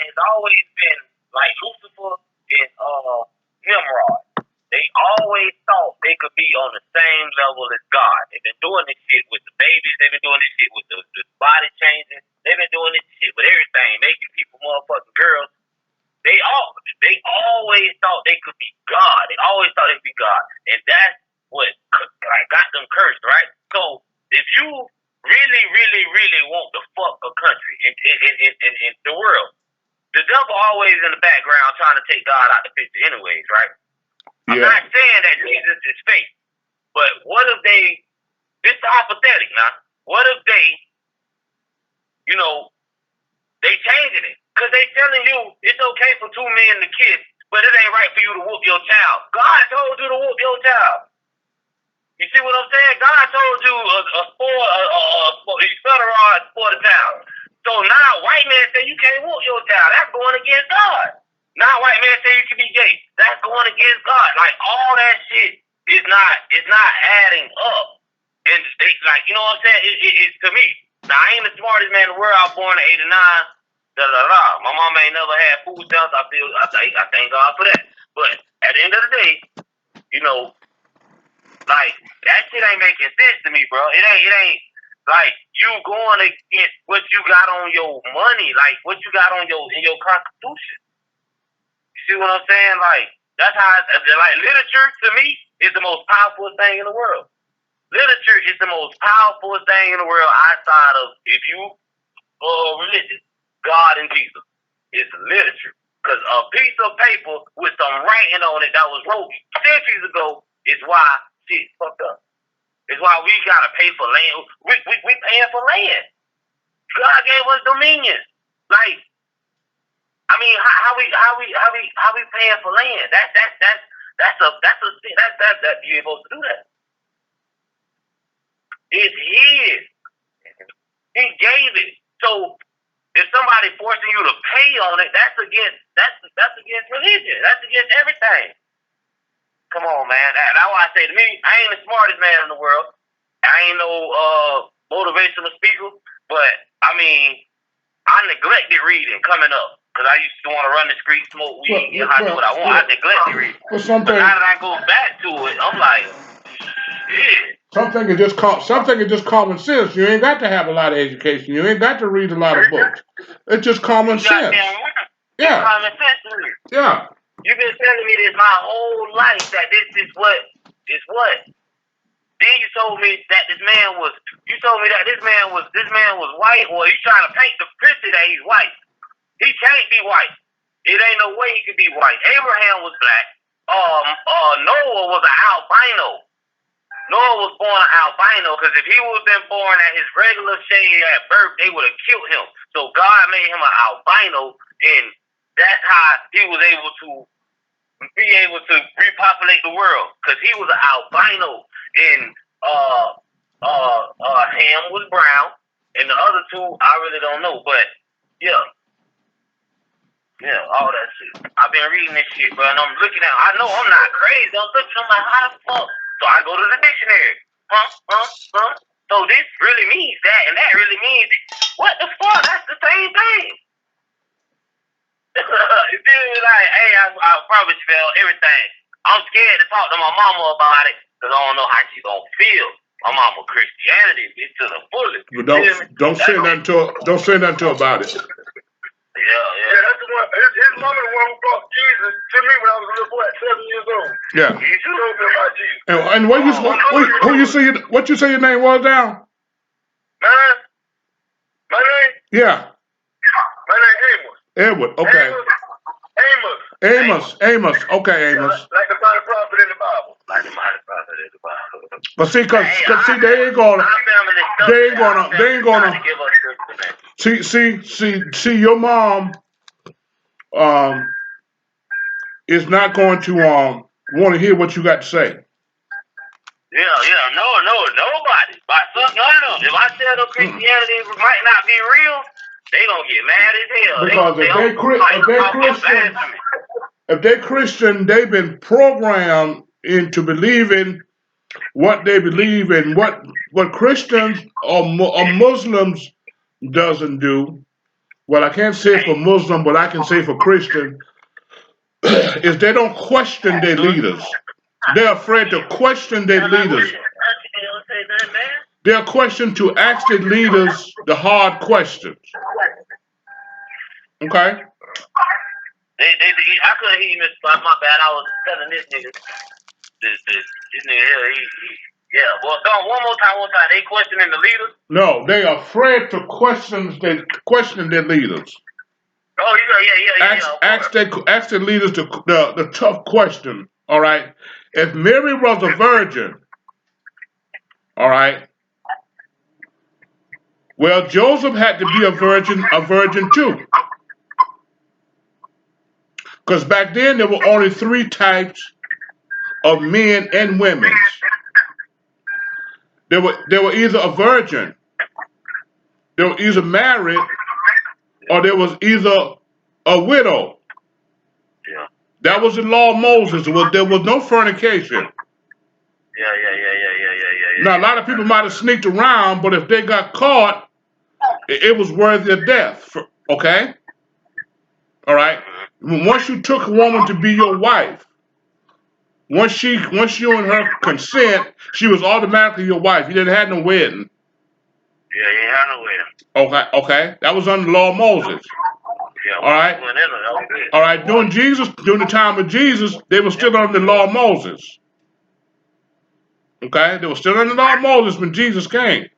has always been like Lucifer and Nimrod. They always thought they could be on the same level as God. They've been doing this shit with the babies. They've been doing this shit with the body changing. They've been doing this shit with everything, making people motherfucking girls. They always thought they could be God. They always thought they could be God, and that's what like got them cursed, right? So if you really, really, really want to fuck a country in the world, the devil always in the background trying to take God out the picture, anyways, right? I'm not saying that Jesus is fake, but what if they? This is hypothetical now. What if they, they changing it? Because they telling you it's okay for two men to kiss, but it ain't right for you to whoop your child. God told you to whoop your child. You see what I'm saying? God told you you federal for the child. So now white man say you can't whoop your child. That's going against God. Now white man say you can be gay. That's going against God. Like all that shit is not adding up. And they like, you know what I'm saying? It's to me. Now I ain't the smartest man in the world. I was born in '89. My mom ain't never had food stamps. I thank God for that. But at the end of the day, like that shit ain't making sense to me, bro. It ain't like you going against what you got on your money, like what you got on in your constitution. You see what I'm saying? Like that's how like literature to me is the most powerful thing in the world. Literature is the most powerful thing in the world outside of if you religion. God and Jesus. It's literature. Because a piece of paper with some writing on it that was wrote centuries ago is why shit fucked up. It's why we gotta pay for land. We paying for land. God gave us dominion. Like, I mean, how we paying for land? That you ain't supposed to do that. It's his. He gave it. So if somebody forcing you to pay on it, that's against religion. That's against everything. Come on, man. That's why I say to me, I ain't the smartest man in the world. I ain't no motivational speaker, but I mean, I neglected reading coming up because I used to want to run the street, smoke weed, and I do what I want. I neglected reading. But now that I go back to it, I'm like, shit. Something is just common sense. You ain't got to have a lot of education. You ain't got to read a lot of books. It's just common sense. Yeah. Common sense to me. Yeah. You've been telling me this my whole life that this is what. Then you told me that this man was white, or you trying to paint the picture that he's white. He can't be white. It ain't no way he could be white. Abraham was black. Noah was an albino. Noah was born an albino because if he would have been born at his regular shade at birth, they would have killed him. So God made him an albino, and that's how he was able to repopulate the world because he was an albino. And Ham was brown, and the other two I really don't know, but yeah, all that shit. I've been reading this shit, bro, and I'm looking at. I know I'm not crazy. I'm like, how the fuck? So I go to the dictionary. So this really means that, and that really means what the fuck? That's the same thing. You feel me? Like, hey, I probably spell everything. I'm scared to talk to my mama about it because I don't know how she gonna feel. My mama Christianity is to the fullest. But don't say nothing to her about it. Yeah, that's the one. His mama the one who brought Jesus to me when I was a little boy at 7 years old. Yeah. You should know about Jesus. And what you say your name was now? My name? Yeah. My name Amos. Edward, okay. Amos. Okay, Amos. Like the mighty prophet in the Bible. Like the mighty prophet in the Bible. But see, cause they ain't gonna see your mom is not going to want to hear what you got to say. Yeah, nobody. No. If I tell them Christianity might not be real, they gonna get mad as hell. Because if they're Christian, they've been programmed into believing what they believe in. What Christians or Muslims doesn't do well, I can't say for Muslim, but I can say for Christian, is they don't question their leaders. They're afraid to question their leaders. They're questioned to ask their leaders the hard questions. Okay? I couldn't hear you, Mr. Clark. My bad. I was telling this nigga. This nigga here, yeah. Well, go one more time. They questioning the leaders? No, they are afraid to question their leaders. Oh, yeah. Ask their leaders the tough question. All right? If Mary was a virgin, all right, well, Joseph had to be a virgin too. Because back then there were only 3 types of men and women. They were either a virgin, they were either married, or there was either a widow. Yeah. That was the law of Moses. There was no fornication. Yeah. Now, a lot of people might have sneaked around, but if they got caught, it was worthy of death. Okay? All right? Once you took a woman to be your wife, once you and her consent, she was automatically your wife. You didn't have no wedding. Yeah, you ain't had no wedding. Okay. That was under the law of Moses. Yeah, all right. All right. During the time of Jesus, they were still under the law of Moses. Okay, they were still under the law of Moses when Jesus came.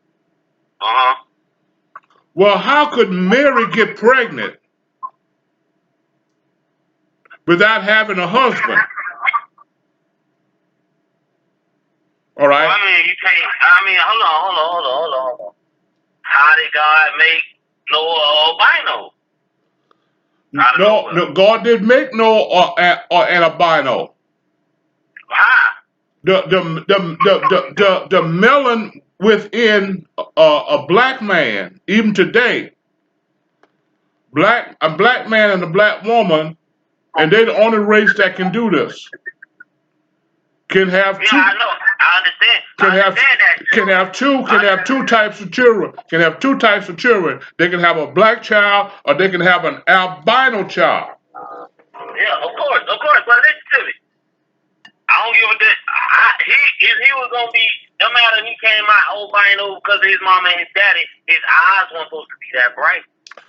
Well, how could Mary get pregnant without having a husband? All right. Well, I mean, you can't. Hold on. How did God make Noah albino? No, God didn't make Noah an albino. How? The melon within a black man, even today, a black man and a black woman, and they're the only race that can do this. Can have two. Yeah, I know. I understand. Can have two types of children. Can have 2 types of children. They can have a black child, or they can have an albino child. Yeah, of course. But listen to me. I don't give a damn. If he was gonna be, no matter if he came out albino because of his mama and his daddy, his eyes weren't supposed to be that bright.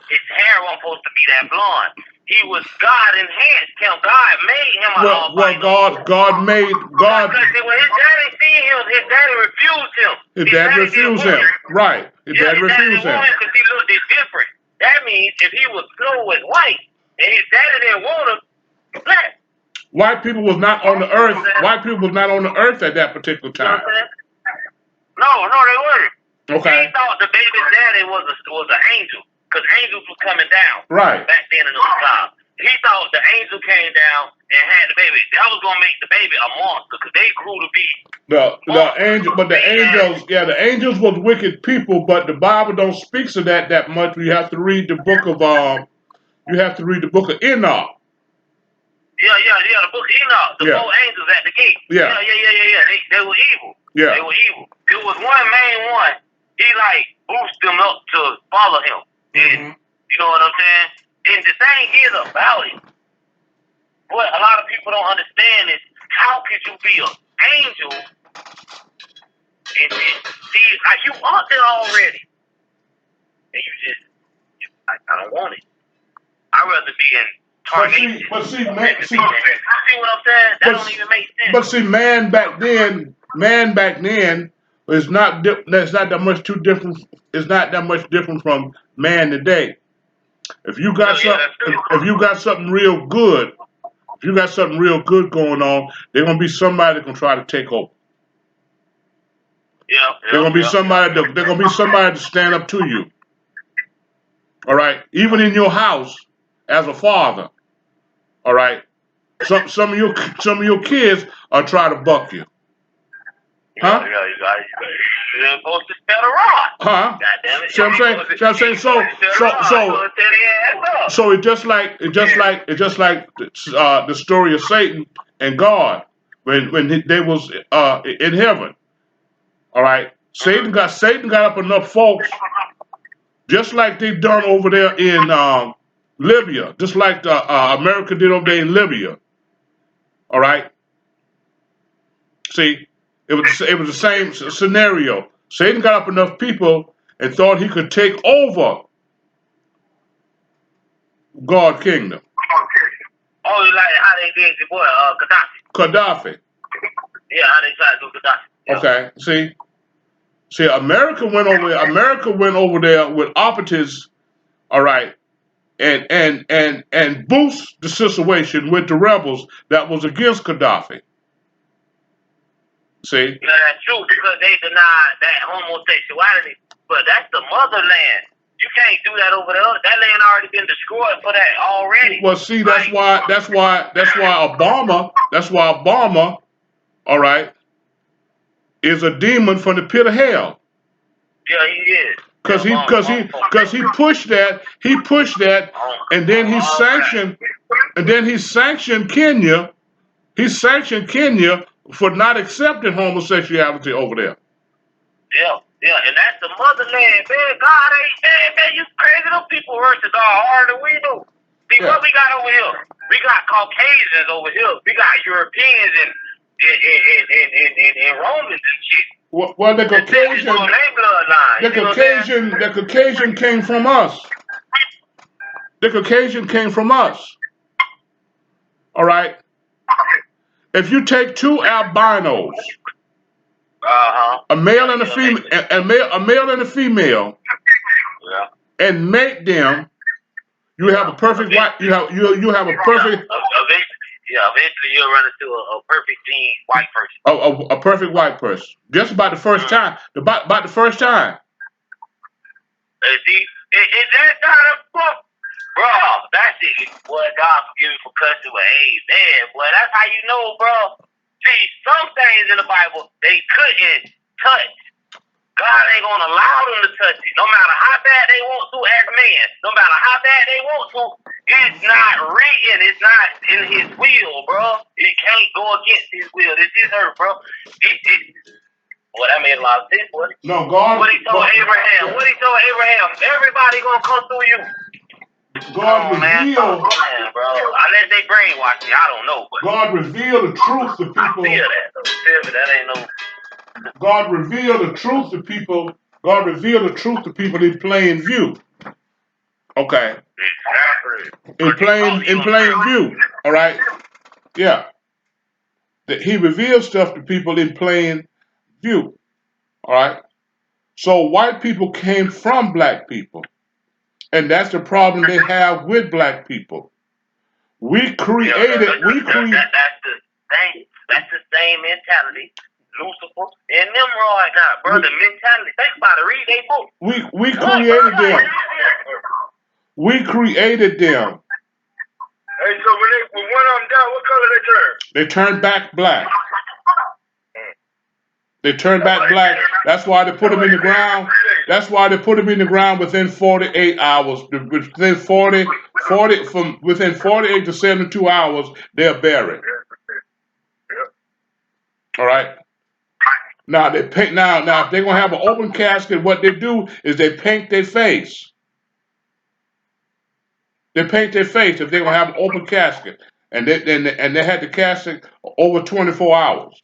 His hair wasn't supposed to be that blonde. He was God enhanced him. God made him an albino. God made God. Because when his daddy seen him, his daddy refused him. His dad refused him. Right. His dad refused him. Because he looked different. That means if he was Snow was white and his daddy didn't want him, he's black. White people was not on the earth. White people was not on the earth at that particular time. No, they weren't. Okay. He thought the baby's daddy was an angel, because angels was coming down. Right. Back then in those times. He thought the angel came down and had the baby. That was gonna make the baby a monster, because they grew to be. The angels was wicked people, but the Bible don't speak to that much. You have to read the book of Enoch. Yeah, the book of Enoch, the 4 angels at the gate. Yeah. They were evil. Yeah. They were evil. There was one main one, he boosted them up to follow him. And you know what I'm saying? And the thing is about it, what a lot of people don't understand is, how could you be an angel and see, you out there already, and you just, I don't want it. I'd rather be in tarnation. But see, see what I'm saying? That don't even make sense. But see, man back then is not that much too different. It's not that much different from man today. If you got something real good, going on, there's gonna be somebody that can try to take over. There's gonna be somebody to stand up to you. All right, even in your house as a father. All right, some of your kids are trying to buck you. Huh? You're supposed to spell the rod. Huh? Goddamn it. See what I'm saying? So it's just like the story of Satan and God when they was in heaven. All right, Satan got up enough folks just like they done over there in Libya, just like America did over there in Libya. All right. See, it was the same scenario. Satan got up enough people and thought he could take over God's kingdom. Oh, you like how they did the boy, Gaddafi. Gaddafi. Yeah, how they tried to do Gaddafi. Yeah. Okay. See, America went over there with operatives. All right. And boost the situation with the rebels that was against Gaddafi. See? Yeah, that's true because they denied that homosexuality, but that's the motherland. You can't do that over there. That land already been destroyed for that already. Well, see, that's why Obama, all right, is a demon from the pit of hell. Yeah, he is. Because he pushed that, and then he sanctioned Kenya. He sanctioned Kenya for not accepting homosexuality over there. Yeah, and that's the motherland, man. God ain't, man, you crazy. Those people worship God harder than we do. See, what we got over here? We got Caucasians over here. We got Europeans and Romans and shit. Well, the Caucasian came from us. The Caucasian came from us. All right. If you take two albinos, a male and a female, a male and a female, and make them, you have a perfect white. You have a perfect. Eventually you'll run into a perfect gene white person. A perfect white person. Just about the first time. About the first time. See, is that kind of book? Bro, that's it. Boy, God forgive me for cussing, but amen. Boy, that's how you know, bro. See, some things in the Bible, they couldn't touch. God ain't gonna allow them to touch it. No matter how bad they want to as man, no matter how bad they want to, it's not written. It's not in his will, bro. He can't go against his will. This is her, bro. Well, that made a lot of sense, boy. No, God. What he told Abraham. What he told Abraham. Everybody gonna come through you. God revealed, bro. Unless they brainwash me, I don't know. But God revealed the truth to people. I feel that, though. That ain't no. God revealed the truth to people. God revealed the truth to people in plain view. Okay. In plain view. All right. Yeah. That he revealed stuff to people in plain view. All right. So white people came from black people. And that's the problem they have with black people. That's the same mentality. Lucifer and Nimrod now, bro. The mentality. Think about it. Read their book. We created them. We created them. Hey, so when one of them died, what color they turned? They turned back black. They turned back black. That's why they put them in the ground. That's why they put them in the ground within 48 hours. Within 48 to 72 hours, they're buried. All right. Now they paint. Now if they're gonna have an open casket, what they do is they paint their face. They paint their face if they're gonna have an open casket, and they had the casket over 24 hours.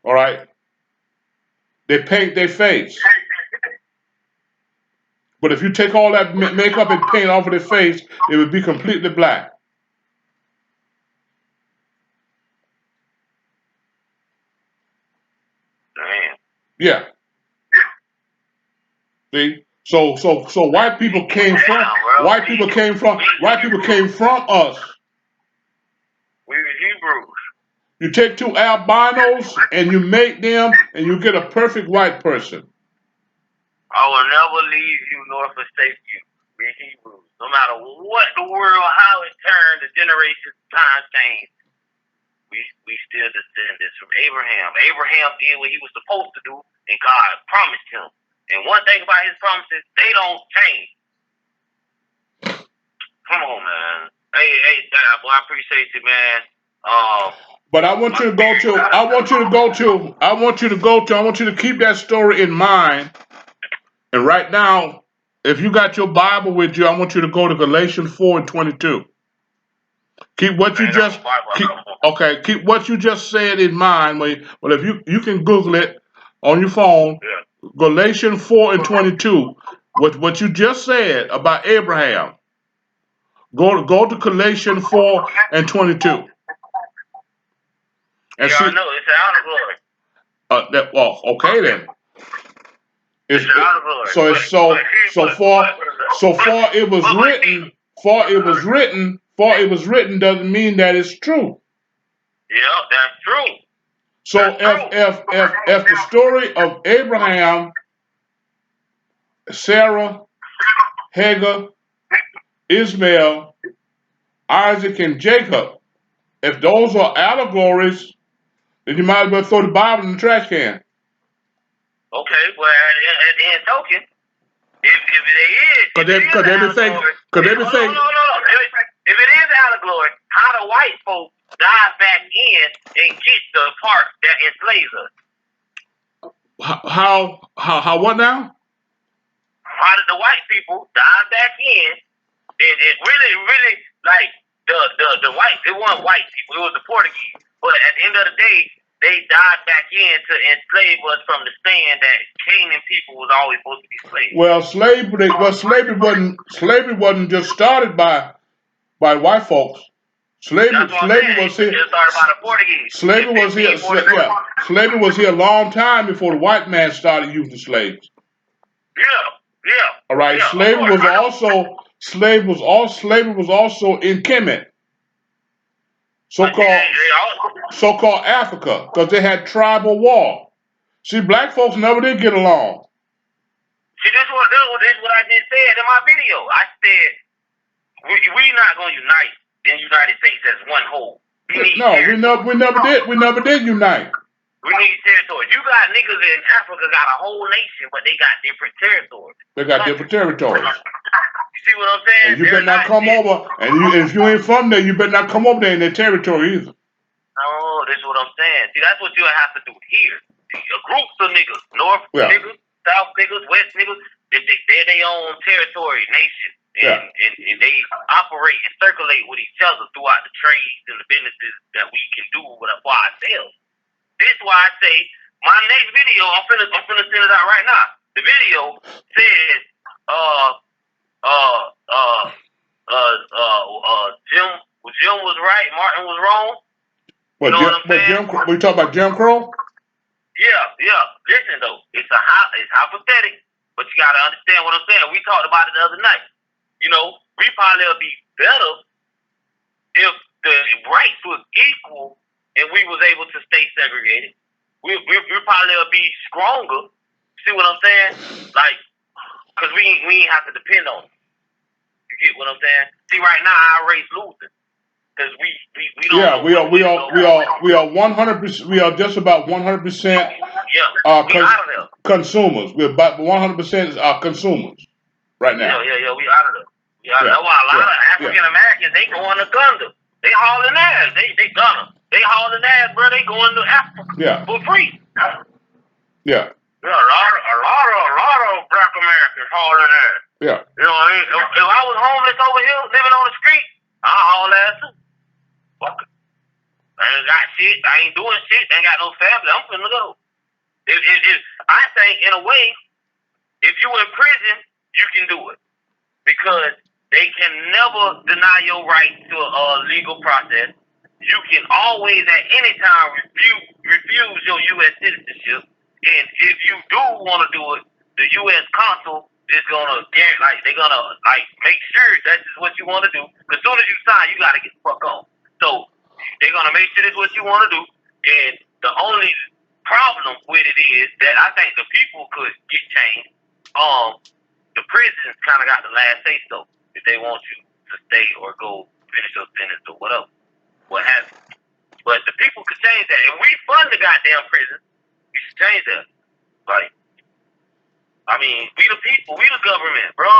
All right. They paint their face. But if you take all that makeup and paint off of their face, it would be completely black. Damn. Yeah. See? So white people came from us. We were Hebrews. You take two albinos and you make them and you get a perfect white person. I will never leave you nor forsake you. We Hebrews. No matter what the world, how it turned, the generations, time changed. We still descendants from Abraham. Abraham did what he was supposed to do, and God promised him. And one thing about his promises, they don't change. Come on, man. Hey, boy, I appreciate you, man. But I want you to keep that story in mind. And right now, if you got your Bible with you, I want you to go to Galatians 4:22. Keep what you just keep what you just said in mind. Well, if you can Google it on your phone, Galatians 4:22, what you just said about Abraham. Go to Galatians 4:22. And yeah, see, I know it's out of glory. well, okay then. It's out of glory. So it's so far it was written. For it was written doesn't mean that it's true. Yeah, that's true. So if the story of Abraham, Sarah, Hagar, Ishmael, Isaac, and Jacob, if those are allegories, then you might as well throw the Bible in the trash can. Okay, well, at the end token, if they is, because everything. If it is allegory, how do white folks dive back in and get the part that enslaves us? How what now? How did the white people dive back in and really like the white? It wasn't white people; it was the Portuguese. But at the end of the day, they dived back in to enslave us from the stand that Canaan people was always supposed to be slaves. Well, slavery wasn't just started by white folks. Slavery was here. It started by the Portuguese. Slavery was here a long time before the white man started using slaves. Yeah. All right. Yeah, slavery was also in Kemet, so-called Africa, because they had tribal war. See, black folks never did get along. See, this is what I just said in my video. I said we not gonna unite in the United States as one whole. We never did unite. We need territory. You got niggas in Africa got a whole nation, but they got different territories. You see what I'm saying? And you better not come over. And if you ain't from there, you better not come over there in their territory either. No, this is what I'm saying. See, that's what you have to do here. Groups of niggas, North niggas, South niggas, West niggas, they're their own territory, nation. And they operate and circulate with each other throughout the trades and the businesses that we can do for ourselves. This is why I say my next video, I'm finna send it out right now. The video says Jim was right, Martin was wrong. What we talk about Jim Crow? Yeah. Listen though, it's hypothetical, but you gotta understand what I'm saying. We talked about it the other night. You know, we probably will be better if the rights was equal and we was able to stay segregated. We probably will be stronger. See what I'm saying? Like, cause we ain't have to depend on it. You get what I'm saying? See, right now our race losing. Cause we don't. Yeah, we are 100%. We are just about 100%. Consumers. We're about 100% consumers right now. Yeah. We out of there. That's why a lot of African Americans they going to Uganda. They hauling ass. They gonna. They hauling ass, bro. They going to Africa for free. Yeah. A lot of black Americans hauling ass. Yeah. You know what I mean? If I was homeless over here, living on the street, I'll haul ass too. Fuck it. I ain't got shit. I ain't doing shit. I ain't got no family. I'm finna go. I think, in a way, if you in prison, you can do it. Because they can never deny your right to a legal process. You can always, at any time, refuse your U.S. citizenship. And if you do want to do it, the U.S. consul is gonna make sure that's what you want to do. Because as soon as you sign, you gotta get the fuck on. So they're gonna make sure that's what you want to do. And the only problem with it is that I think the people could get changed. The prisons kind of got the last say so if they want you to stay or go finish your sentence or whatever, what have you. But the people could change that. And we fund the goddamn prison. We should change that. Like, I mean, we the people, we the government, bro.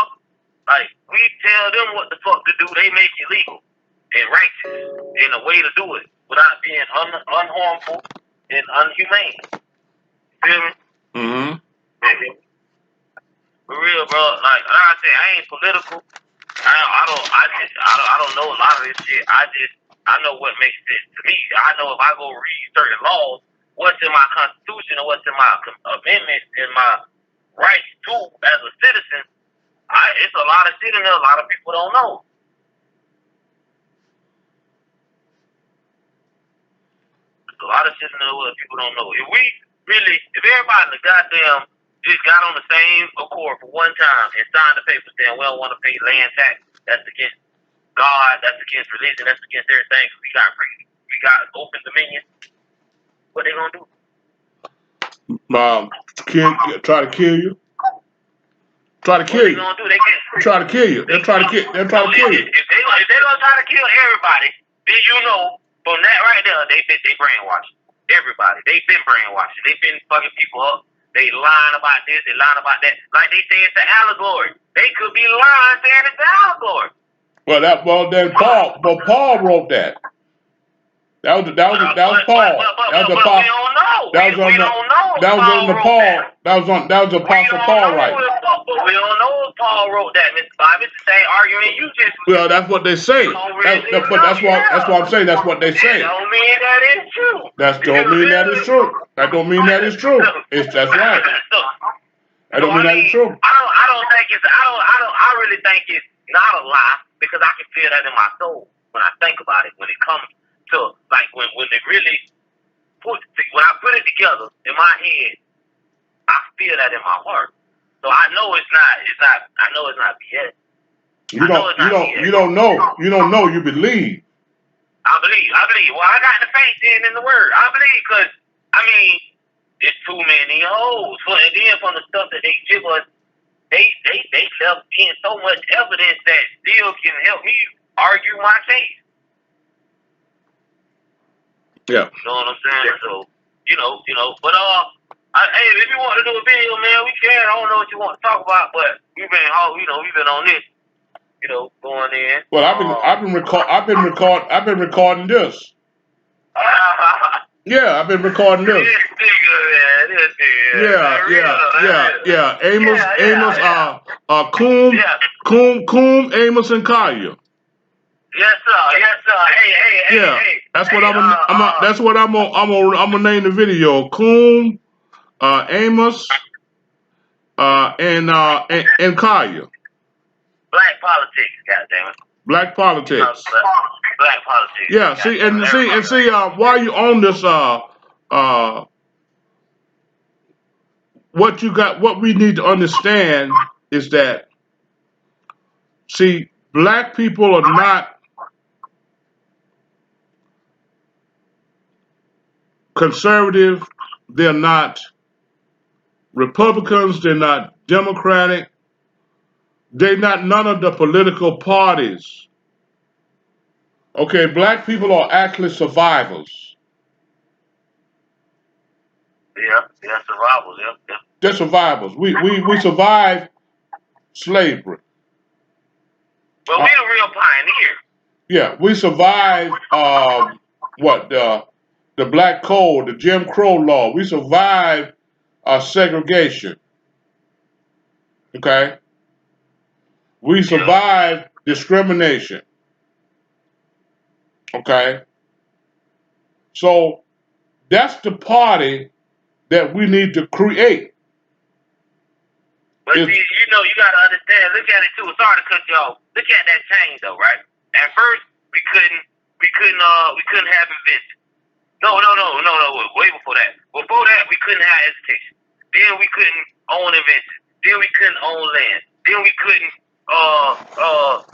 Like, we tell them what the fuck to do. They make it legal and righteous in a way to do it without being unharmful and unhumane. Feel me? Mm-hmm. For real, bro. Like I said, I ain't political. I don't know a lot of this shit. I know what makes sense to me. I know if I go read certain laws, what's in my constitution and what's in my amendments and my rights too as a citizen. It's a lot of shit in there. A lot of people don't know. There's a lot of shit in there what people don't know. If everybody in the goddamn just got on the same accord for one time and signed the paper saying we don't want to pay land tax, that's against God, that's against religion, that's against everything. We got open dominion. What they gonna do? Try to kill you. Try to kill you. What they gonna do? They can't. Try to kill you. They'll try to kill. They'll try to kill you. If they gonna try to kill everybody, then you know from that right there, they brainwashing everybody. They've been brainwashing. They've been fucking people up. They lying about this. They lying about that. Like they say it's an allegory. They could be lying saying it's an allegory. Paul wrote that. That was Paul. That was the Paul. We don't know. We don't know. That was on the Paul. That was Apostle Paul, right? We don't know if Paul wrote that, Mr. Bob. It's the same argument you just. Well, that's what they say. That's what I'm saying. That's what they say. That don't mean that is true. That don't mean that is true. That don't mean that is true. That's right. That don't mean that is true. I don't think it's. I really think it's not a lie because I can feel that in my soul when I think about it. When it comes to like when they really when I put it together in my head, I feel that in my heart. So I know it's not. I know it's not BS. You don't know. You don't know. You believe. I believe. Well, I got the faith in the word. I believe because I mean, it's too many holes. And then from the stuff that they give us, they left in so much evidence that still can help me argue my case. Yeah. You know what I'm saying? So, but hey, if you want to do a video, man, we can. I don't know what you want to talk about, but we've been on this, going in. Well, I've been recording this. Yeah, I've been recording this. Yeah. Koom, Amos, and Collier. Yes, sir. Hey. That's what I'm gonna name the video. Koom, Amos, and Collier. Black politics, goddammit. Black politics. Black politics. Yeah, see, while you on this, what we need to understand is that, see, black people are not conservative, they're not Republicans, they're not Democratic, they're not none of the political parties. Okay, black people are actually survivors. Yeah, survivors, yeah. They're survivors. We survived slavery. But we're the real pioneer. Yeah, we survived the Black Code, the Jim Crow law. We survived segregation. Okay? We survived discrimination. Okay? So that's the party that we need to create. But see, you gotta understand, look at it too. Sorry to cut you off. Look at that change though, right? At first we couldn't have invention. No, way before that. Before that we couldn't have education. Then we couldn't own invention. Then we couldn't own land. Then we couldn't what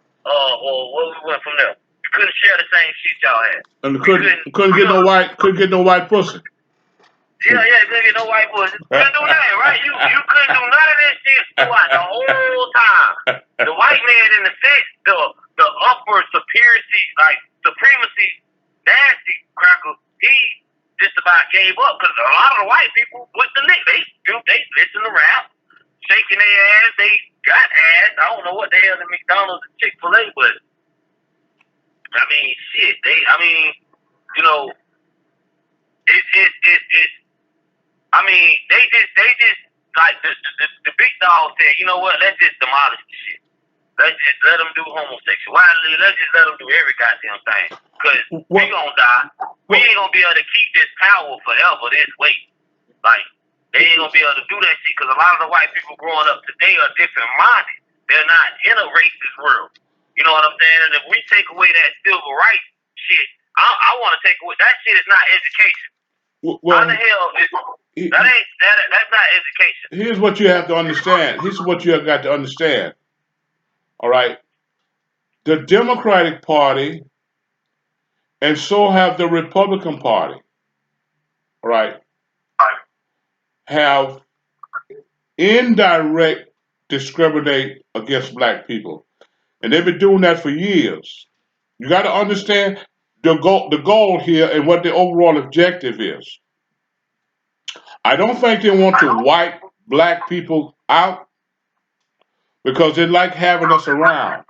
we went from there. We couldn't share the same shit y'all had. And couldn't get no white pussy. Yeah, you couldn't get no white pussy. Couldn't do nothing, right? You couldn't do none of this shit throughout the whole time. The white man in the sense, the upper supremacy, nasty cracker, he just about gave up because a lot of the white people with the nick, they listen to rap, shaking their ass, they got ass. I don't know what the hell the McDonald's and Chick-fil-A, but I mean, shit. It's I mean, they just like the big dog said, you know what? Let's just demolish the shit. Let's just let them do homosexuality. Let's just let them do every goddamn thing. Cause we gonna die. We ain't gonna be able to keep this power forever this way. Like, they ain't gonna be able to do that shit. Cause a lot of the white people growing up today are different minded. They're not in a racist world. You know what I'm saying? And if we take away that civil rights shit, I want to take away that shit is not education. How the hell that's not education. Here's what you have to understand. Here's what you have got to understand. All right. The Democratic Party and so have the Republican Party, all right, have indirect discriminate against black people. And they've been doing that for years. You got to understand the goal here and what the overall objective is. I don't think they want to wipe black people out because they like having us around.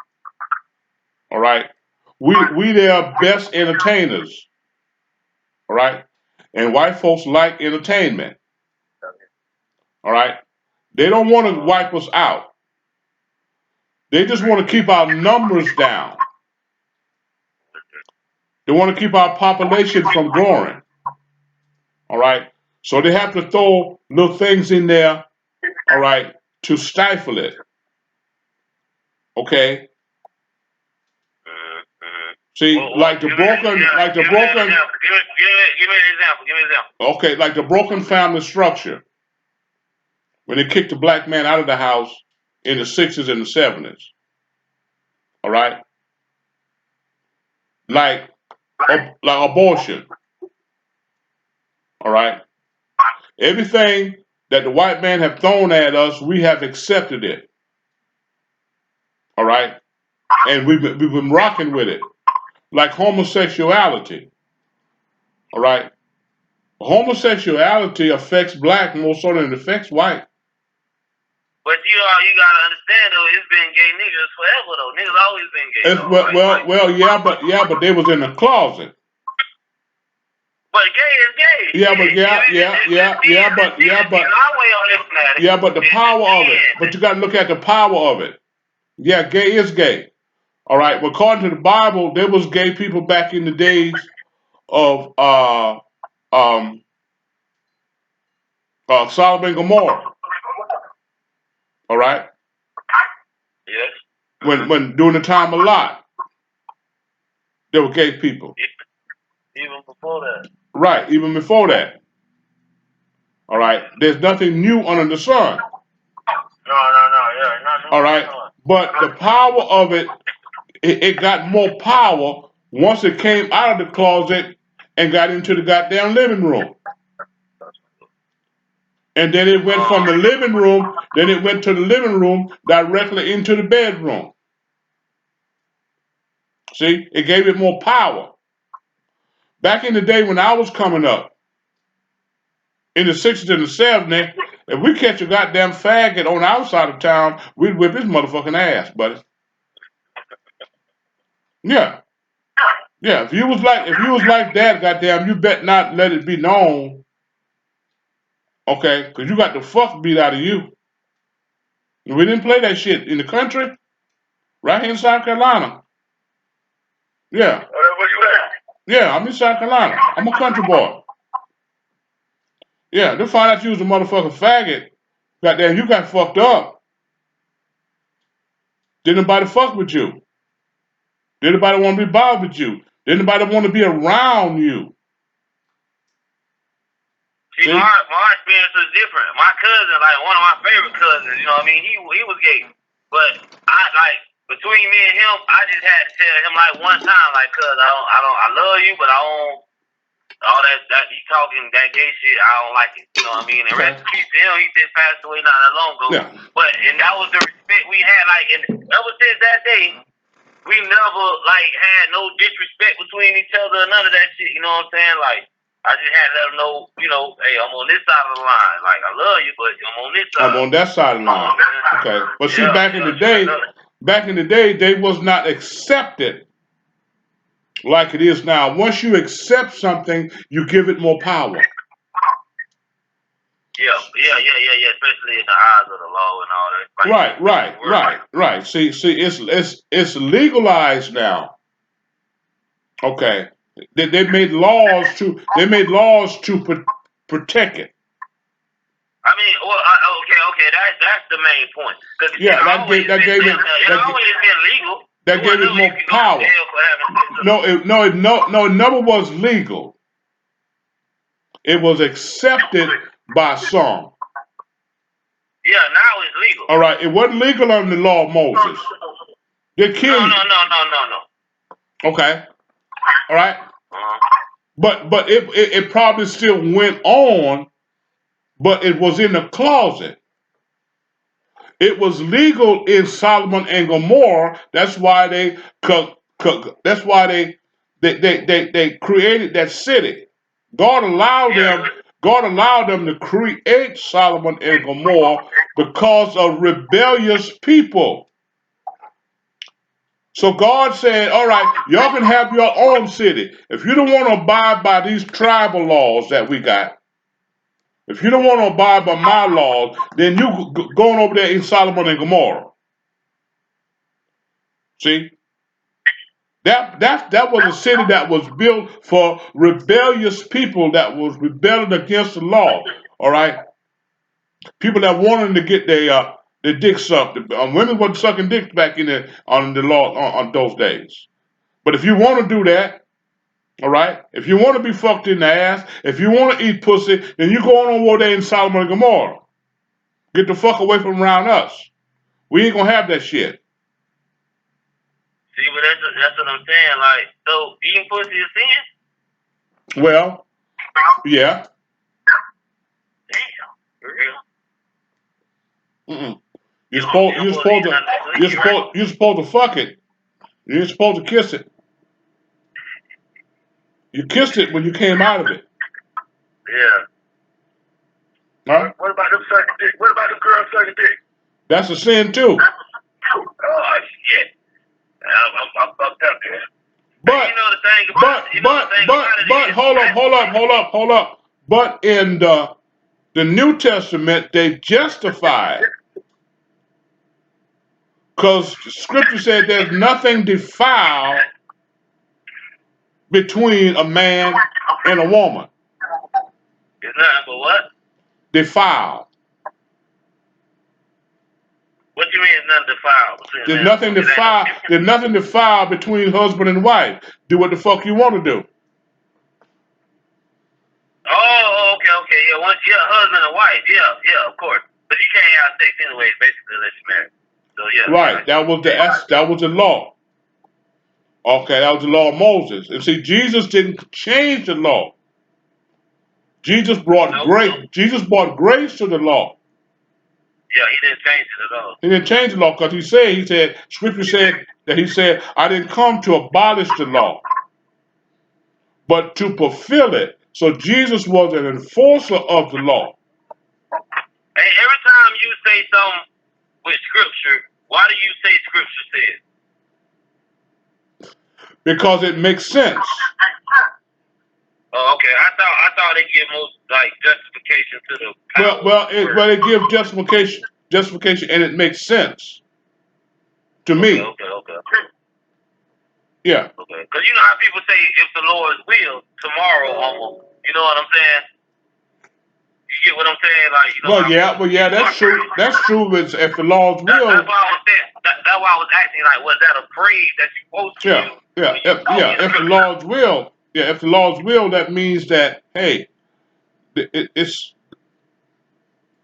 All right. We their best entertainers. All right. And white folks like entertainment. All right. They don't want to wipe us out. They just want to keep our numbers down. They want to keep our population from growing. All right. So they have to throw little things in there, all right, to stifle it. Okay. See, like the broken. Give me an example. Okay, like the broken family structure. When they kicked the black man out of the house in the 60s and the 70s. All right. Like abortion. All right. Everything that the white man have thrown at us, we have accepted it. All right. And we've been rocking with it. Like homosexuality. All right. Homosexuality affects black more so than it affects white. But you gotta understand though, it's been gay niggas forever though. Niggas always been gay. Well, but they was in the closet. But gay is gay. But the power of it. But you gotta look at the power of it. Yeah, gay is gay. All right. Well, according to the Bible, there was gay people back in the days of Sodom and Gomorrah. All right. Yes. When during the time of Lot, there were gay people. Even before that. Right. Even before that. All right. There's nothing new under the sun. No. Yeah, not new. All right. But the power of it, it got more power once it came out of the closet and got into the goddamn living room. And then it went from the living room, then it went to the living room directly into the bedroom. See, it gave it more power. Back in the day when I was coming up, in the 60s and the 70s, if we catch a goddamn faggot on our side of town, we'd whip his motherfucking ass, buddy. Yeah. Yeah, if you was like that, goddamn, you bet not let it be known. Okay, because you got the fuck beat out of you. We didn't play that shit in the country, right here in South Carolina. Yeah. Where you at? Yeah, I'm in South Carolina. I'm a country boy. Yeah, they find out you was a motherfucking faggot. Goddamn, you got fucked up. Didn't nobody fuck with you. Didn't nobody want to be bothered with you. Didn't nobody want to be around you. See, my experience was different. My cousin, like one of my favorite cousins, you know what I mean? He was gay. But between me and him, I just had to tell him like one time, like, cuz I love you, but I don't all that he talking that gay shit, I don't like it. You know what I mean? And rest in peace to him, he just passed away not that long ago. Yeah. But and that was the respect we had, like, and ever since that day, we never like had no disrespect between each other or none of that shit, you know what I'm saying? Like, I just had to let them know, you know, hey, I'm on this side of the line. Like, I love you, but I'm on this side. I'm on that side of the line. Okay. But see, back in the day, they was not accepted like it is now. Once you accept something, you give it more power. Yeah. Especially in the eyes of the law and all that. Like, Right. See, it's legalized now. Okay, they made laws to protect it. I mean, well, okay. That's the main point. Because Yeah, it always been legal. That gave it more power. No, it never was legal. It was accepted by some. Yeah, now it's legal. All right, it wasn't legal under the law of Moses. They killed you. No. Okay, all right. But it probably still went on, but it was in the closet. It was legal in Solomon and Gomorrah. That's why they created that city. God allowed them to create Solomon and Gomorrah because of rebellious people. So God said, all right, y'all can have your own city. If you don't want to abide by these tribal laws that we got, if you don't want to abide by my laws, then you going over there in Solomon and Gomorrah. See? That was a city that was built for rebellious people that was rebelling against the law. All right? People that wanted to get their dick sucked. Women wasn't sucking dicks back on the law on those days. But if you want to do that, all right, if you want to be fucked in the ass, if you want to eat pussy, then you go on over there in Solomon and Gomorrah. Get the fuck away from around us. We ain't gonna have that shit. See, but that's what I'm saying. Like, so eating pussy is sin? Well, yeah. Damn, for real? You're supposed to fuck it. You ain't supposed to kiss it. You kissed it when you came out of it. Yeah. Huh? What about them sucking dick? What about the girl sucking dick? That's a sin too. Oh shit. I'm fucked up there. But hold up. But in the New Testament, they justify it. Because Scripture said there's nothing defiled between a man and a woman. It's nothing but what? Defiled. What you mean nothing defiled? There's nothing defiled between husband and wife. Do what the fuck you want to do. Oh, okay. Yeah, once you're a husband and wife, yeah, of course. But you can't have sex anyway, basically, unless you're married. So yeah. Right. That was the law. Okay, that was the law of Moses. And see, Jesus didn't change the law. Jesus brought grace. Jesus brought grace to the law. Yeah, he didn't change it at all. He didn't change the law because he said, Scripture said that I didn't come to abolish the law, but to fulfill it. So Jesus was an enforcer of the law. Hey, every time you say something with Scripture, why do you say Scripture said? Because it makes sense. Oh, okay. I thought they give most like justification to the well, it gives justification, and it makes sense to me. Okay. Yeah. Okay. Because you know how people say, if the Lord's will, tomorrow, almost. You know what I'm saying? You get what I'm saying? Like, you know. Well, yeah, that's true. That's true. If the Lord's will. That's why I was saying. That's why I was asking. Like, was that a phrase that you supposed to use? If the Lord's will. Yeah, if the Lord's will, that means that, hey, it's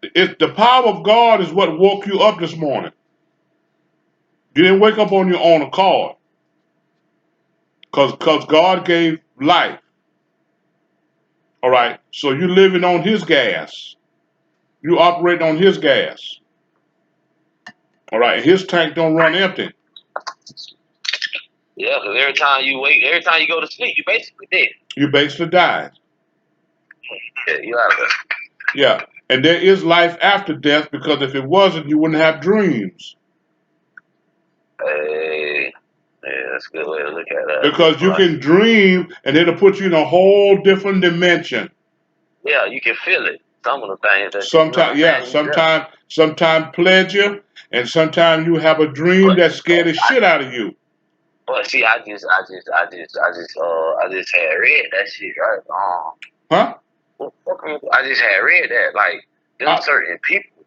the power of God is what woke you up this morning. You didn't wake up on your own accord. Because God gave life. All right, so you're living on His gas. You operate on His gas. All right, His tank don't run empty. Yeah, because every time you go to sleep, you basically dead. You basically died. Yeah, you out there. Yeah, and there is life after death, because if it wasn't, you wouldn't have dreams. Hey, yeah, that's a good way to look at that. Because you can dream, and it'll put you in a whole different dimension. Yeah, you can feel it. some of the things that you know Sometimes, what yeah, I'm saying. sometimes pleasure, and sometimes you have a dream But that scared the shit out of you. but see, I just had read that shit, right? Huh? I just had read that, like certain people.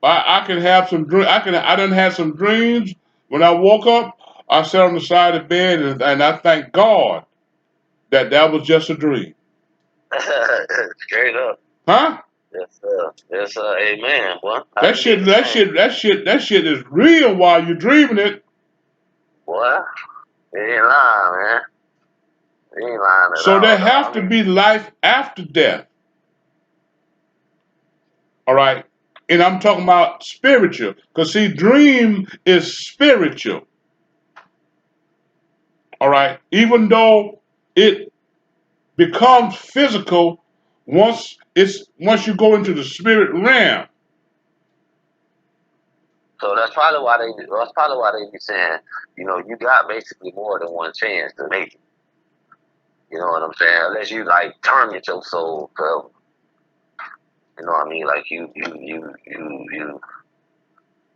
I can have some dream. I done had some dreams. When I woke up, I sat on the side of the bed and I thank God that was just a dream. Straight up. Huh? Yes, amen, boy. That shit is real while you're dreaming it. Boy, you ain't lying, man. You ain't lying at So all, there though. have to be life after death. All right. And I'm talking about spiritual. Because see, dream is spiritual. All right. Even though it becomes physical once you go into the spirit realm. So that's probably why they be saying, you know, you got basically more than one chance to make it. You know what I'm saying? Unless you like torment your soul forever. You know what I mean? Like you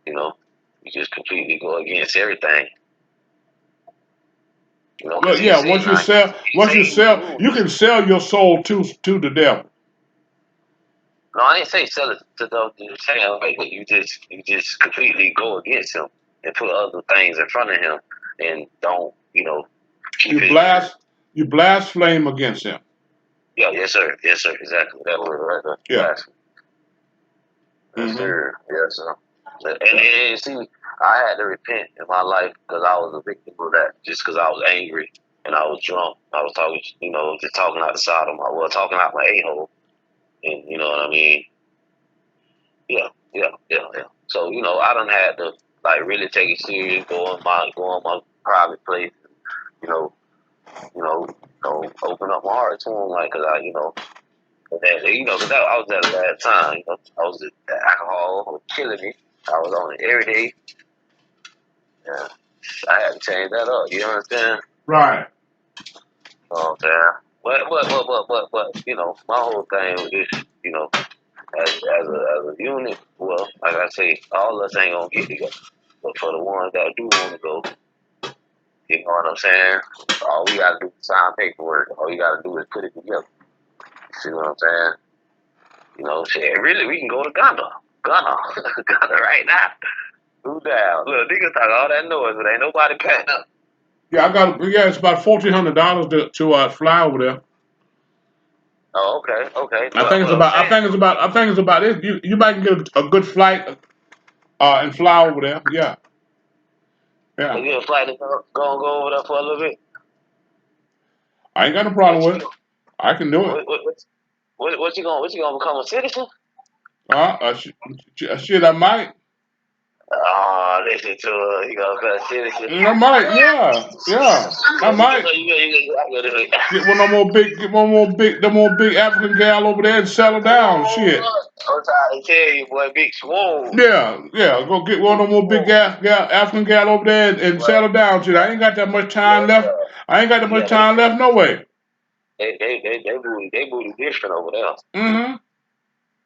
know, you just completely go against everything. You know, Well, because yeah, once you sell, you can sell your soul to the devil. No, I ain't say sell it to the saying like you just completely go against him and put other things in front of him and don't, you know, keep you blaspheme against him. Yeah, yes sir, exactly. That word right there. Yeah. Blasphemy. Yes sir, yes sir. And see, I had to repent in my life because I was a victim of that. Just because I was angry and I was drunk, I was talking, you know, just talking out the side of talking out my a-hole, and you know what I mean. Yeah. So you know, I done had to like really take it serious, go on my private place, you know, open up my heart to him, like, cause I, you know, cause I was at a bad time, you know, I was the alcohol was killing me. I was on it every day. Yeah, I had to change that up. You understand? Right. You know what I'm saying? But, you know, my whole thing was just, you know, as a unit, well, like I say, all of us ain't gonna get together. But for the ones that do want to go, you know what I'm saying? All we gotta do is sign paperwork. All you gotta do is put it together. See what I'm saying? You know, shit, really, we can go to Ghana. Ghana right now. Who down? Look, niggas talk all that noise, but ain't nobody paying up. Yeah, it's about $1,400 to fly over there. Oh, okay. I think it's about it. You might get a good flight and fly over there. Yeah. Yeah. You get a flight to go over there for a little bit? I ain't got no problem with it. I can do it. What you gonna become a citizen? Shit, I might. Oh, listen to her. You gonna become a citizen? I might, yeah. I might. Get one more big African gal over there and settle down. Shit. I'm trying to tell you, boy, big swole. Yeah. Go get one more big African gal over there and settle down. Shit, I ain't got that much time left. I ain't got that much time left. No way. They booty different over there. Mm-hmm.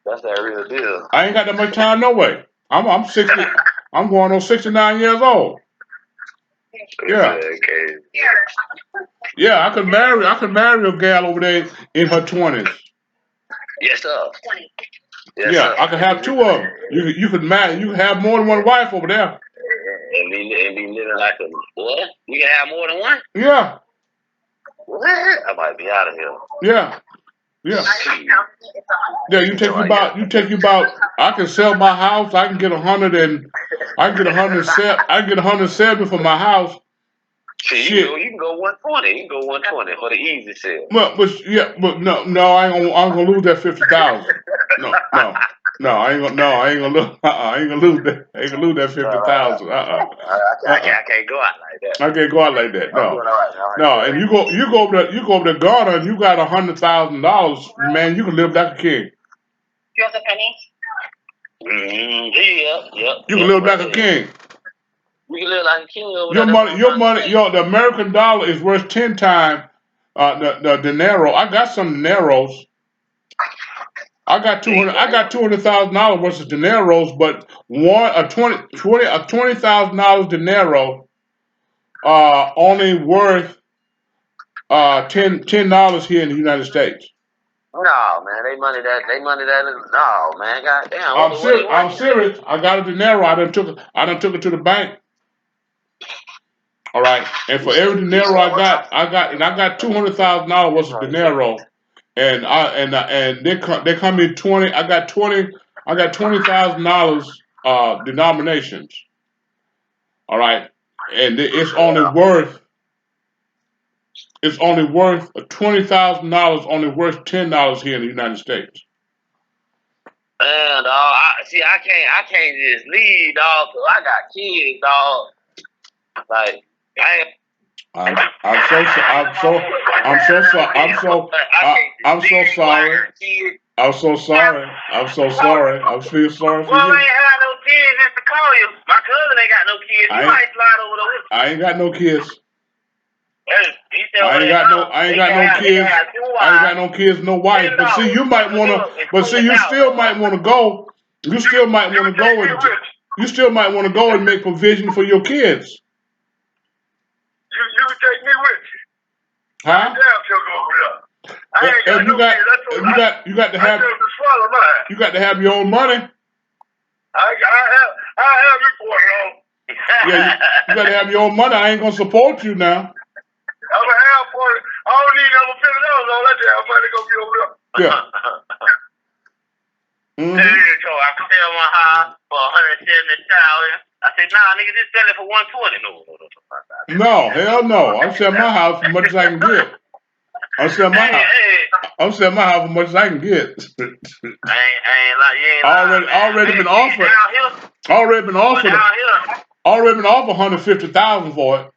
That's that real deal. I ain't got that much time. No way. I'm 60. I'm going on 69 years old. Yeah. Yeah, I could marry a gal over there in her 20s. Yes, sir. Yes, yeah, sir. I could have two of them. You could marry. You could have more than one wife over there. And be living like a what? You can have more than one? Yeah. What? I might be out of here. Yeah. Yeah. You take you about. I can sell my house. I can get 170 for my house. See, you can go 120. You can go 120 for the easy sale. But no, I ain't gonna lose that 50,000. No, I ain't gonna lose. I ain't gonna lose that. I ain't gonna lose that 50,000. I can't go out like that. I can't go out like that. No, no. And you go over to Ghana and you got $100,000. Man, you can live like a king. Do you have the pennies? Yep. You can live like a king. You can live like a king over your money, the American dollar is worth 10 times the dinero. I got some dineros. I got $200,000 worth of dineros, but $20,000 dinero only worth $10 here in the United States. No, man, they money that is no, man. Goddamn, I'm serious. I got a dinero. I done took it to the bank. All right, and for every dinero I got $200,000 worth of dinero, and they come in 20. I got $20,000 denominations. All right, and it's only worth $20,000. Only worth $10 here in the United States. And I can't just leave, dog. Cause I got kids, dog. Like, I'm so sorry. I'm so sorry. I'm so sorry. I feel sorry for you. Well, I ain't had no kids just to call you. My cousin ain't got no kids. You might slide over there. I ain't got no kids. I ain't got no kids. I ain't got no kids, no wife. But see, you might wanna. But see, you still might want to go. You still might want to go and make provision for your kids. You can take me with you. Huh? You got to have your own money. I have it for you. Yeah, you got to have your own money. I ain't gonna support you now. I'm gonna have for it. I don't need number $50. All that damn money gonna be over there. Yeah. So I can sell my house for $170,000. I said, nah, nigga, just sell it for $120. No, hell no. I'm selling my house as much as I can get. I'm selling my house as much as I can get. Already been offered $150,000 for it.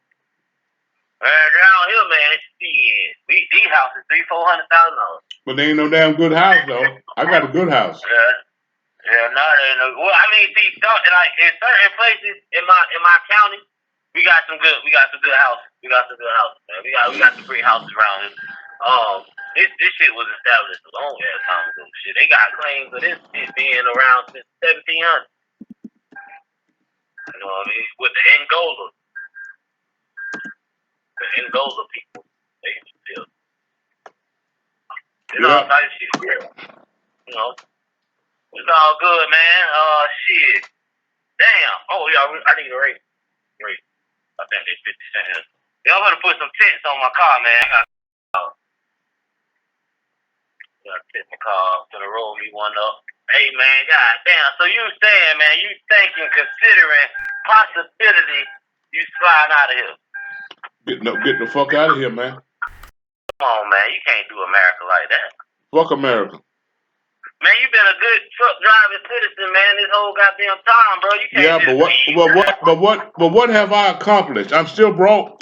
Down here, man, these houses $300,000-$400,000. But they ain't no damn good house though. I got a good house. Yeah, no, they ain't no. Well, I mean, see, like in certain places in my county, we got some good houses. We got some good houses, man. We got some great houses around here. This shit was established a long ass time ago. Shit, they got claims of this shit being around since 1700. You know what I mean? With the Angola people, they still. You know, type of shit. You know, it's all good, man. Shit. Damn. Oh yeah, I need a rate. I think they 50 cents. Y'all better put some tents on my car, man. I got to my car. Gonna roll me one up. Hey man, god damn. So you saying, man, you considering possibility you slide out of here? Get the fuck out of here, man. Come on, man. You can't do America like that. Fuck America. Man, you been a good truck driving citizen, man, this whole goddamn time, bro. You can't what have I accomplished? I'm still broke.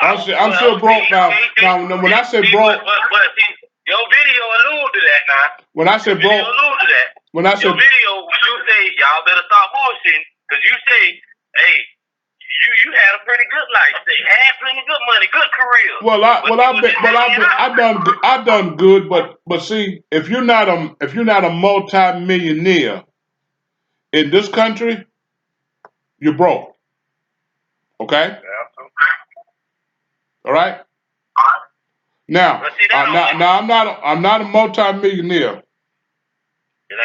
I'm still broke now. Now, when I say broke, but see, your video allude to that now. When I say broke, when I say your video, you say y'all better stop bullshitting, because you say, hey, you had a pretty good life. They had plenty good money, good career. I done good, but see, if you're not a multi-millionaire in this country, you're broke. Okay? Yeah. All right. Now, I'm not a multi-millionaire.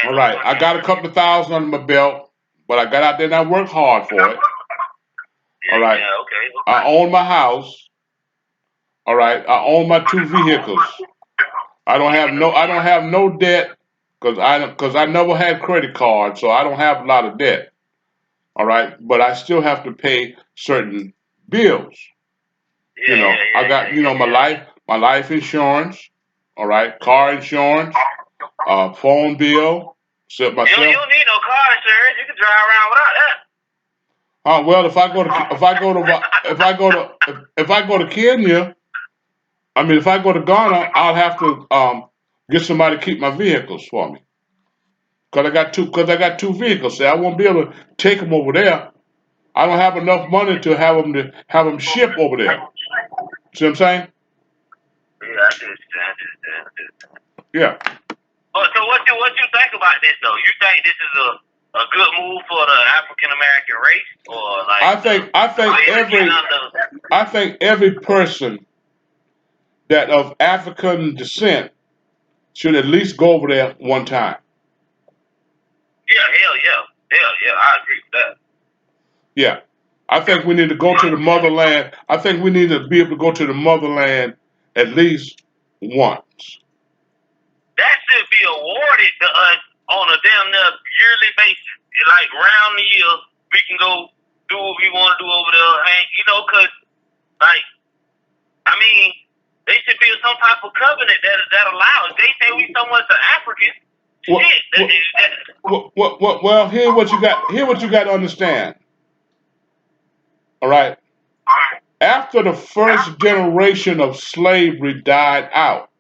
All right, I got a couple of thousand under my belt, but I got out there and I worked hard for it. All right. Yeah, okay. I own my house. All right. I own my 2 vehicles. I don't have no debt because I never had credit cards, so I don't have a lot of debt. All right, but I still have to pay certain bills. I got my life insurance. All right, car insurance, phone bill. You don't need no car insurance. You can drive around without that. Well, if I go to Kenya, if I go to Ghana, I'll have to get somebody to keep my vehicles for me. Cause I got 2 vehicles. See, I won't be able to take them over there. I don't have enough money to have them ship over there. See what I'm saying? Yeah, I understand. Yeah. So what you think about this though? You think this is a good move for the African American race, or like I think every person that of African descent should at least go over there one time. Hell yeah, I agree with that. Yeah. I think we need to go to the motherland. I think we need to be able to go to the motherland at least once. That should be awarded to us on a damn near yearly basis. Like round the year, we can go do what we want to do over there. And, cause like, I mean, they should build some type of covenant that allows. They say we so much are African. Well, here what you got. Here what you got to understand. All right. After the first generation of slavery died out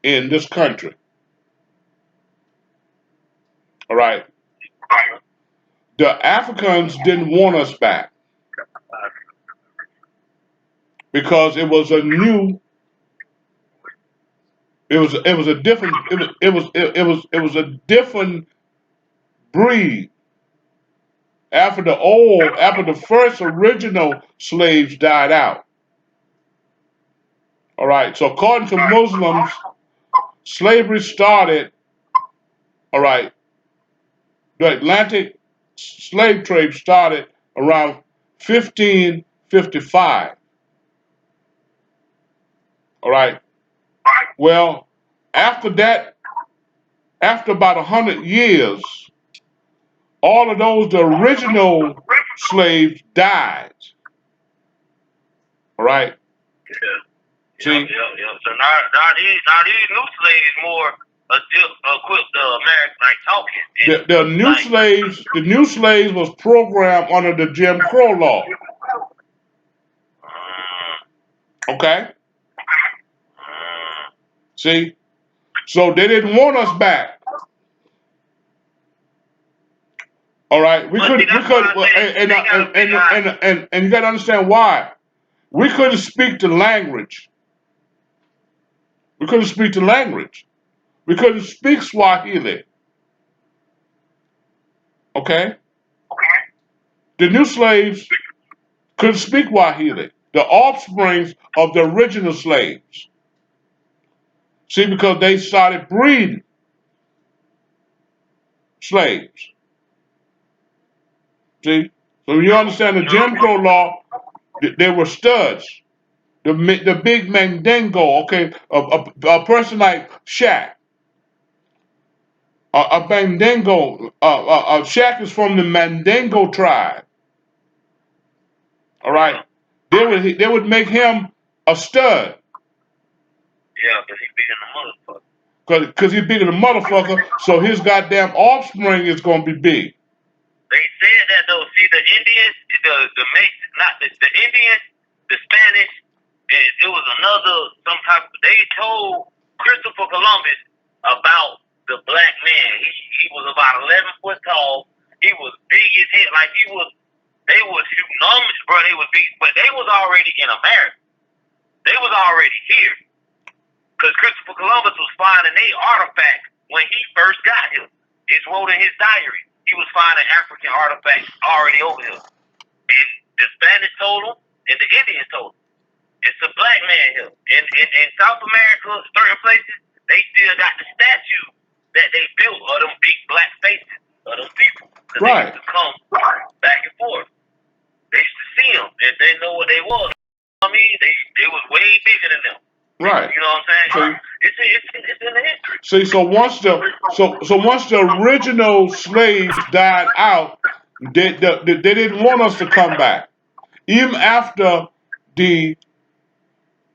in this country, all right, the Africans didn't want us back because it was a new. It was a different. It was a different breed. After the first original slaves died out. All right. So according to Muslims, slavery started. All right. The Atlantic slave trade started around 1555. All right. Well, after that, after about 100 years, all of the original slaves died. All right. Yeah. See? Yeah. So now these new slaves more equipped to American like talking. The new slaves was programmed under the Jim Crow law. Okay? See? So they didn't want us back. All right? We could and you gotta understand why. We couldn't speak the language. We couldn't speak the language. We couldn't speak Swahili. Okay? The new slaves couldn't speak Swahili. The offsprings of the original slaves. See, because they started breeding slaves. See? So you understand the Jim Crow law, they were studs. The big Mandingo, okay, a person like Shaq. A Mandingo, Shaq is from the Mandingo tribe. All right? They would make him a stud. Yeah, because he's bigger than a motherfucker. Because he's bigger than a motherfucker, so his goddamn offspring is going to be big. They said that though. See, the Indians, the Indians, the Spanish, and it was some type of. They told Christopher Columbus about the black man. He was about 11 foot tall. He was big as hell. Like they was humongous, bro. They was big, but they was already in America. They was already here. Because Christopher Columbus was finding their artifacts when he first got here. It's wrote in his diary. He was finding African artifacts already over here. And the Spanish told him, and the Indians told him. It's a black man here. In South America, certain places, they still got the statue that they built of them big black faces of them people. Because they used to come back and forth. They used to see them, and they know what they was. I mean, they was way bigger than them. Right. You know what I'm saying? It's in the history. See, so once the original slaves died out, they didn't want us to come back. Even after the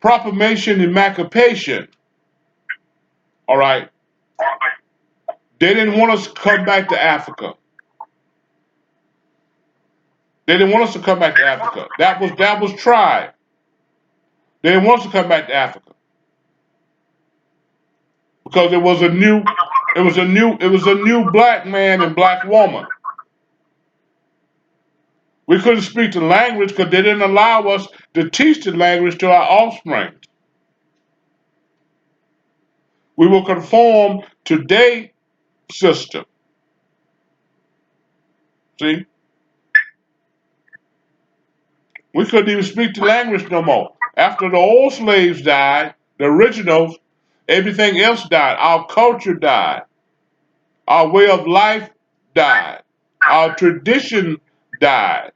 Proclamation Emancipation, all right, they didn't want us to come back to Africa. They didn't want us to come back to Africa. That was tried. They didn't want us to come back to Africa. Because it was a new black man and black woman. We couldn't speak the language because they didn't allow us to teach the language to our offspring. We will conform to their system. See? We couldn't even speak the language no more. After the old slaves died, the originals, everything else died. Our culture died. Our way of life died. Our tradition died.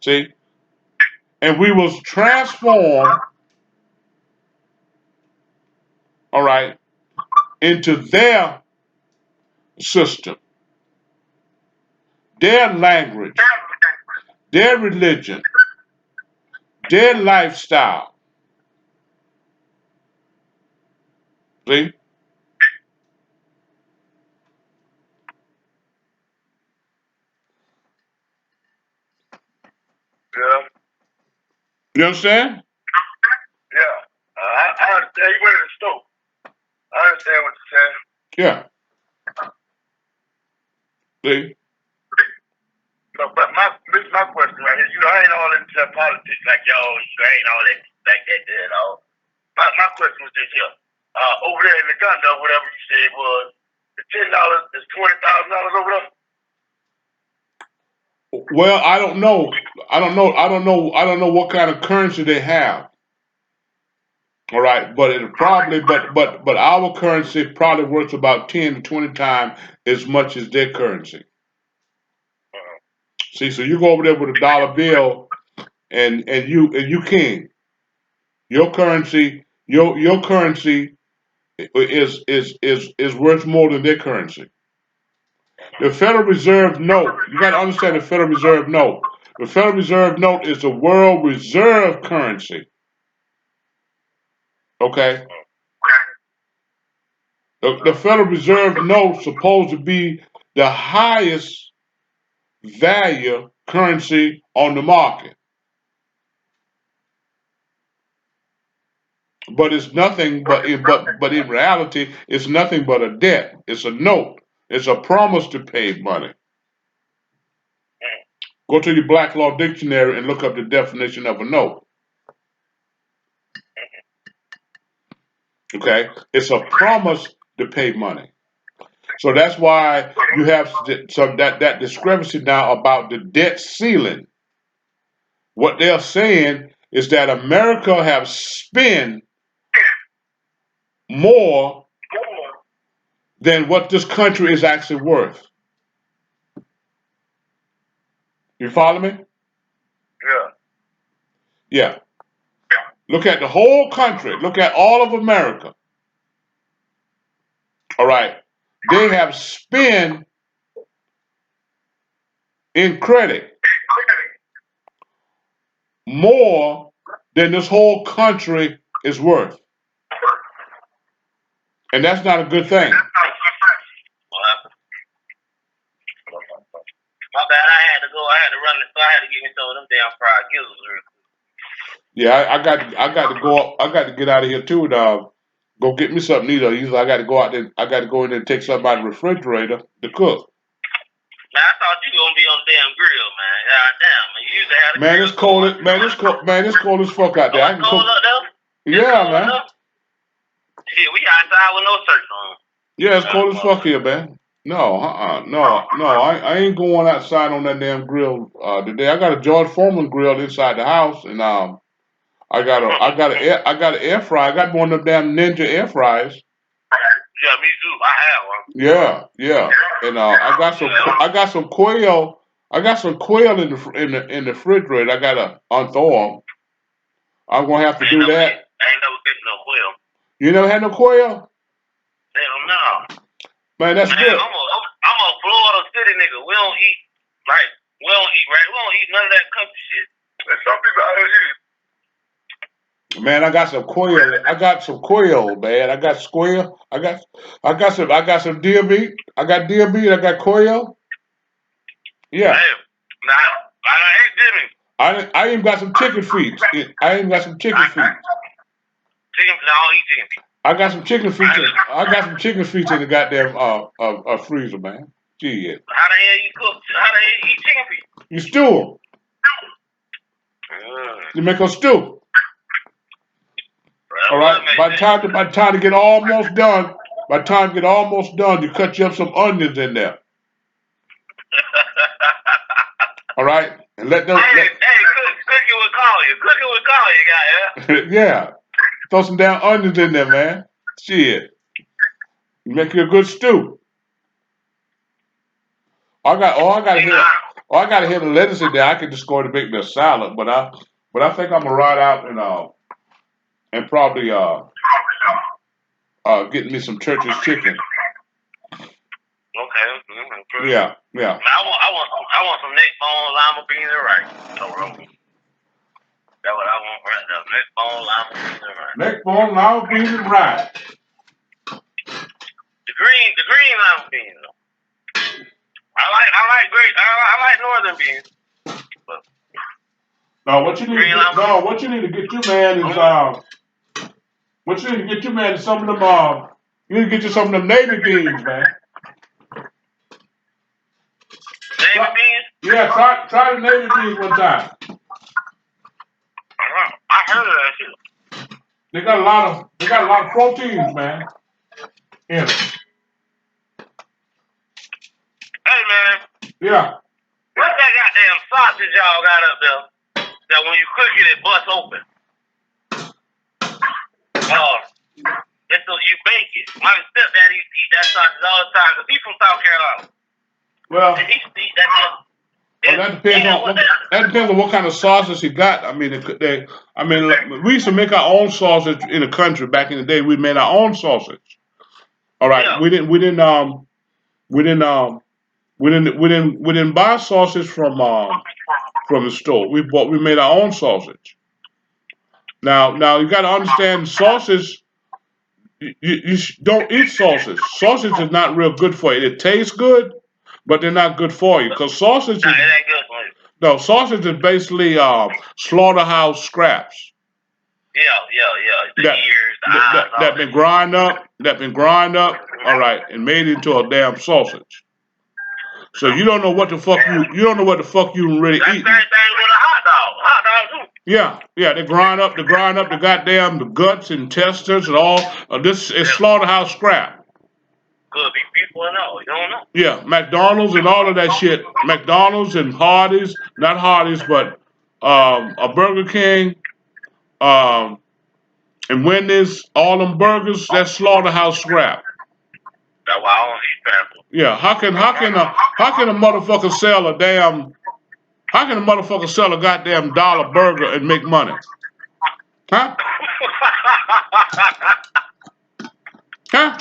See? And we was transformed, all right, into their system, their language, their religion, their lifestyle. See? Yeah. You understand? Yeah. I understand. You went to the store. I understand what you're saying. Yeah. See? So, but this is my question right here. I ain't all into politics like y'all. I ain't all that like that there at all. My question was this here. Over there in the gun, whatever you said was the $10 is $20,000 over there. Well, I don't know. I don't know what kind of currency they have. All right, but it probably, but our currency probably worth about 10 to 20 times as much as their currency. See, so you go over there with a dollar bill, and you king. Your currency, your currency is worth more than their currency. The Federal Reserve note, you got to understand the Federal Reserve note. The Federal Reserve note is the world reserve currency. Okay? The Federal Reserve note is supposed to be the highest value currency on the market. But it's nothing but in reality, it's nothing but a debt. It's a note. It's a promise to pay money. Go to your Black Law Dictionary and look up the definition of a note. Okay? It's a promise to pay money. So that's why you have some that discrepancy now about the debt ceiling. What they're saying is that America have spent more than what this country is actually worth. You follow me? Yeah. Yeah. Look at the whole country. Look at all of America. All right. They have spent in credit more than this whole country is worth. And that's not a good thing. My bad. I had to go. I had to run the store. I had to get me some of them damn fried gizzards real quick. Yeah, I got to go. I got to get out of here too. Go get me something either. I got to go out there. I got to go in there and take something out of the refrigerator to cook. Man, I thought you gonna be on the damn grill, man. God damn, man. You used to have the Man, grill. it's cold. Man, it's cold as fuck out there. I can cold cook. Up there? Yeah, man. Up? Shit, we outside with no shirts on. Yeah, it's cold as fuck here, man. No, I ain't going outside on that damn grill today. I got a George Foreman grill inside the house, and I got an air fryer. I got one of them damn Ninja air fryers. Yeah, me too. I have one. Yeah, and I got some quail. I got some quail in the refrigerator. I gotta unthaw them. I'm gonna have to do that. I ain't never get no quail. You never had no quail? Hell no. Man, that's good. I'm a Florida city nigga. We don't eat right. We don't eat none of that country shit. There's some people out here. Man, I got some quail. I got some quail, man. I got squail. I got some deer meat. I got deer meat. I got quail. Yeah. Nah, I ain't deer meat. I even got some chicken feet. I even got some chicken feet. No, I don't eat chicken feet. I got some chicken feet. I got some chicken feet in the goddamn freezer, man. Shit. How the hell you cook? How the hell you eat chicken feet? You stew them. You make them stew. All right. By the time to get almost done, you cut you up some onions in there. All right, and let them. Hey, cook it with Collier. Cook it with Collier, guy. Yeah, throw some damn onions in there, man. Shit, make you a good stew. I gotta hit the lettuce in there. I can just go to make me a salad, but I think I'm gonna ride out and probably get me some Church's chicken. Okay. Yeah. I want some neck bone, lima beans, and rice. That's what I want right now. Neck bone, lima beans, and rice. Neck bone, lima beans, and rice. The green lima beans. I like northern beans. But no, what you need to get you, man, is some of them you need to get you some of them navy beans, man. Navy beans? Yeah, try the navy beans one time. I heard of that shit. They got a lot of proteins, man. In it. Hey man. Yeah. What's that goddamn sausage y'all got up there? That when you cook it, it busts open. And so you bake it. My stepdad used to eat that sausage all the time because he's from South Carolina. Well, and he used to eat that stuff. That depends on what kind of sausage you got. I mean, we used to make our own sausage in the country back in the day. We made our own sausage. All right, yeah. We didn't buy sausage from the store. We made our own sausage. Now you got to understand sausage. You don't eat sausage. Sausage is not real good for you. It tastes good, but they're not good for you because sausage. It ain't good for you. No, sausage is basically slaughterhouse scraps. Yeah. The ears, the eyes. That been grind up. All right, and made into a damn sausage. So you don't know what the fuck you really eat. That's the same thing with a hot dog. Hot dog too. Yeah. They grind up the goddamn the guts and intestines and all. This is slaughterhouse scrap. Could be people and all. You don't know. Yeah, McDonald's and all of that shit. McDonald's and Hardee's, not Hardee's, but a Burger King, and Wendy's, all them burgers, that's slaughterhouse scrap. That's why I don't eat fast food. Yeah, how can a motherfucker sell a goddamn dollar burger and make money? Huh? Huh?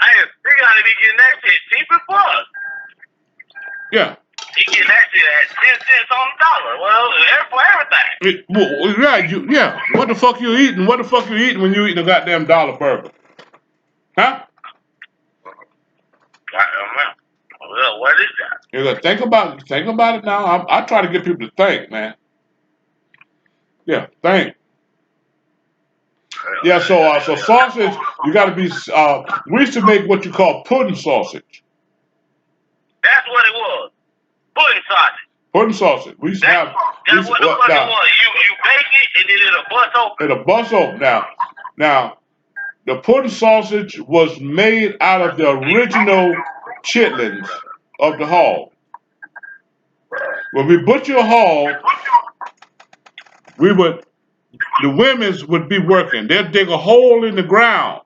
Hey, we gotta be getting that shit cheap as fuck. Yeah. You getting that shit at 10 cents on the dollar. Well, for everything. Yeah. What the fuck you eating? What the fuck you eating when you eating a goddamn dollar burger? Huh? Well, what is that? You gotta think about it now. I try to get people to think, man. Yeah, think. Yeah, so sausage, you gotta be we used to make what you call pudding sausage. That's what it was. Pudding sausage. Pudding sausage. We used to have that's what the fuck it was. You bake it and then it'll bust open. It'll bust open. Now the pudding sausage was made out of the original chitlins of the hog. When we butcher a hog, the women's would be working. They'd dig a hole in the ground,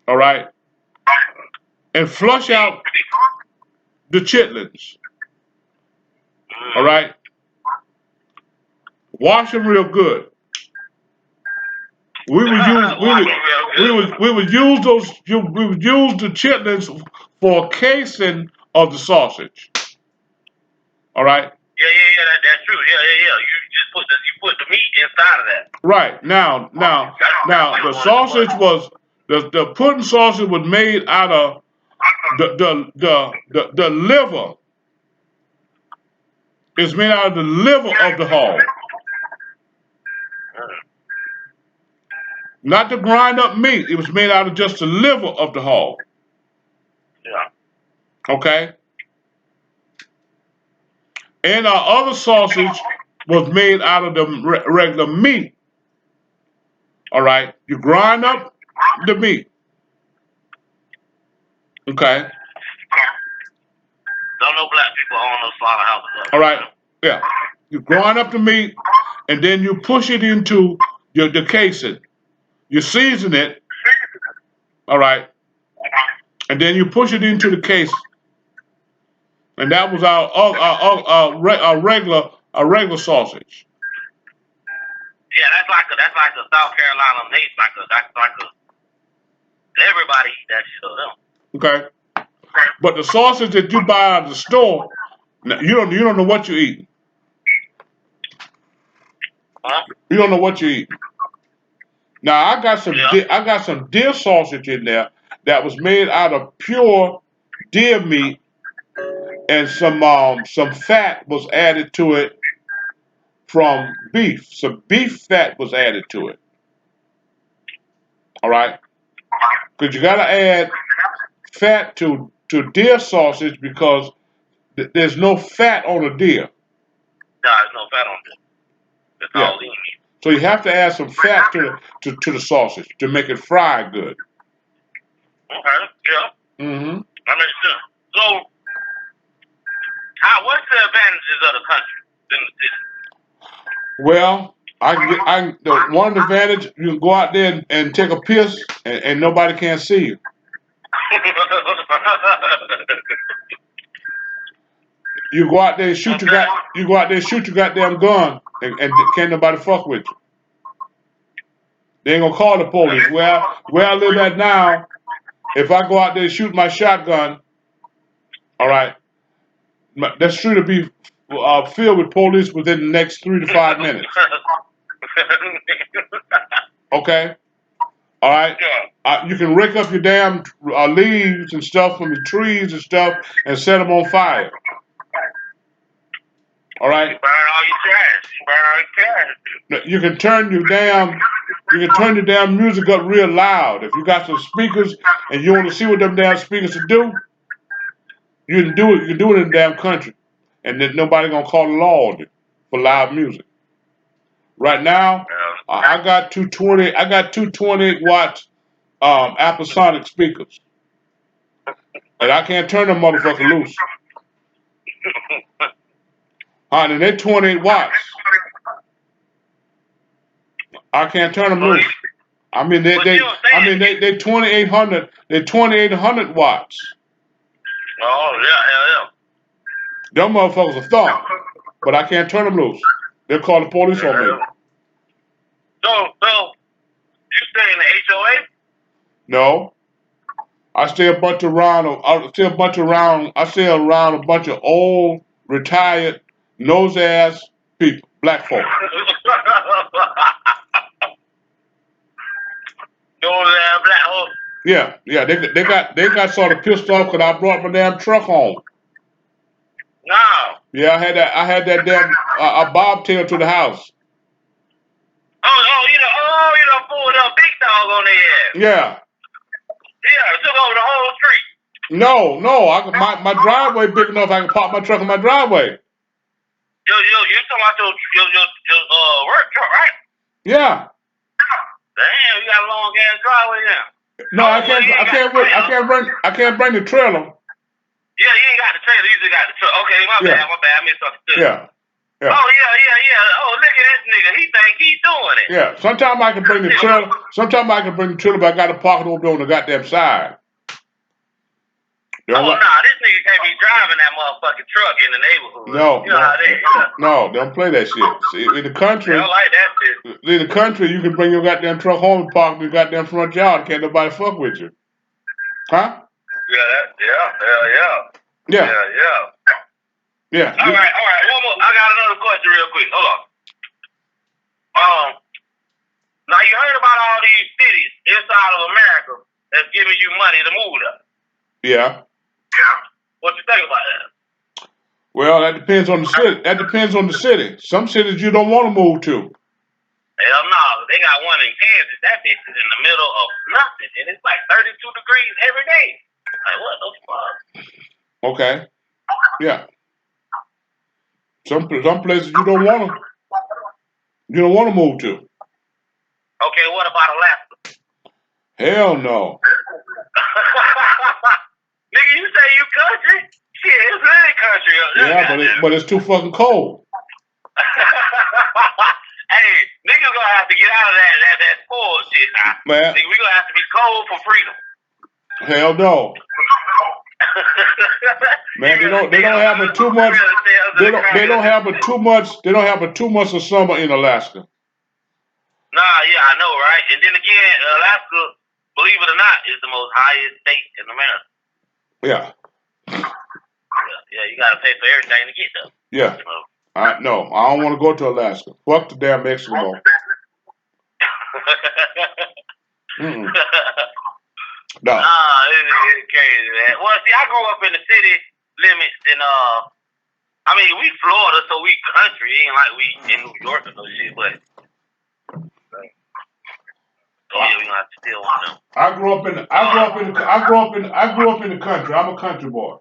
all right, and flush out the chitlins, all right. Wash them real good. We would use the chitlins for a casing of the sausage, all right. Yeah, that's true. Yeah. You put the meat inside of that. Right. Now the sausage was the pudding sausage was made out of the liver. It's made out of the liver of the hog. Not the grind up meat. It was made out of just the liver of the hog. Yeah. Okay. And our other sausage was made out of the regular meat. All right. You grind up the meat. Okay. Don't know black people own no slaughterhouses. All right. Yeah. You grind up the meat, and then you push it into the casing. You season it. All right. And then you push it into the case. And that was our regular sausage. Yeah, that's like a South Carolina mate, that's like a everybody eat that shit of them. Okay. But the sausage that you buy out of the store, you don't know what you eat. Huh? You don't know what you eat. Now I got some deer sausage in there that was made out of pure deer meat, and some fat was added to it from beef. Some beef fat was added to it. All right, because you got to add fat to deer sausage because there's no fat on a deer. No, there's no fat on it. It's all lean meat. So you have to add some fat to the sausage to make it fry good. Okay, yeah. Mm-hmm. That makes sense. So, what's the advantages of the country in the city? Well, one advantage, you can go out there and take a piss and nobody can see you. You go out there and shoot your goddamn gun and can't nobody fuck with you. They ain't gonna call the police. Where I live at now, if I go out there and shoot my shotgun, all right, that street will be filled with police within the next 3 to 5 minutes. Okay? All right? You can rake up your damn leaves and stuff from the trees and stuff and set them on fire. All right? You burn all your trash. You can turn your damn music up real loud. If you got some speakers and you want to see what them damn speakers do, you can do it. You can do it in the damn country, and then nobody gonna call the law on you for loud music. Right now, I got 228 watts Apple speakers, and I can't turn them motherfucker loose. And they're 28 watts. I can't turn them loose. I mean they 2800. They're 2800 watts. Oh yeah. Them motherfuckers are thumb, but I can't turn them loose. They'll call the police on me. So you stay in the HOA? No, I stay around a bunch of old, retired, nose ass people, black folk. Nose ass black folk. Yeah, they got sort of pissed off because I brought my damn truck home. No. Yeah, I had that damn a bobtail to the house. You done pulled up big dog on their ass. Yeah. Yeah, it took over the whole street. No, my driveway big enough I can park my truck in my driveway. You talking about your work truck, right? Yeah. Damn, you got a long ass driveway now. No, I can't bring the trailer. Yeah, you ain't got the trailer, you just got the truck. Okay, my bad, I missed something. Yeah. Oh, yeah. Oh, look at this nigga. He think he doing it. Yeah, sometimes I can bring the trailer. But I got to park it over there on the goddamn side. This nigga can't be driving that motherfucking truck in the neighborhood. No. You know how they No, don't play that shit. See, in the country, they don't like that shit. In the country, you can bring your goddamn truck home and park in the goddamn front yard. Can't nobody fuck with you. Huh? Yeah. Yeah. All right. One more. I got another question real quick. Hold on. Now you heard about all these cities inside of America that's giving you money to move there. Yeah. What you think about that? Well, that depends on the city. Some cities you don't want to move to. Hell no. They got one in Kansas. That bitch is in the middle of nothing, and it's like 32 degrees every day. Like, what the fuck? Okay. Yeah. Some places you don't want to move to. Okay, what about Alaska? Hell no. Nigga, you say you country? Shit, it's really country up there. Yeah, but it's too fucking cold. Hey, niggas gonna have to get out of that spoiled shit now. Man. Nigga, we gonna have to be cold for freedom. Hell no. Man, they don't have it too much. They don't have it too much. They don't have it too much of summer in Alaska. Nah, yeah, I know, right? And then again, Alaska, believe it or not, is the most highest state in America. Yeah. Yeah, you gotta pay for everything to get there. Yeah. No, I don't want to go to Alaska. Fuck the damn Eskimo. Mm-mm. No. It's crazy, man. Well, see, I grew up in the city limits, and I mean, we Florida, so we country. It ain't like we in New York or no shit, but. So yeah, we gonna have to steal one of them. I grew up in the country. I'm a country boy.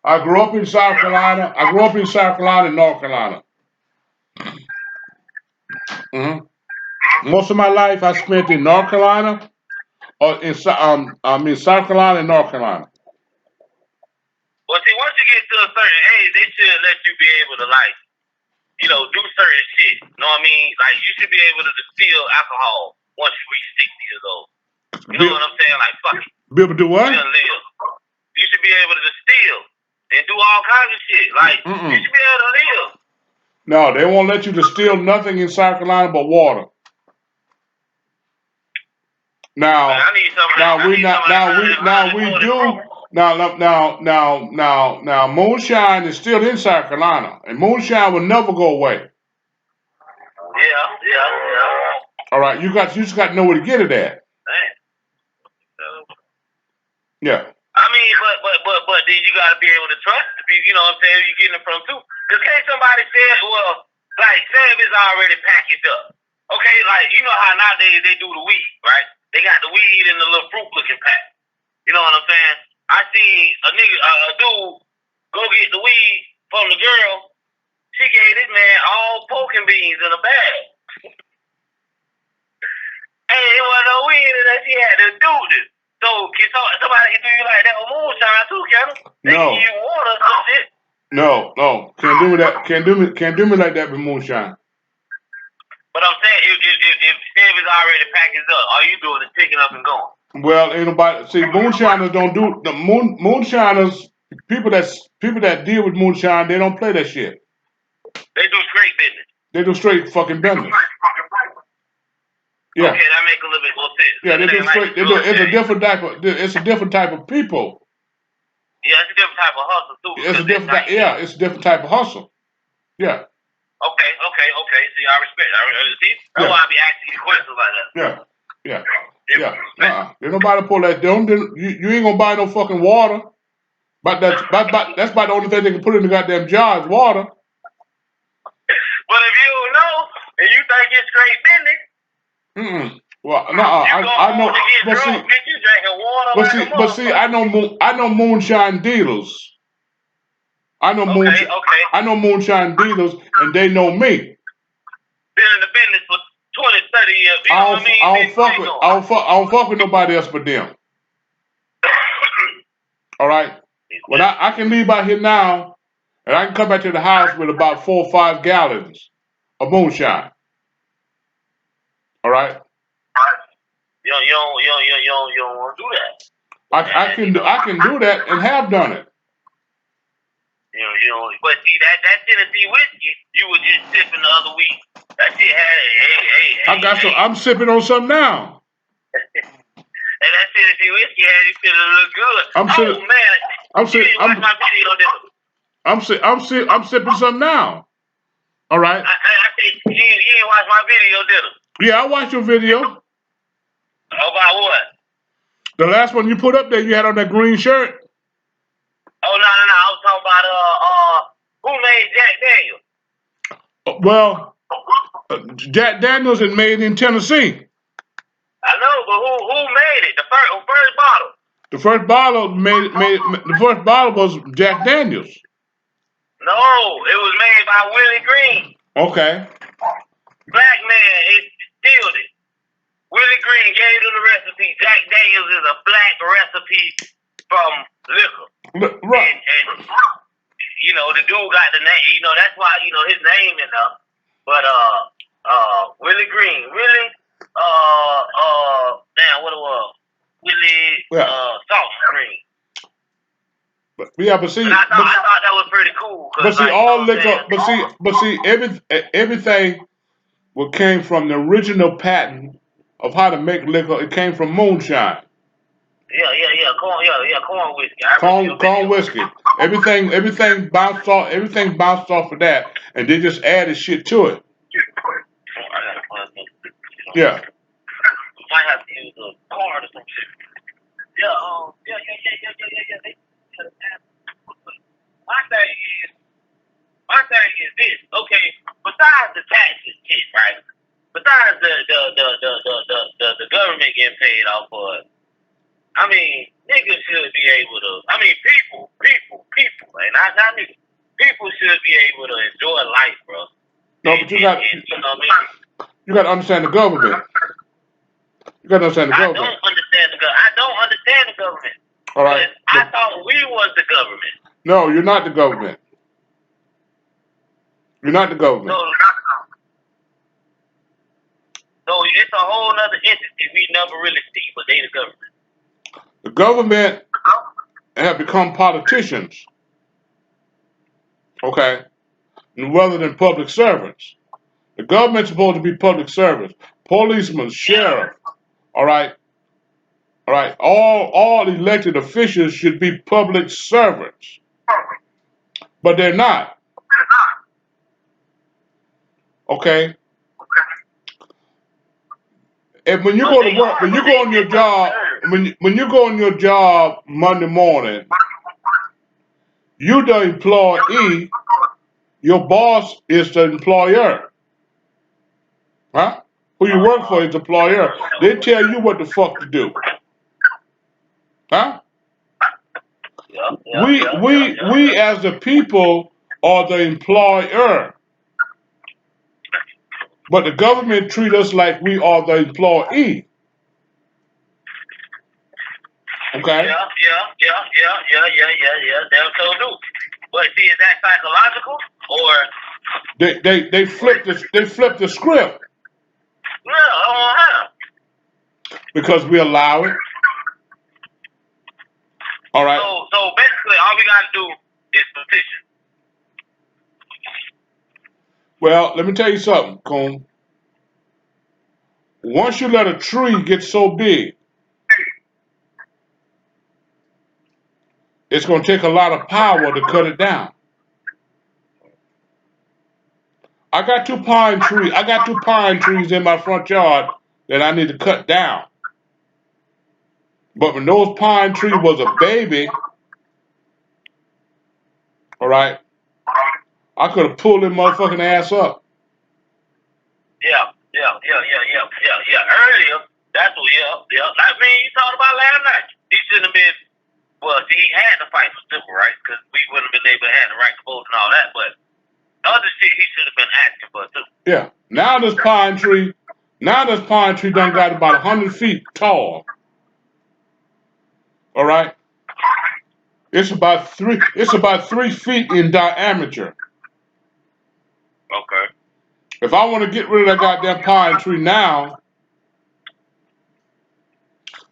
I grew up in South Carolina. I grew up in South Carolina and North Carolina. Mm-hmm. Most of my life I spent in North Carolina, or in South Carolina and North Carolina. Well, see, once you get to a certain age, they should let you be able to do certain shit. You know what I mean? Like you should be able to distill alcohol once you reach 60 years old. You know what I'm saying? Like fuck it. Be able to do what? You should be able to distill and do all kinds of shit. Like you should be able to live. No, they won't let you distill nothing in South Carolina but water. Now moonshine is still in South Carolina, and moonshine will never go away. Yeah. All right, you just got to know where to get it at. Yeah. I mean, but then you gotta be able to trust the people. You know what I'm saying? You getting it from too. Cause can't somebody say, well, like say if it's already packaged up. Okay, like you know how nowadays they do the weed, right? They got the weed in the little fruit looking pack. You know what I'm saying? I seen a dude go get the weed from the girl. She gave this man all poking beans in a bag. Hey, it wasn't no weed in that. She had to do this. So can somebody do you like that with moonshine too, can they? They No. give you water, some shit. No. Can't do me that. Can't do me like that with moonshine. But I'm saying, if it's already packaged up, all you doing is picking up and going. Well, ain't nobody. See, moonshiners don't do the moonshiners. People that deal with moonshine, they don't play that shit. They do straight business. They do straight fucking business. Yeah. Okay, that makes a little bit more sense. Yeah, they do straight. It's a different type of. It's a different type of people. Yeah, it's a different type of hustle too. It's a different. It's a different type of hustle. Yeah. Okay. See, I respect. See, that's why I be asking you questions like that. Yeah. There's nobody pull that. You ain't gonna buy no fucking water. But that's about the only thing they can put in the goddamn jar is water. But if you don't know and you think it's straight business. Well, I know. But see, I know moonshine dealers. I know moonshine dealers, and they know me. Been in the business for 20, 30 years. You know what I mean? I don't fuck with nobody else but them. All right. Well, I can leave out here now, and I can come back to the house with about 4 or 5 gallons of moonshine. All right. You don't want to do that. I can do that and have done it. But see that Tennessee whiskey, you were just sipping the other week. That shit had hey. I'm sipping on some now. And that Tennessee whiskey had you feeling look good. I'm sipping some now. All right. I said you ain't watch my video, did you? Yeah, I watched your video. About what? The last one you put up there, you had on that green shirt. Oh no! I was talking about who made Jack Daniels. Well, Jack Daniels is made in Tennessee. I know, but who made it? The first bottle. The first bottle was Jack Daniels. No, it was made by Willie Green. Okay. Black man. distilled it. Willie Green gave them the recipe. Jack Daniels is a black recipe from liquor. Right. And you know, the dude got the name. You know, that's why, you know, his name in there. But Willie Green, damn, what it was? Willie Salt Green. But see, I thought that was pretty cool. But see, all liquor. But see, everything what came from the original patent of how to make liquor. It came from moonshine. Yeah, corn whiskey. Corn whiskey. Everything bounced off of that, and they just added shit to it. Yeah. Might have to use a card or some shit. Yeah. My thing is this. Okay, besides the taxes shit, right? Besides the government getting paid off for it, I mean, niggas should be able to. I mean, people, and not niggas. People should be able to enjoy life, bro. No, but you got to understand the government. You got to understand the government. I don't understand the government. All right. I thought we was the government. No, you're not the government. You're not the government. So it's a whole other entity we never really see, but they the government. The government have become politicians, okay, rather than public servants. The government's supposed to be public servants, policemen, sheriff, all right, all elected officials should be public servants, but they're not, okay. And when you go to work, when you go on your job, when you go on your job Monday morning, you the employee, your boss is the employer. Huh? Who you work for is the employer. They tell you what the fuck to do. Huh? We as the people are the employer. But the government treat us like we are the employee. Okay? Yeah. They'll so do. But see, is that psychological or they flip the script. Yeah, Because we allow it. All right. So basically, all we gotta do is petition. Well, let me tell you something, Koom. Once you let a tree get so big, it's going to take a lot of power to cut it down. I got two pine trees in my front yard that I need to cut down. But when those pine trees was a baby, all right, I could have pulled them motherfucking ass up. Yeah. Earlier, that's what. Like me, you talked about last night. He shouldn't have been. Well, see, he had to fight for civil rights because we wouldn't have been able to have the right to vote and all that. But other shit, he should have been asking for too. Yeah. Now this pine tree done got about 100 feet tall. All right. It's about 3 feet in diameter. Okay. If I want to get rid of that goddamn pine tree now,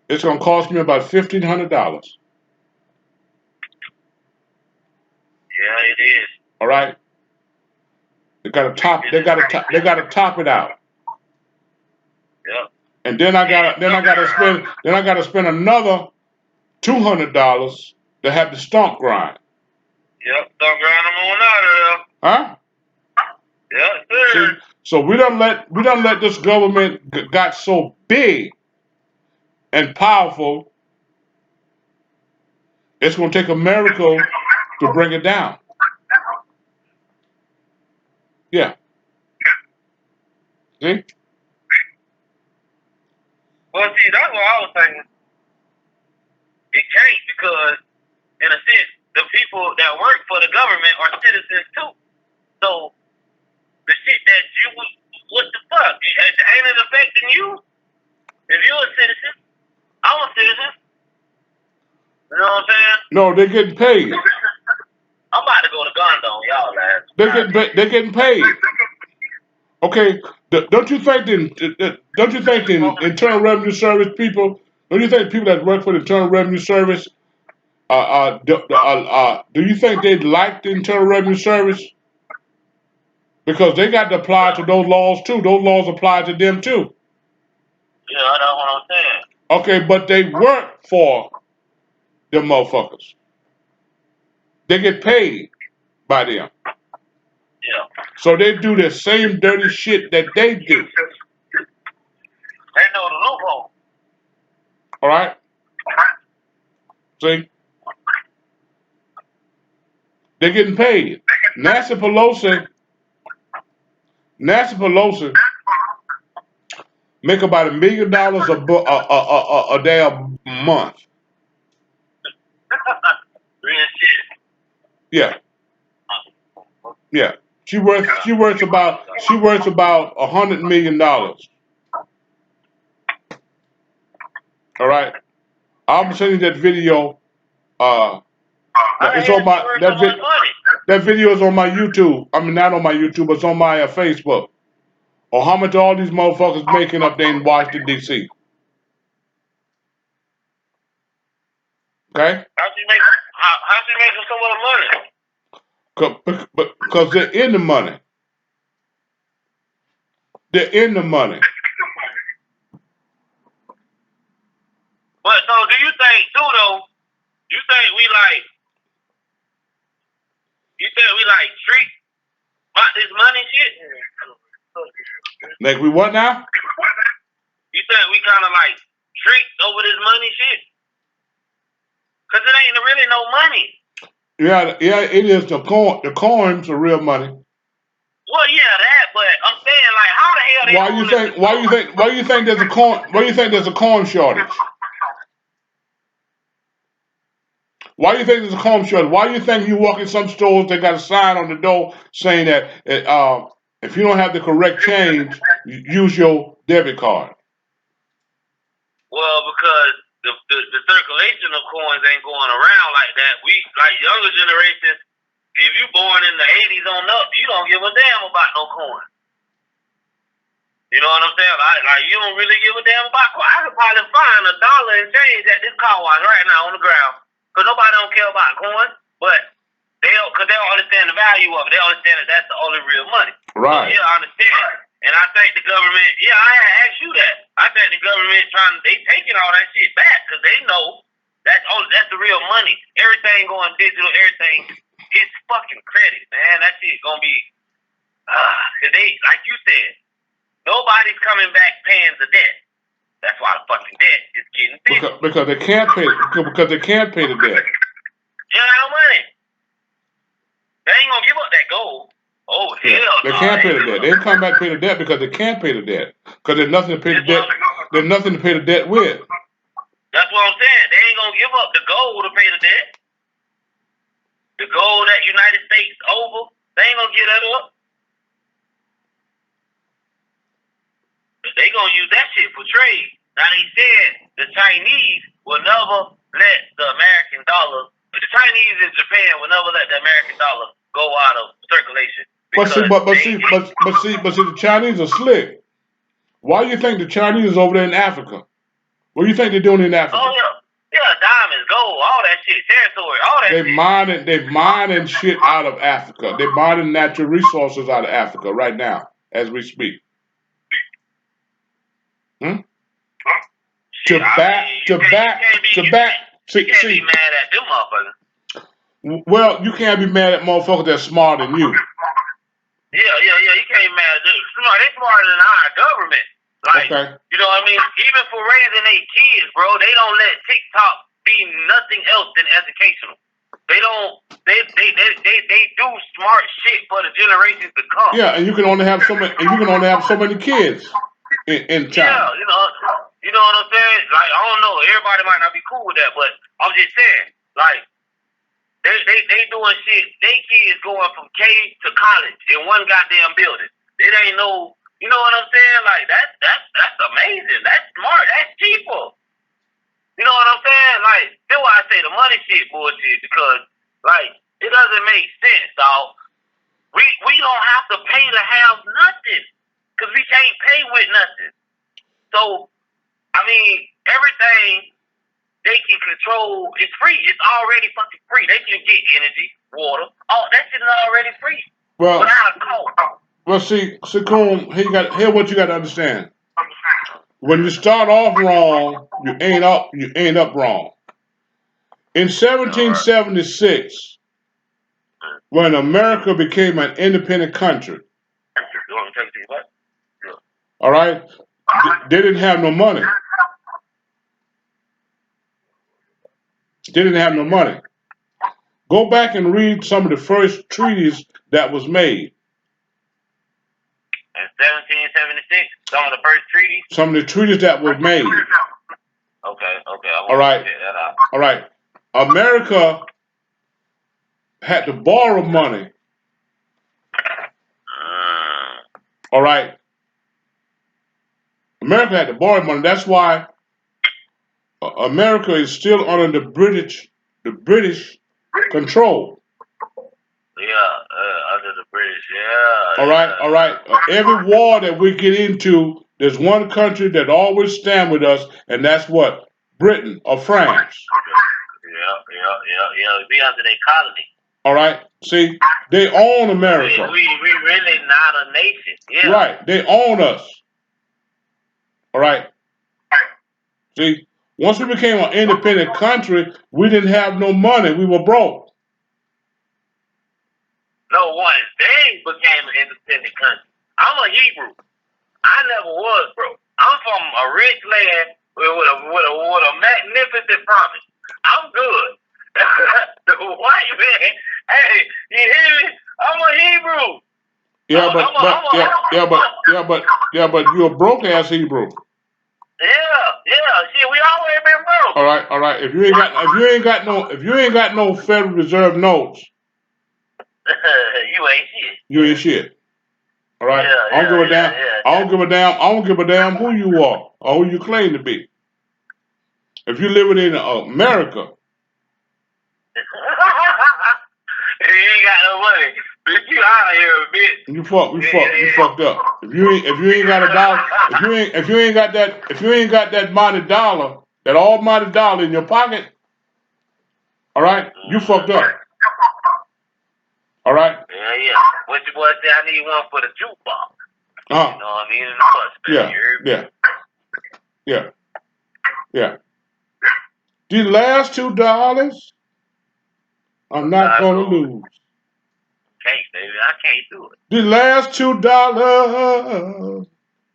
it's gonna cost me about $1,500. Yeah, it is. All right. They gotta top it out. Yeah. And then I gotta spend another $200 to have the stump grind. Yep, stump grind them on out of there. Huh? Yeah, sir. See, so we done let this government got so big and powerful. It's gonna take a miracle to bring it down. Yeah. See? Well, see, that's what I was thinking. It can't because, in a sense, the people that work for the government are citizens too. So the shit that what the fuck? Ain't it affecting you? If you're a citizen, I'm a citizen. You know what I'm saying? No, they're getting paid. I'm about to go to Gondo, y'all, man. They're getting paid. Okay, don't you think the Internal Revenue Service people? Don't you think people that work for the Internal Revenue Service? Do you think they'd like the Internal Revenue Service? Because they got to apply to those laws too. Those laws apply to them too. Yeah, that's what I'm saying. Okay, but they work for them motherfuckers. They get paid by them. Yeah. So they do the same dirty shit that they do. They know the loophole. All right? See? They're getting paid. Nancy Pelosi make about $1 million a day a month. Real shit. Yeah. Yeah. She worth about $100 million. All right. I'm sending that video. It's on my that video is on my YouTube. I mean, not on my YouTube, it's on my Facebook. Or how much all these motherfuckers making up there in Washington D.C. Okay? How's she making so much money? Because they're in the money. They're in the money. But so do you think too though? You think we treat about this money shit? Like we what now? You think we kind of like treat over this money shit? Cause it ain't really no money. Yeah, it is. The coins are real money. Well, yeah, that. But I'm saying, like, how the hell they? Why you think there's a corn? Why you think there's a corn shortage? Why do you think there's a corn shortage? Why do you think you walk in some stores, they got a sign on the door saying that if you don't have the correct change, use your debit card? Well, because the circulation of coins ain't going around like that. We like younger generations. If you born in the '80s on up, you don't give a damn about no coin. You know what I'm saying? Like you don't really give a damn about coin. I could probably find $1 and change at this car wash right now on the ground. Cause nobody don't care about coins, but they don't understand the value of it. They understand that that's the only real money. Right. So, yeah, I understand. And I think the government, I had asked you that. I think the government they taking all that shit back because they know that's the real money. Everything going digital, everything, it's fucking credit, man. That shit gonna be, cause they, like you said, nobody's coming back paying the debt. That's why the fucking debt is getting big. Because they can't pay. Because they can't pay the debt. Yeah, no money. They ain't gonna give up that gold. Oh hell, they can't pay the debt. They ain't come back to pay the debt because they can't pay the debt. Because there's nothing to pay the debt. There's nothing to pay the debt with. That's what I'm saying. They ain't gonna give up the gold to pay the debt. The gold that United States over, they ain't gonna give that up. They gonna use that shit for trade. Now they said the Chinese will never let the American dollar. The Chinese and Japan will never let the American dollar go out of circulation. But see, the Chinese are slick. Why do you think the Chinese is over there in Africa? What do you think they're doing in Africa? Oh yeah, diamonds, gold, all that shit, territory, all that. They mining shit out of Africa. They're mining natural resources out of Africa right now as we speak. You can't be mad at them motherfuckers. Well, you can't be mad at motherfuckers that's smarter than you. Yeah. You can't be mad at them. They smarter than our government. Like, okay. You know what I mean? Even for raising their kids, bro, they don't let TikTok be nothing else than educational. They don't. They do smart shit for the generations to come. Yeah, and you can only have so many. And you can only have so many kids in China. Yeah, you know what I'm saying? Like, I don't know. Everybody might not be cool with that, but I'm just saying, like, they doing shit. They kids going from K to college in one goddamn building. It ain't no You know what I'm saying? Like that's amazing. That's smart. That's cheaper. You know what I'm saying? Like that's why I say the money shit bullshit because like it doesn't make sense, dog. We don't have to pay to have nothing because we can't pay with nothing. So I mean everything they can control is free. It's already fucking free. They can get energy, water. All that shit is already free. Well, without a cost. Well, see, Koom, here what you got to understand. When you start off wrong, you ain't up wrong. In 1776, when America became an independent country, all right, they didn't have no money. They didn't have no money. Go back and read some of the first treaties that was made. In 1776, some of the first treaties? Some of the treaties that were made. Okay. All right. All right. America had to borrow money. All right. America had to borrow money. That's why America is still under the British control. Yeah, under the British. Yeah. All right. Every war that we get into, there's one country that always stand with us, and that's what? Britain or France. Yeah. We under their colony. All right. See, they own America. We really not a nation. Yeah. Right. They own us. All right. See, once we became an independent country, we didn't have no money. We were broke. No, once they became an independent country. I'm a Hebrew. I never was, bro. I'm from a rich land with a magnificent promise. I'm good. The white man, hey, you hear me? I'm a Hebrew. But you're a broke ass Hebrew. Yeah. See, we always been broke. All right. If you ain't got no Federal Reserve notes, you ain't shit. All right. I don't give a damn who you are or who you claim to be. If you're living in America, you ain't got no money. Bitch, you out of here, bitch. You fucked up. If you ain't got a dollar, if you ain't got that mighty dollar, that almighty dollar in your pocket, all right, you fucked up. All right. Yeah. What your boy say? I need one for the jukebox. You know what I mean? In the bus, Yeah. The last $2, I'm not gonna lose. Can't, baby. I can't do it. The last $2.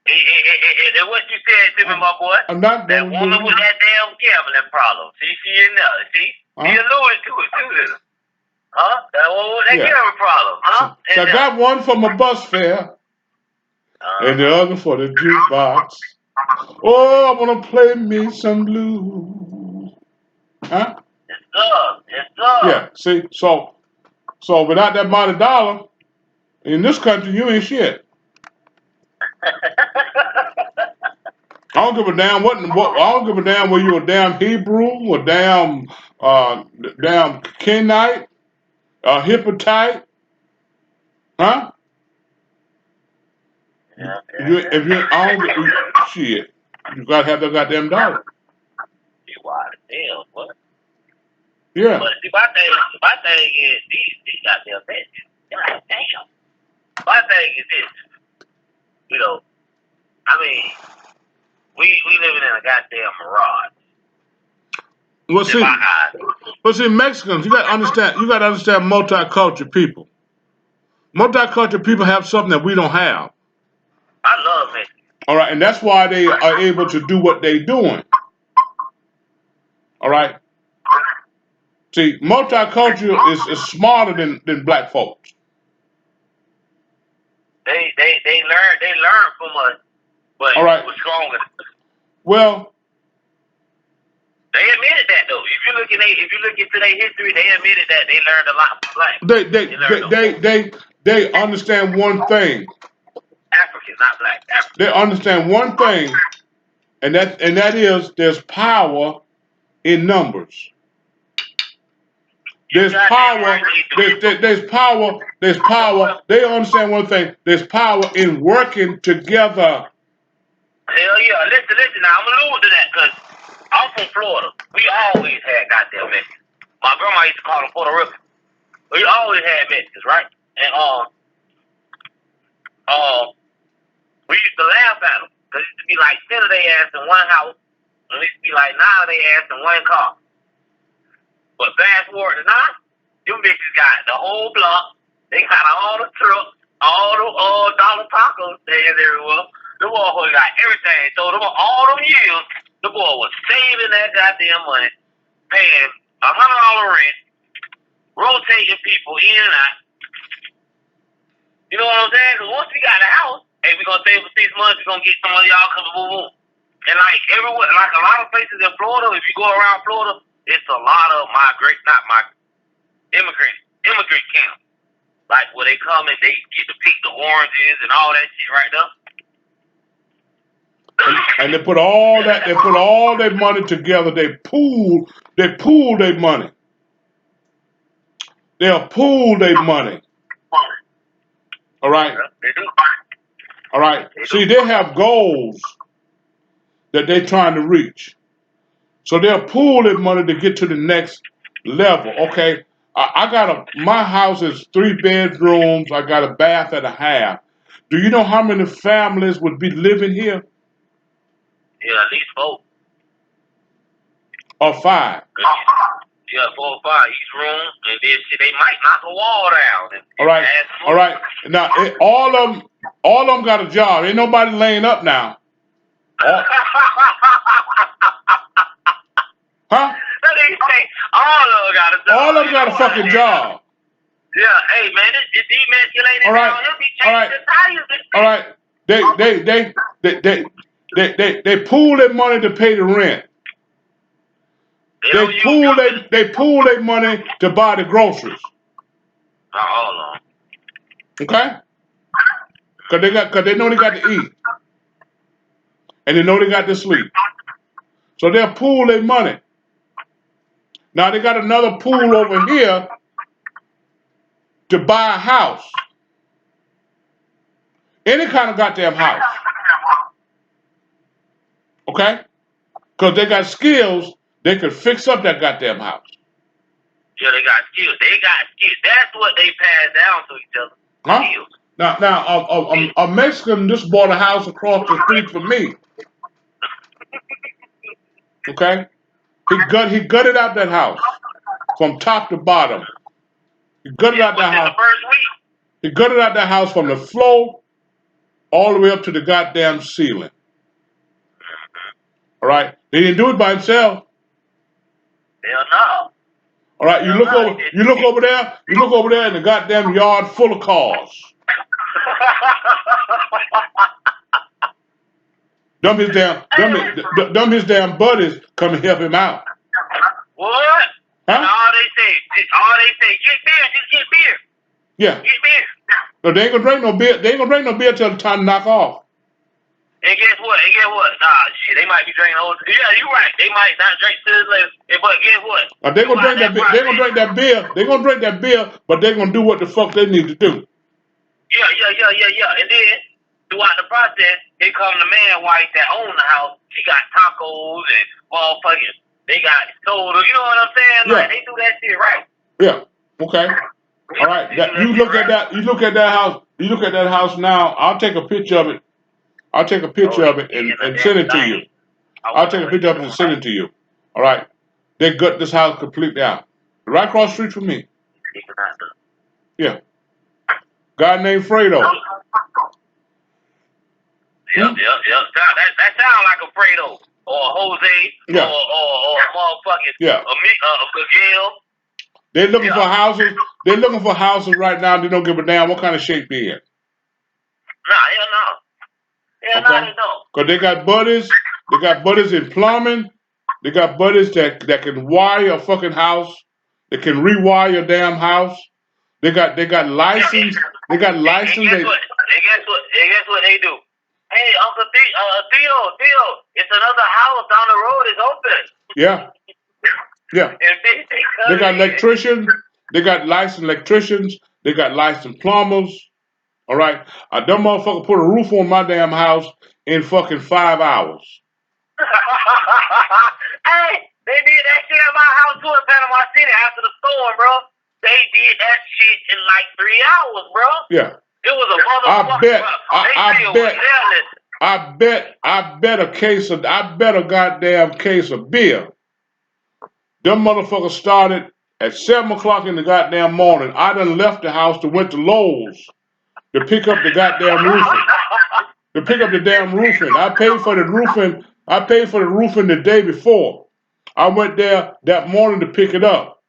Hey, what you said to me, my boy? I'm not that woman with that damn gambling problem. See, she in there. See, he alluded to it too. Huh? That one with that gambling problem. Huh? So I got one for my bus fare, and the other for the jukebox. Oh, I wanna play me some blues. Huh? Yes, sir. Yeah. See, so without that mighty dollar, in this country, you ain't shit. I don't give a damn what. I don't give a damn whether you're a damn Hebrew or damn Kenite, Hittite, huh? Yeah. I don't give shit. You gotta have that goddamn dollar. You wild as hell, what? Yeah. But see, my thing is these goddamn bitches. God damn. My thing is this. You know, I mean, we living in a goddamn mirage. Well, see, Mexicans, you gotta understand multicultural people. Multicultural people have something that we don't have. I love Mexicans. All right, and that's why they are able to do what they're doing. All right. See, multicultural is smarter than black folks. They learn from us, but all right. we're stronger. Well, they admitted that though. If you look into their history, they admitted that they learned a lot from black. They understand one thing. African. not black. African. They understand one thing, and that is there's power in numbers. There's power. There's power. There's power. They understand one thing. There's power in working together. Hell yeah. Listen. Now I'm gonna lose to that because I'm from Florida. We always had goddamn Mexicans. My grandma used to call them Puerto Rican. We always had Mexicans, right? And we used to laugh at them because it used to be like 10 of their ass in one house, and it used to be like 9 of their ass in one car. But fast forward to now, them bitches got the whole block. They got all the trucks, all the dollar tacos stands everywhere. The boy got everything. So all them years, the boy was saving that goddamn money, paying $100 rent, rotating people in and out. You know what I'm saying? Because once we got a house, hey, we're going to save for 6 months, we're going to get some of y'all coming boom boom. And like everywhere, like a lot of places in Florida, if you go around Florida, it's a lot of immigrant camps. Like where they come and they get to pick the oranges and all that shit right there. And they put all their money together. They pool their money. They'll pool their money. All right. They do. All right. See, they have goals that they're trying to reach. So they'll pool their money to get to the next level. Okay. My house is 3 bedrooms. I got a bath and a half. Do you know how many families would be living here? Yeah, at least 4. Or 5. Yeah, 4 or 5 each room, and then shit, they might knock a wall down. All right. Now all of them got a job. Ain't nobody laying up now. Huh? All of them got a fucking job. Yeah, hey man, it's demasculated. All right. He'll be changing the All tires. right. They pool their money to pay the rent. They pool their money to buy the groceries. Hold on. Okay? Cause they know they got to eat. And they know they got to sleep. So they'll pool their money. Now they got another pool over here to buy a house. Any kind of goddamn house. Okay? Because they got skills, they could fix up that goddamn house. Yeah, they got skills. That's what they pass down to each other. Huh? Skills. Now, a Mexican just bought a house across the street from me. Okay? He gutted out that house from top to bottom. He gutted out that house. The first week. He gutted out that house from the floor all the way up to the goddamn ceiling. All right? He didn't do it by himself. Hell no. All right, you look over there in the goddamn yard full of cars. Them his damn buddies come and help him out. What? Huh? All they say, get beer, just get beer. Yeah. Get beer. No, they ain't gonna drink no beer. They ain't gonna drink no beer till the time to knock off. And guess what? Nah, shit, they might be drinking old. Yeah, you're right. They might not drink till later. But guess what? They're gonna drink that beer. They're gonna drink that beer. They're gonna drink that beer, but they're gonna do what the fuck they need to do. Yeah. And then throughout the process, here come the man wife that own the house. She got tacos and motherfuckers. They got soda. You know what I'm saying? Like they do that shit right. Yeah. Okay. All right. You look at that. You look at that house. You look at that house now. I'll take a picture of it. I'll take a picture of it and send it to you. I'll take a picture of it and send it to you. All right. They gut this house completely out. Right across the street from me. Yeah. Guy named Fredo. Yep. That sounds like a Fredo or a Jose or a motherfucking a Miguel. They're looking for houses. They're looking for houses right now. They don't give a damn what kind of shape they're in. Nah, hell no. Hell no, they don't. Because they got buddies. They got buddies in plumbing. They got buddies that can wire a fucking house. They can rewire a damn house. They got license. They got license. And guess what they do? hey, Uncle Theo, it's another house down the road. It's open. Yeah. Yeah. They got electricians. They got licensed electricians. They got licensed plumbers. All right. Them motherfucker put a roof on my damn house in fucking 5 hours. Hey, they did that shit at my house too in Panama City after the storm, bro. They did that shit in like 3 hours, bro. Yeah. It was a motherfucker. I bet a goddamn case of beer. Them motherfuckers started at 7 o'clock in the goddamn morning. I done left the house to went to Lowe's to pick up the goddamn roofing. To pick up the damn roofing. I paid for the roofing the day before. I went there that morning to pick it up.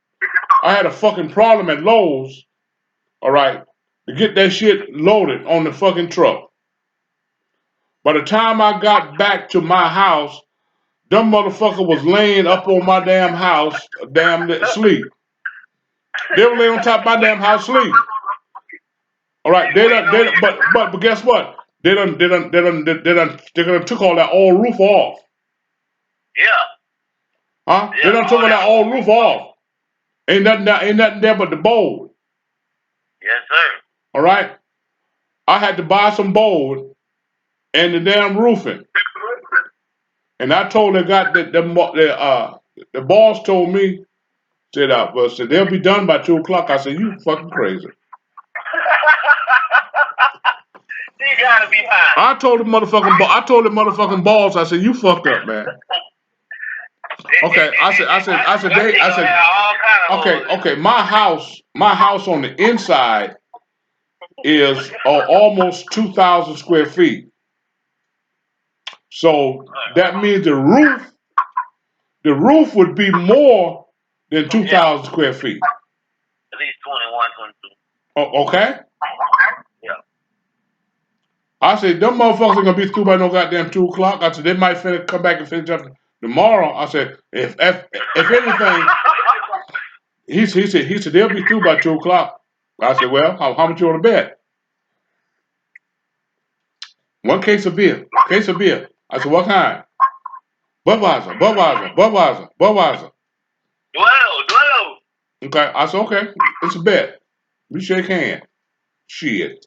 I had a fucking problem at Lowe's, all right, to get that shit loaded on the fucking truck. By the time I got back to my house, them motherfucker was laying up on my damn house, sleep. They were laying on top of my damn house sleep. All right, but guess what? They done took all that old roof off. Yeah. Huh? Yeah, they done took all that old roof off. Ain't nothing there but the board. Yes, sir. All right. I had to buy some board and the damn roofing. And I told the boss told me, said they'll be done by 2 o'clock. I said, you fucking crazy. You gotta be high. I told the motherfucking boss, I said, you fucked up, man. Okay, okay, my house on the inside is almost 2,000 square feet. So that means the roof would be more than 2,000 square feet. At least 21, 22. Oh, okay. Yeah. I said, them motherfuckers ain't gonna be through by no goddamn 2 o'clock. I said, they might come back and finish up tomorrow. I said, if anything, he said they'll be through by 2 o'clock. I said, well, how much you want to bet? One case of beer. I said, what kind? Budweiser. Duelo. Okay, I said, okay, it's a bet. We shake hands. Shit.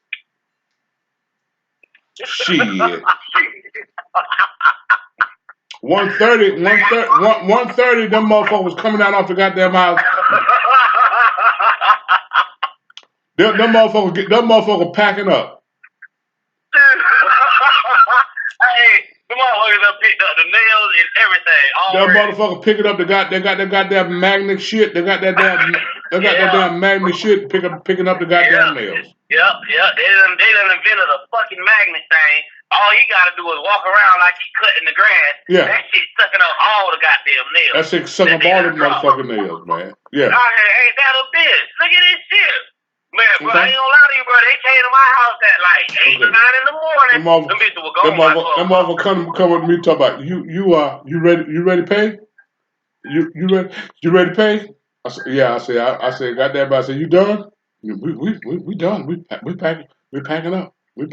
1:30, them motherfuckers was coming out off the goddamn house. Them motherfuckers packing up. Hey, the motherfuckers done picked up the nails and everything. Them motherfuckers picking up they got that goddamn magnet shit. They got that damn magnet shit picking up the goddamn nails. Yep. They done invented a fucking magnet thing. All he gotta do is walk around like he cutting the grass. Yeah. That shit sucking up all the goddamn nails. That shit sucking up all the motherfucking nails, man. Yeah. Ain't that a bitch? Look at this shit. Man, bro, I ain't gonna lie to you, bro. They came to my house at like 8 or 9 in the morning. Them bitches were gone by 12. Them motherfuckers come with me and talk about you ready to pay? You ready to pay? I said, yeah. I said, goddamn. I said, you done? We done. We packing up. Bro,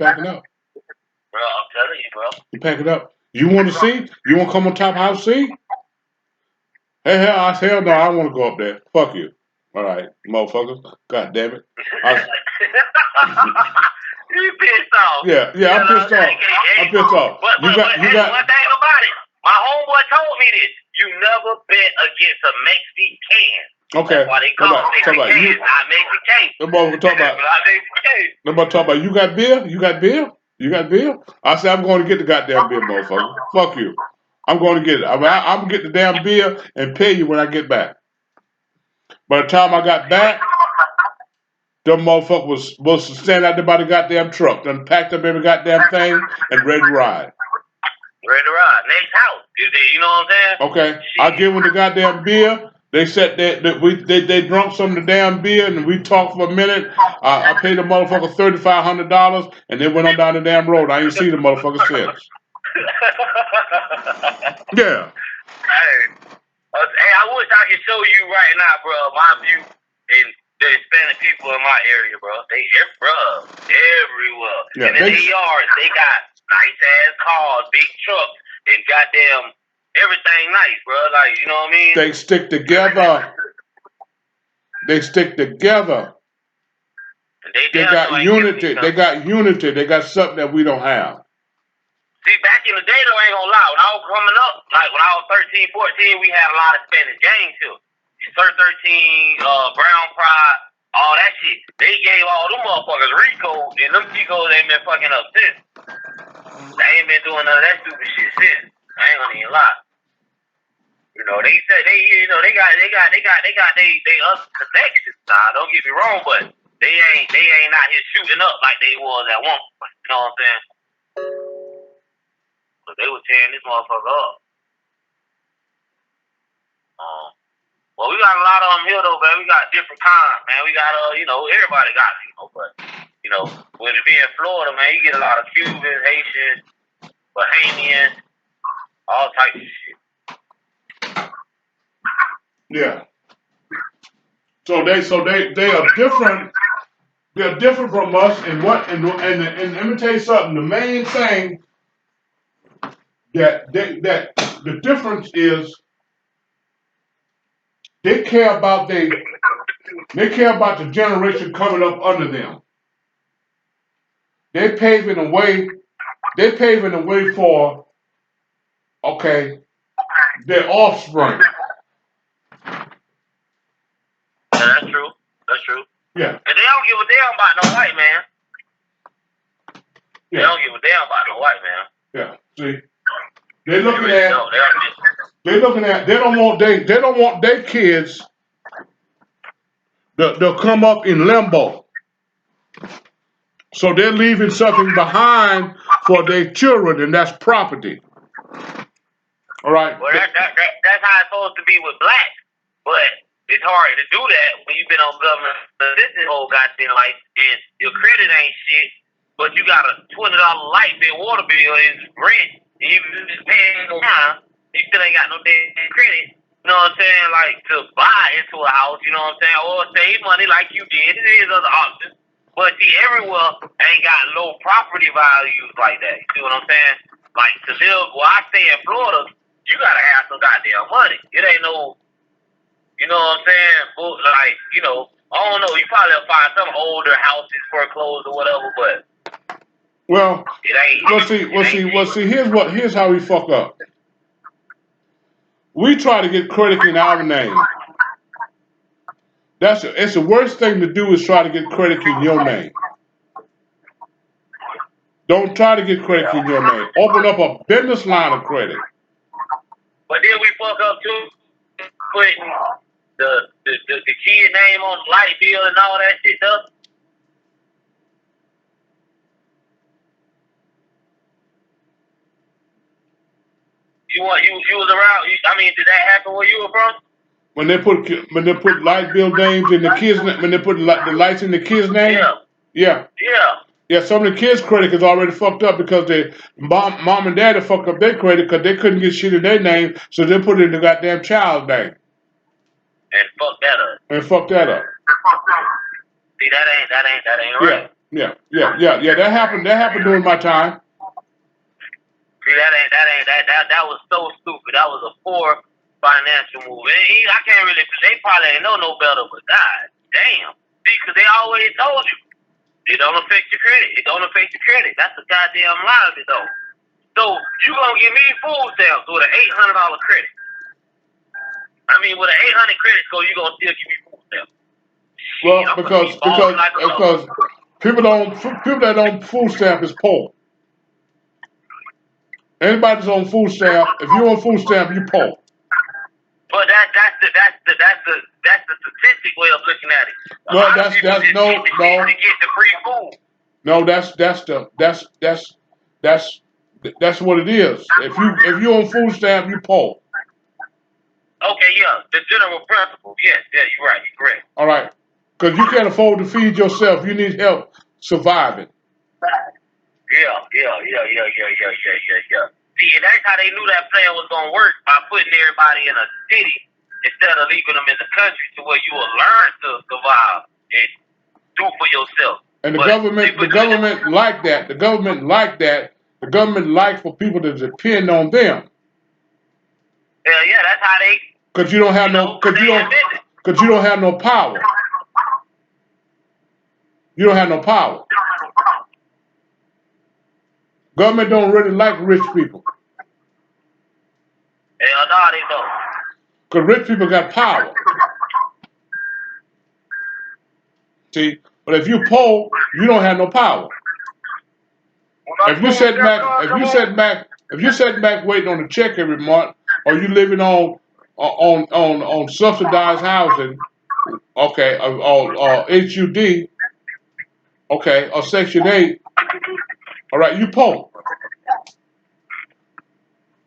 I'm telling you, bro. We packing up. You want to see? You want to come on top house see? Hell no, I don't want to go up there. Fuck you. All right, motherfuckers. God damn it. You pissed off. Yeah, I'm pissed off. I'm pissed off. But one thing about it, my homeboy told me this. You never bet against a Mexican. Okay. That's why they call it Mexican, not Mexican. The motherfucker talk about you got beer? You got beer? I said, I'm going to get the goddamn beer, motherfucker. Fuck you. I'm going to get it. I'm going to get the damn beer and pay you when I get back. By the time I got back, them motherfuckers was supposed to stand out there by the goddamn truck. Done packed up every goddamn thing and ready to ride. Next house. You know what I'm saying? Okay. I give them the goddamn beer. They said they drunk some of the damn beer and we talked for a minute. I paid the motherfucker $3,500 and they went on down the damn road. I ain't seen the motherfucker since. Yeah. Hey, I wish I could show you right now, bro, my view and the Hispanic people in my area, bro. They everywhere. Yeah, and in their yards, they got nice ass cars, big trucks, and goddamn everything nice, bro. Like, you know what I mean? They stick together. They stick together. They got unity. They got unity. They got something that we don't have. See, back in the day, though, I ain't gonna lie. When I was coming up, like when I was 13, 14, we had a lot of Spanish gangs here. Sir 13, Brown Pride, all that shit. They gave all them motherfuckers Rico, and them Chicos ain't been fucking up since. They ain't been doing none of that stupid shit since. I ain't gonna even lie. You know, they said they got they other connections. Nah, don't get me wrong, but they ain't out here shooting up like they was at one point. You know what I'm saying? So they were tearing this motherfucker up. Well, we got a lot of them here though, man. We got different kinds, man. We got everybody got but with it being Florida, man, you get a lot of Cubans, Haitians, Bahamians, all types of shit. Yeah. So they are different. They're different from us, and let me tell you something. The main thing that the difference is they care about the generation coming up under them. They're paving the way for their offspring. Yeah, that's true. That's true. Yeah. And they don't give a damn about no white man. Yeah. They don't give a damn about no white man. Yeah. See, they don't want their kids they'll come up in limbo. So they're leaving something behind for their children, and that's property. All right. Well, that's how it's supposed to be with blacks, but it's hard to do that when you've been on government assistance whole goddamn life and your credit ain't shit, but you got a $20 light bill, water bill, and rent, and you just paying no time. You still ain't got no damn credit. You know what I'm saying? Like to buy into a house. You know what I'm saying? Or save money like you did. It is other options. But see, everywhere ain't got low property values like that. You see what I'm saying? Like to live where I stay in Florida, you gotta have some goddamn money. It ain't no. You know what I'm saying? Like, I don't know. You probably will find some older houses foreclosed or whatever, but it ain't. Here's how we fuck up. We try to get credit in our name. It's the worst thing to do is try to get credit in your name. Don't try to get credit in your name. Open up a business line of credit. But then we fuck up too, putting the kid name on the light bill and all that shit stuff. You was around. Did that happen where you were from? When they put light bill names in the kids, when they put the lights in the kids' name. Yeah. Yeah, some of the kids' credit is already fucked up because they mom and dad have fucked up their credit because they couldn't get shit in their name, so they put it in the goddamn child's name. And fuck that up. See, that ain't right. Yeah. That happened during my time. See, that was so stupid. That was a poor financial move. And I can't really. They probably ain't know no better, but God damn. See, because they always told you. It don't affect your credit. It don't affect your credit. That's the goddamn lie of it, though. So you gonna give me food stamps with an $800 credit? With an 800 credit score, you gonna still give me food stamps? Well, because people that don't food stamp is poor. Anybody that's on food stamp, if you're on food stamp, you poor. But that's the statistic way of looking at it. No, that's to get the free food. No, that's what it is. If you're on food stamp, you poor. Okay, yeah, the general principle. Yes, yeah, you're right. You're correct. All right, because you can't afford to feed yourself. You need help surviving. Yeah. See, and that's how they knew that plan was gonna work, by putting everybody in a city instead of leaving them in the country to where you will learn to survive and do for yourself. And the government like that. The The government likes for people to depend on them. Hell yeah, that's how they. Cause you don't have cause you don't have no power. You don't have no power. Government don't really like rich people. Hell no, they don't. Cause rich people got power. See, but if you poor, you don't have no power. If you sitting back waiting on a check every month, or you living on subsidized housing, okay, or HUD, okay, or Section 8, all right, you poor.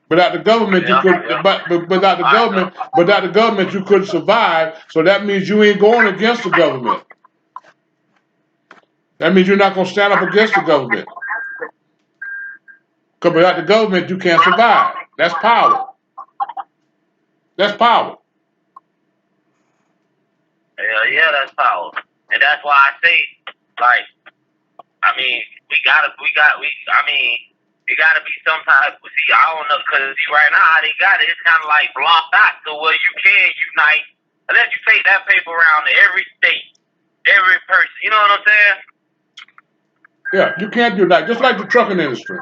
Without the government, you could. But without the government, you couldn't survive. So that means you ain't going against the government. That means you're not gonna stand up against the government. Because without the government, you can't survive. That's power. That's power. Hell yeah, that's power. And that's why I say, like, I mean, it gotta be some type. See, I don't know, cause right now how they got it, it's kind of like blocked out to where you can unite unless you take that paper around to every state, every person. You know what I'm saying? Yeah, you can't do that. Just like the trucking industry.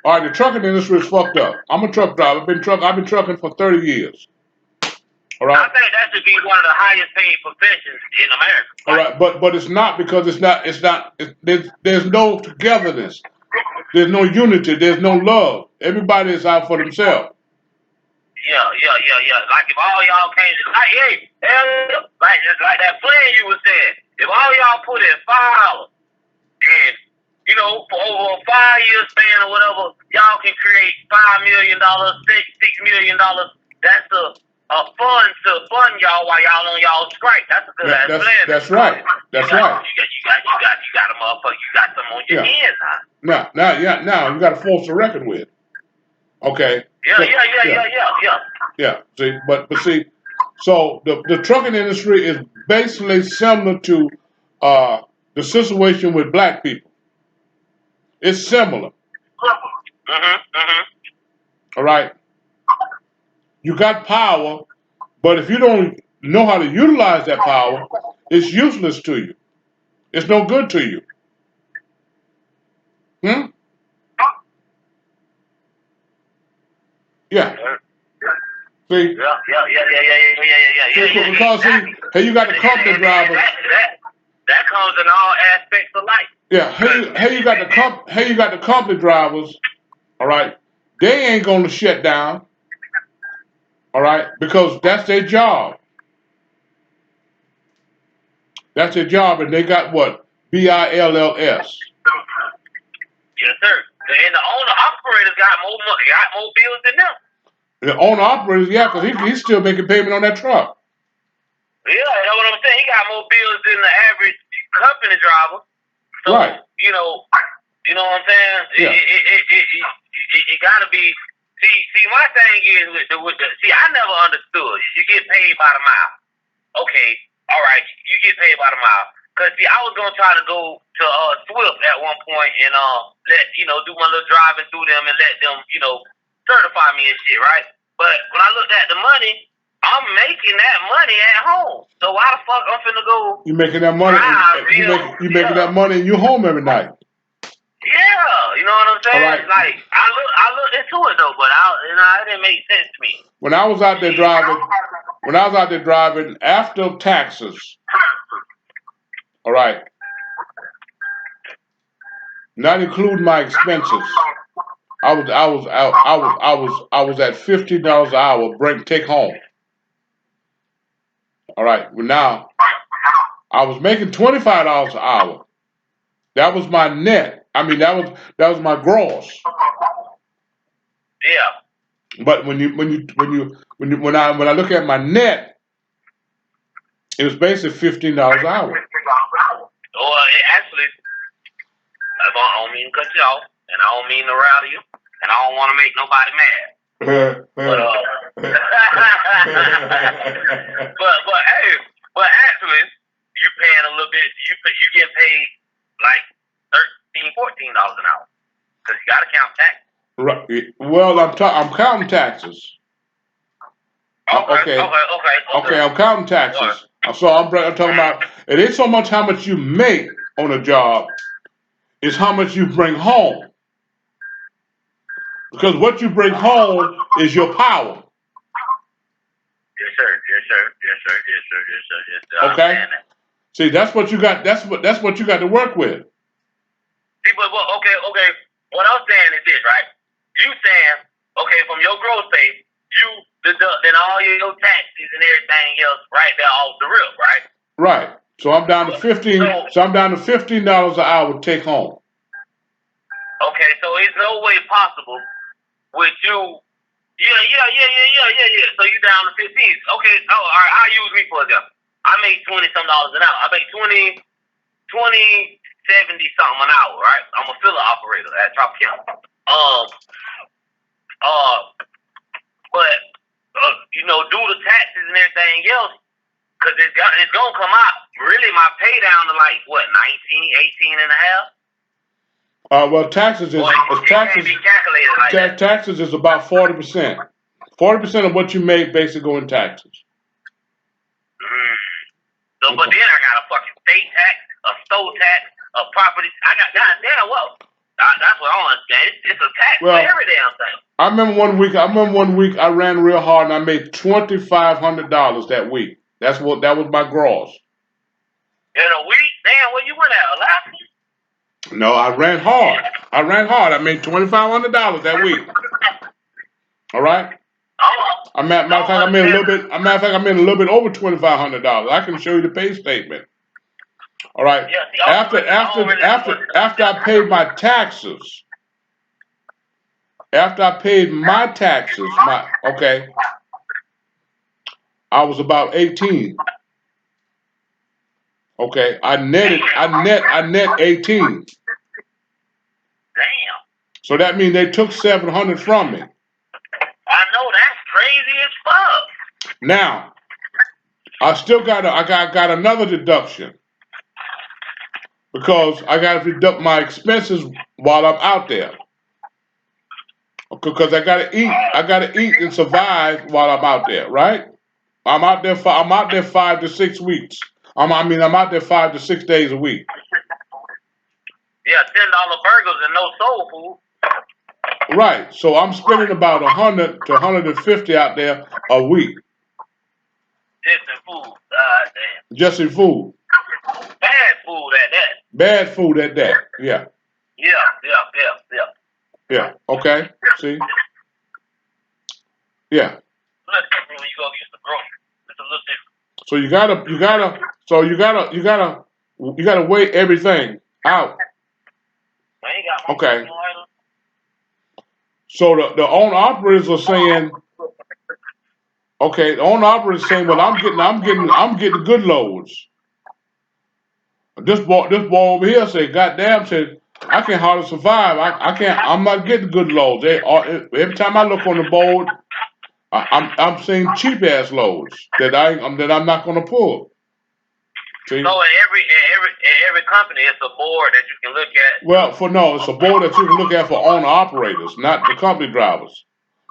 All right, the trucking industry is fucked up. I'm a truck driver. I've been trucking for 30 years. All right. I think that should be one of the highest paid professions in America. All right, but it's not because there's no togetherness. There's no unity. There's no love. Everybody is out for themselves. Yeah. Like if all y'all came, just like that plan you was saying, if all y'all put in $5 and for over a 5-year span or whatever, y'all can create $5 million, $6 million. That's a fund to fund y'all while y'all on y'all strike. That's a good ass plan. That's right. That's right. You got a motherfucker. You got something on your hands now. Now you got to force the record with. Okay. Yeah. See, but see, so the trucking industry is basically similar to the situation with black people. It's similar. All right. You got power, but if you don't know how to utilize that power, it's useless to you. It's no good to you. Yeah. See? Yeah. Because hey, you got the company drivers. That comes in all aspects of life. Yeah. Hey, you got the company drivers. All right. They ain't gonna shut down. All right, because that's their job. That's their job, and they got what? BILLS. Yes, sir. And the owner operators got more bills than them. The owner operators, yeah, because he's still making payment on that truck. Yeah, that's what I'm saying. He got more bills than the average company driver. So, right. You know what I'm saying? Yeah. It gotta be. See, my thing is I never understood. You get paid by the mile. Okay, all right, you get paid by the mile. Cause I was gonna try to go to Swift at one point and do my little driving through them and let them certify me and shit, right? But when I looked at the money, I'm making that money at home. So why the fuck I'm finna go? You making that money? You making that money and you home every night. Yeah, you know what I'm saying? Right. Like I looked into it though, but it didn't make sense to me. When I was out there driving after taxes, all right, not including my expenses, I was at $50 an hour take home. All right, well now I was making $25 an hour. That was my net. I mean that was my gross. Yeah. But when I look at my net, it was basically $15 an hour. Well, actually, I don't mean to cut you off, and I don't mean to rowdy you, and I don't want to make nobody mad. but actually, you paying a little bit. You get paid like $13, $14 an hour. because you got to count taxes. Right. Well, I'm counting taxes. Okay. I'm counting taxes. So I'm talking about it ain't so much how much you make on a job, it's how much you bring home. Because what you bring home is your power. Yes, sir. Yes, sir. Yes, sir. Yes, sir. Yes, sir. Yes, sir. Okay. See, that's what you got. That's what you got to work with. See, but okay. What I'm saying is this, right? You saying, okay, from your gross pay, you deducting all your taxes and everything else right there off the rip, right? Right. So I'm down to $15. So I'm down to $15 an hour take home. Okay, so it's no way possible with you. Yeah. So you down to 15. Okay. Oh, all right. I'll use me for example. I make $20 some an hour. I make 70 something an hour, right? I'm a filler operator at Tropicana. But due to taxes and everything else, because it's gonna come out. Really, my pay down to like what 19, 18 and a half. Well, taxes is taxes is about 40%. 40% of what you make basically go in taxes. So, but then I got a fucking state tax, a store tax, a property. I got goddamn well. That's what I don't understand. It's a tax for every damn thing. I remember one week I ran real hard and I made $2,500 that week. That was my gross. In a week? Damn, where you went at? Alaska? No, I ran hard. I made $2,500 that week. All right. Matter of fact, I made a little bit over $2,500. I can show you the pay statement. All right. After I paid my taxes. After I paid my taxes, I was about 18. Okay, I net 18. Damn. So that means they took 700 from me. I know, that's crazy as fuck. Now, I got another deduction because I got to deduct my expenses while I'm out there. Because I gotta eat and survive while I'm out there, right? I'm out there 5 to 6 weeks. I'm out there 5 to 6 days a week. Yeah, $10 burgers and no soul food. Right. So I'm spending about 100 to 150 out there a week. Just in food. Damn. Just in food. Bad food at that. Bad food at that. Yeah. Yeah. Yeah. Okay. See. Yeah. It's different when you go get the groceries. It's a little different. So you gotta weigh everything out. Okay. So the owner operators are saying, okay, the owner operators saying, well, I'm getting good loads. This boy over here said, goddamn, said, I can hardly survive. I'm not getting good loads. Every time I look on the board, I'm seeing cheap ass loads that I'm not gonna pull. See? So in every company, it's a board that you can look at. Well, it's a board that you can look at for owner operators, not the company drivers.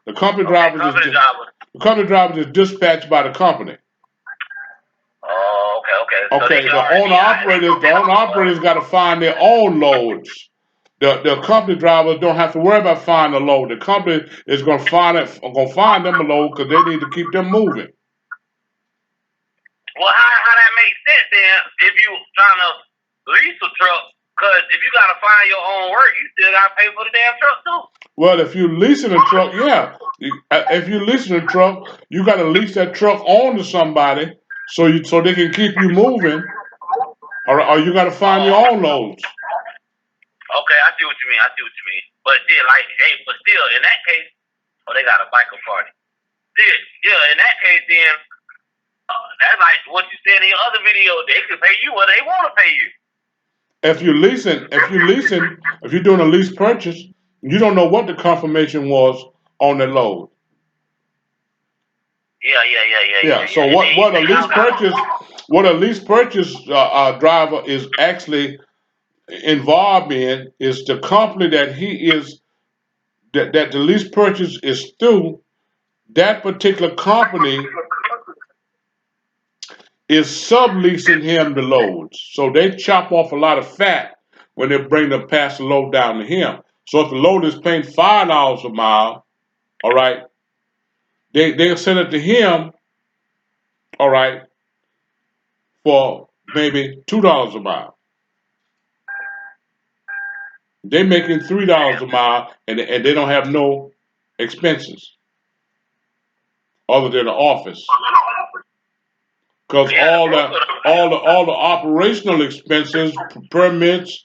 The company drivers is dispatched by the company. Oh, okay. Okay, the owner operators got to find their own loads. The company drivers don't have to worry about finding a load. The company is going to find them a load because they need to keep them moving. Well, how that makes sense then? If you trying to lease a truck, because if you got to find your own work, you still got to pay for the damn truck too. Well, if you're leasing a truck, yeah. If you're leasing a truck, you got to lease that truck on to somebody so they can keep you moving, or you got to find your own loads. Okay, I see what you mean. But still, in that case, they got a biker party. In that case, then that's like what you said in your other video. They could pay you what they want to pay you. If you're doing a lease purchase, you don't know what the confirmation was on the load. Yeah. So what a lease purchase driver is actually involved in is the company that he is that the lease purchase is through. That particular company is subleasing him the loads. So they chop off a lot of fat when they bring the pass the load down to him. So if the load is paying $5 a mile, all right, they'll send it to him, all right, for maybe $2 a mile. They're making $3 a mile, and they don't have no expenses other than the office, because all the operational expenses, permits,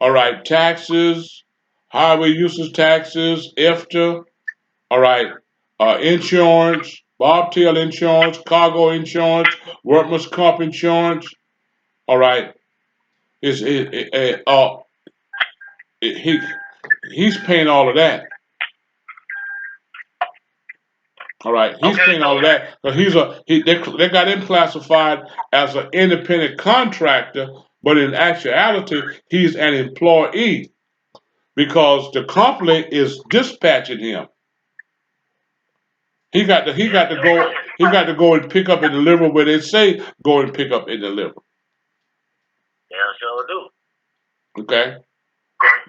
all right, taxes, highway usage taxes, IFTA, all right, insurance, bobtail insurance, cargo insurance, workman's comp insurance, all right, is he he's paying all of that. All right, he's paying all of that. So they got him classified as an independent contractor, but in actuality, he's an employee because the company is dispatching him. He got to go and pick up and deliver where they say go and pick up and deliver. Yeah, sure do. Okay.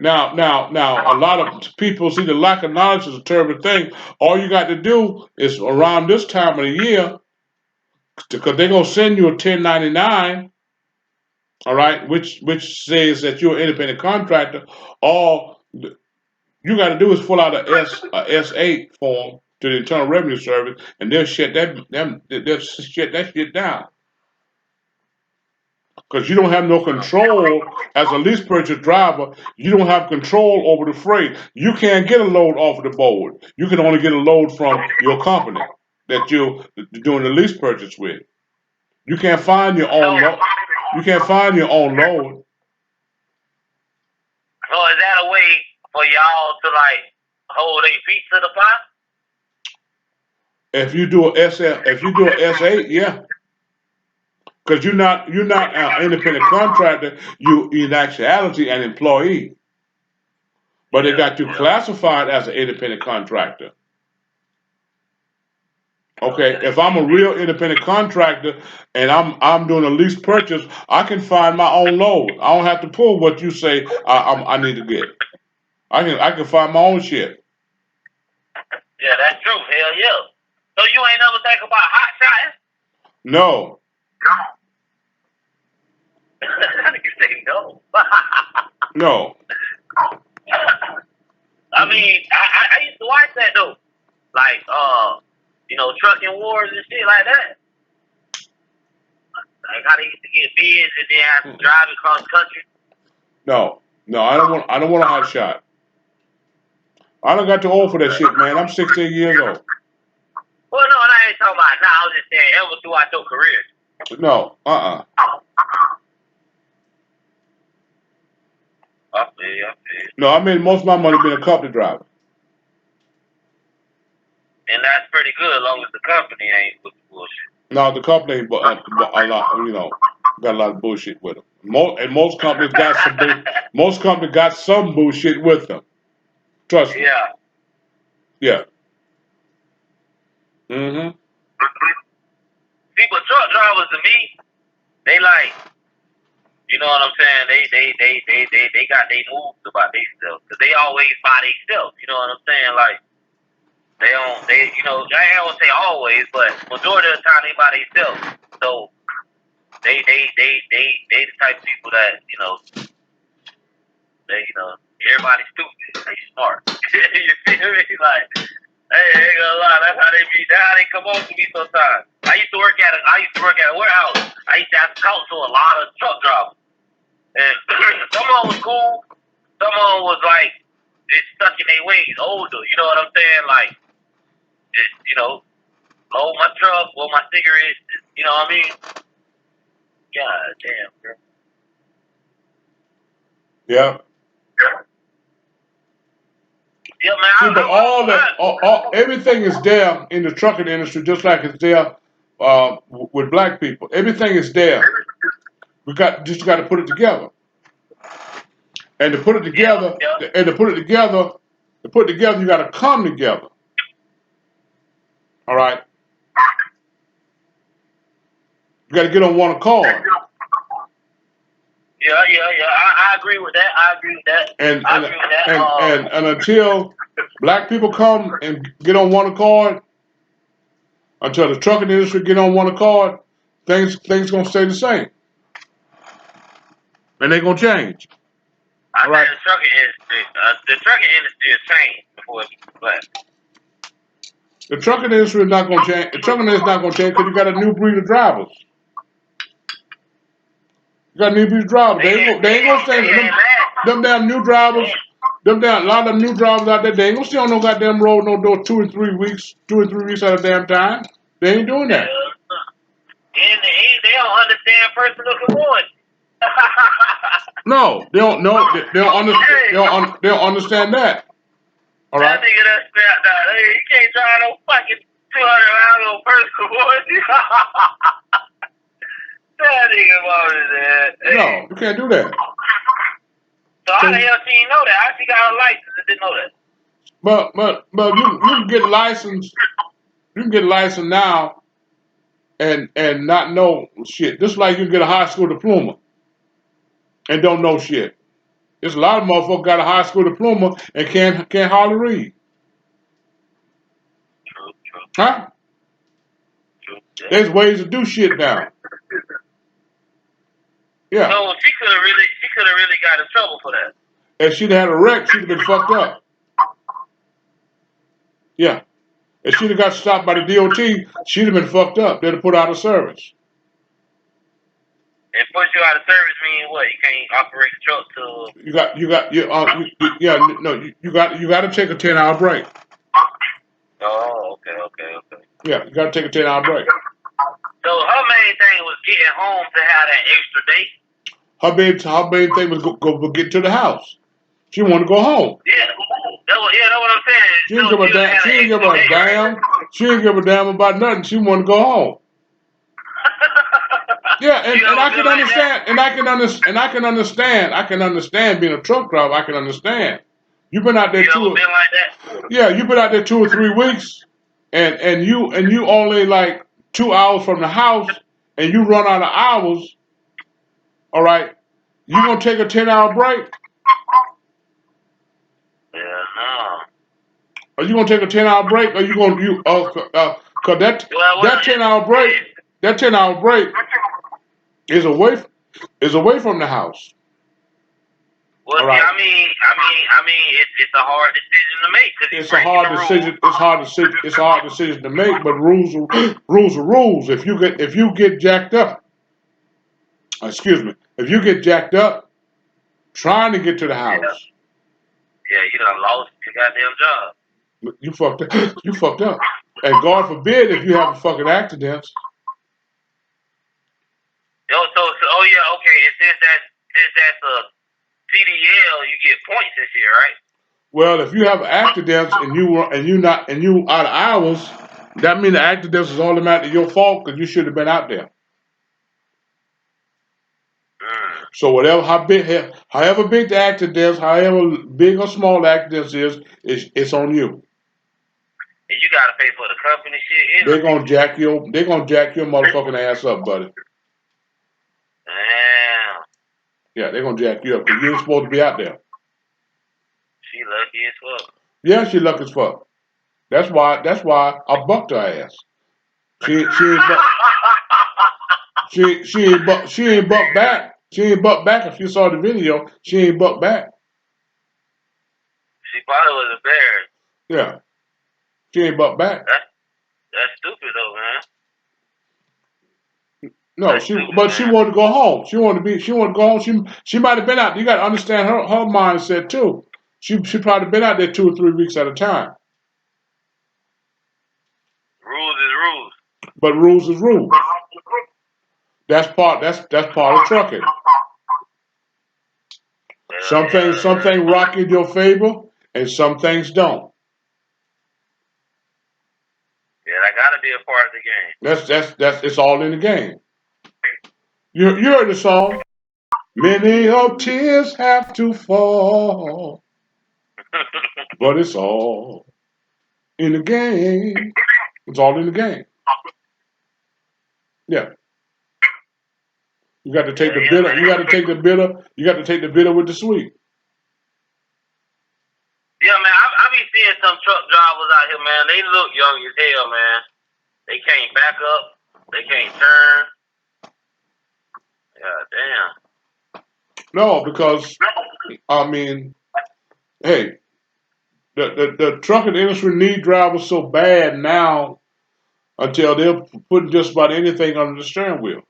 Now, a lot of people see the lack of knowledge is a terrible thing. All you got to do is around this time of the year, because they're gonna send you a 1099, all right, which says that you're an independent contractor. All you got to do is fill out a S8 form to the Internal Revenue Service, and they'll shut that shit down. Because you don't have no control as a lease purchase driver. You don't have control over the freight. You can't get a load off of the board. You can only get a load from your company that you're doing the lease purchase with. You can't find your own load. You can't find your own load. So is that a way for y'all to like hold their feet to the fire? If you do a S8, yeah. Because you're not an independent contractor. You in actuality an employee. But they got you classified as an independent contractor. Okay, if I'm a real independent contractor and I'm doing a lease purchase, I can find my own load. I don't have to pull what you say I need to get. I can find my own shit. Yeah, that's true. Hell yeah. So you ain't never think about hot shotting? No. You say no. No. I mean, I used to watch that though, like trucking wars and shit like that. Like how they used to get bids and then have to drive across country. No, I don't want a hot shot. I don't got too old for that shit, man. I'm 16 years old. Well, no, I ain't talking about now. I was just saying, ever throughout your career. No, I feel. No, I mean most of my money being a company driver. And that's pretty good, as long as the company ain't with the bullshit. No, the company ain't a lot, got a lot of bullshit with them. Most companies got some bullshit with them. Trust me. Yeah. Yeah. Mm-hmm. See, but truck drivers to me, they like, you know what I'm saying? They got their moves about themselves, cause they always by themselves. You know what I'm saying? Like I ain't gonna say always, but majority of the time they by themselves. So they the type of people that everybody's stupid, they smart. You feel me? Like, hey, ain't gonna lie, that's how they be. That's how they come on to me sometimes. I used to work at a warehouse. I used to have to talk to a lot of truck drivers. And some of them was cool. Some of them was like just stuck in their ways, older. You know what I'm saying? Like just load my truck, roll my cigarettes. You know what I mean? God damn, bro. Yeah. Yeah, man. See, but everything is there in the trucking industry, just like it's there with black people. Everything is there. We just got to put it together. And to put it together, and to put it together, you got to come together. All right. You got to get on one accord. Yeah. I agree with that. And until black people come and get on one accord, until the trucking industry get on one accord, things gonna stay the same, and they gonna change. All right. The trucking industry has changed before it became black. The trucking industry is not gonna change. The trucking industry is not gonna change because you got a new breed of drivers. You got a new breed of drivers. They ain't gonna stay. Them damn new drivers. A lot of them new drivers out there, they ain't gonna stay on no goddamn road no 2 or 3 weeks, at a damn time. They ain't doing that. And they don't understand personal commodity. No, they don't know. They don't understand. They don't understand that. All right. That nigga that strapped out. Hey, you can't drive no fucking 200 miles on personal commodity. That nigga about that. Hey. No, you can't do that. So how the hell she didn't know that? How she got her license and didn't know that? But you can get licensed. You can get licensed now, and not know shit. Just like you can get a high school diploma, and don't know shit. There's a lot of motherfuckers got a high school diploma and can't hardly read. True. Huh? True. There's ways to do shit now. Yeah. So she could have really got in trouble for that. If she'd had a wreck, she'd have been fucked up. Yeah. If she'd have got stopped by the DOT, she'd have been fucked up. They'd have put her out of service. And put you out of service mean what? You can't operate the truck till you got to take a 10-hour break. Oh, okay. Yeah, you got to take a 10-hour break. So her main thing was getting home to have that extra day. Her main thing was go get to the house. She wanted to go home. Yeah, that's what I'm saying. She didn't give a damn. She didn't give a damn about nothing. She wanted to go home. Yeah, and I can understand. I can understand being a truck driver. I can understand. You've been out there you've been out there 2 or 3 weeks, and you only like 2 hours from the house, and you run out of hours. All right, you gonna take a 10-hour break? Yeah, no. Are you gonna take a 10-hour break? Or you gonna cause that 10-hour break, is away from the house. Well, right. I mean, it's a hard decision to make. It's a hard decision. It's hard decision to make. But rules are rules. If you get jacked up, if you get jacked up trying to get to the house, yeah, you done lost your goddamn job. You fucked up. You fucked up. And God forbid if you have a fucking accident. So yeah, okay. And since that's a CDL, you get points this year, right? Well, if you have accidents and you out of hours, that means the accidents is automatically your fault because you should have been out there. So however big the accidents, however big or small the accidents it's on you. And you gotta pay for the company shit. They're gonna jack your motherfucking ass up, buddy. Damn. Yeah, they're gonna jack you up because you ain't supposed to be out there. She lucky as fuck. Yeah, she lucky as fuck. That's why I bucked her ass. She ain't bucked back. She ain't bucked back. If you saw the video, she ain't bucked back. She probably was embarrassed. Yeah. She ain't bucked back. That's stupid though, man. No, she wanted to go home. She wanted to go home. She might have been out. You got to understand her mindset too. She probably been out there 2 or 3 weeks at a time. Rules is rules. But rules is rules. That's part of trucking. Some things rock in your favor, and some things don't. Yeah, that gotta be a part of the game. That's it's all in the game. You heard the song. Many of tears have to fall, but it's all in the game. It's all in the game. Yeah. You got to take the bitter. You got to take the bitter. You got to take the bitter with the sweet. Yeah, man. I be seeing some truck drivers out here, man. They look young as hell, man. They can't back up. They can't turn. God damn. No, because I mean, hey, the trucking industry need drivers so bad now until they're putting just about anything under the steering wheel.